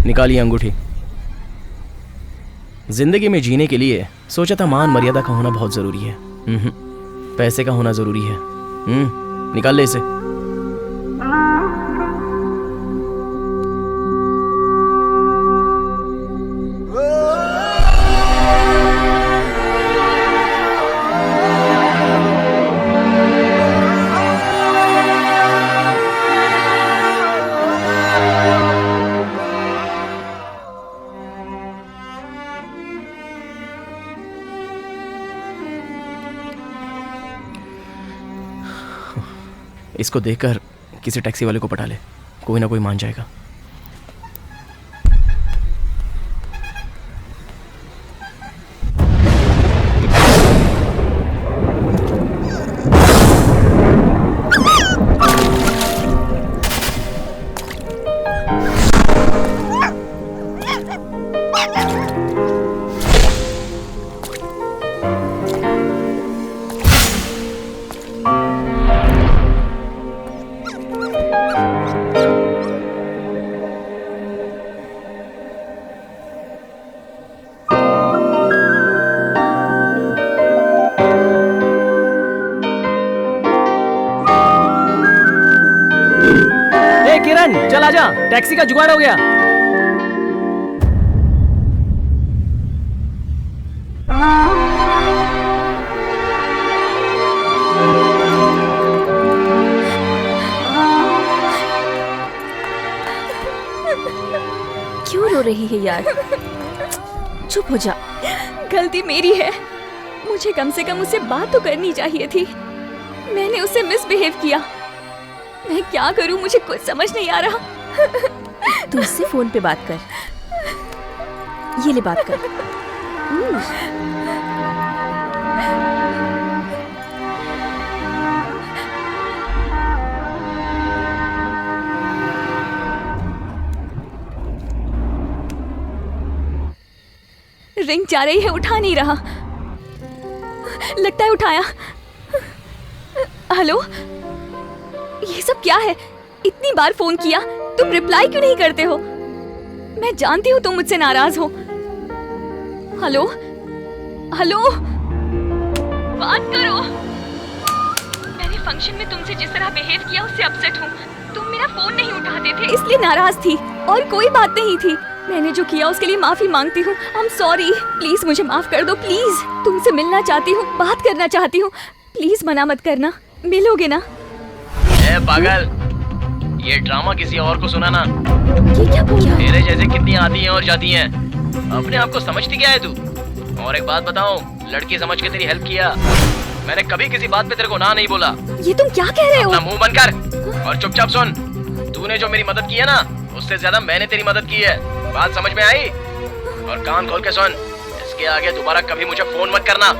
D: निकालिए अंगूठी। जिंदगी में जीने के लिए सोचा था मान मर्यादा का होना बहुत जरूरी है, पैसे का होना जरूरी है। निकाल ले इसे। इसको देखकर किसी टैक्सी वाले को पटा ले, कोई ना कोई मान जाएगा।
G: चल आजा, टैक्सी का जुगाड़ हो गया।
K: क्यों रो रही है यार? चुप हो जा।
A: गलती मेरी है, मुझे कम से कम उससे बात तो करनी चाहिए थी। मैंने उससे मिसबिहेव किया। मैं क्या करूं, मुझे कुछ समझ नहीं आ रहा।
K: तू उससे फोन पे बात कर। ये ले बात कर।
A: रिंग जा रही है, उठा नहीं रहा। लगता है उठाया। हेलो, ये सब क्या है? इतनी बार फोन किया, तुम रिप्लाई क्यों नहीं करते हो? मैं जानती हूँ तुम मुझसे नाराज हो। हेलो हेलो, बात करो। मैंने फंक्शन में तुमसे जिस तरह बिहेव किया उससे अपसेट हूँ। तुम मेरा फोन नहीं उठाते थे इसलिए नाराज थी, और कोई बात नहीं थी। मैंने जो किया उसके लिए माफी मांगती हूँ। आई एम सॉरी, प्लीज मुझे माफ कर दो। प्लीज, तुमसे मिलना चाहती हूँ, बात करना चाहती हूँ। प्लीज मना मत करना, मिलोगे ना?
D: ए पागल, ये ड्रामा किसी और को सुनाना।
A: ये क्या बोला?
D: तेरे जैसे कितनी आती हैं और जाती हैं, अपने आप को समझती क्या है तू? और एक बात बताऊं, लड़की समझ के तेरी हेल्प किया, मैंने कभी किसी बात पे तेरे को ना नहीं बोला।
A: ये तुम क्या कह रहे हो?
D: अपना मुंह बंद कर और चुपचाप सुन। तूने जो मेरी मदद की है ना, उससे ज्यादा मैंने तेरी मदद की है। बात समझ में आई? और कान खोल के सुन, इसके आगे दोबारा कभी मुझे फोन मत करना,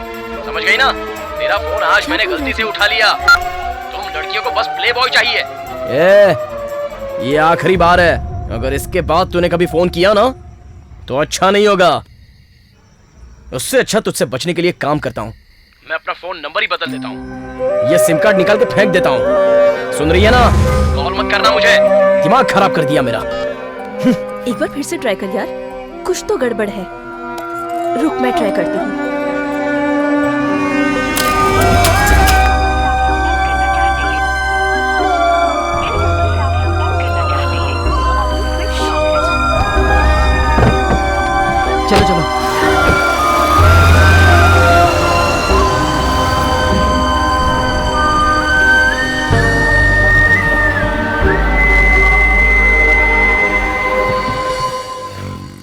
D: समझ गई ना? तेरा फोन आज मैंने गलती से उठा लिया। तुम लड़कियों को बस प्ले बॉय चाहिए। ये आखिरी बार है, अगर इसके बाद तूने कभी फोन किया ना तो अच्छा नहीं होगा। उससे अच्छा तुझसे बचने के लिए काम करता हूँ, मैं अपना फोन नंबर ही बदल देता हूँ। ये सिम कार्ड निकाल के फेंक देता हूँ, सुन रही है ना? कॉल मत करना मुझे, दिमाग खराब कर दिया मेरा।
K: एक बार फिर से ट्राई कर यार, कुछ तो गड़बड़ है। रुक मैं ट्राई करती हूँ।
G: चलो चलो।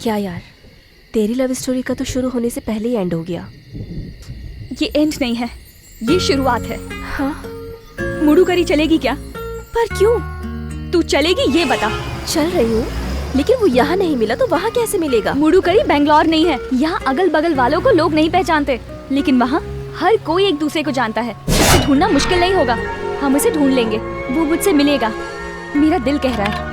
K: क्या यार, तेरी लव स्टोरी का तो शुरू होने से पहले ही एंड हो गया।
F: ये एंड नहीं है, ये शुरुआत है।
K: हाँ?
F: मुड़ू करी चलेगी क्या?
K: पर क्यों?
F: तू चलेगी ये बता।
K: चल रही हूँ, लेकिन वो यहाँ नहीं मिला तो वहाँ कैसे मिलेगा?
F: मुड़ू करी बेंगलोर नहीं है। यहाँ अगल बगल वालों को लोग नहीं पहचानते, लेकिन वहाँ हर कोई एक दूसरे को जानता है। उसे ढूंढना मुश्किल नहीं होगा, हम उसे ढूंढ लेंगे, वो मुझसे मिलेगा। मेरा दिल कह रहा है।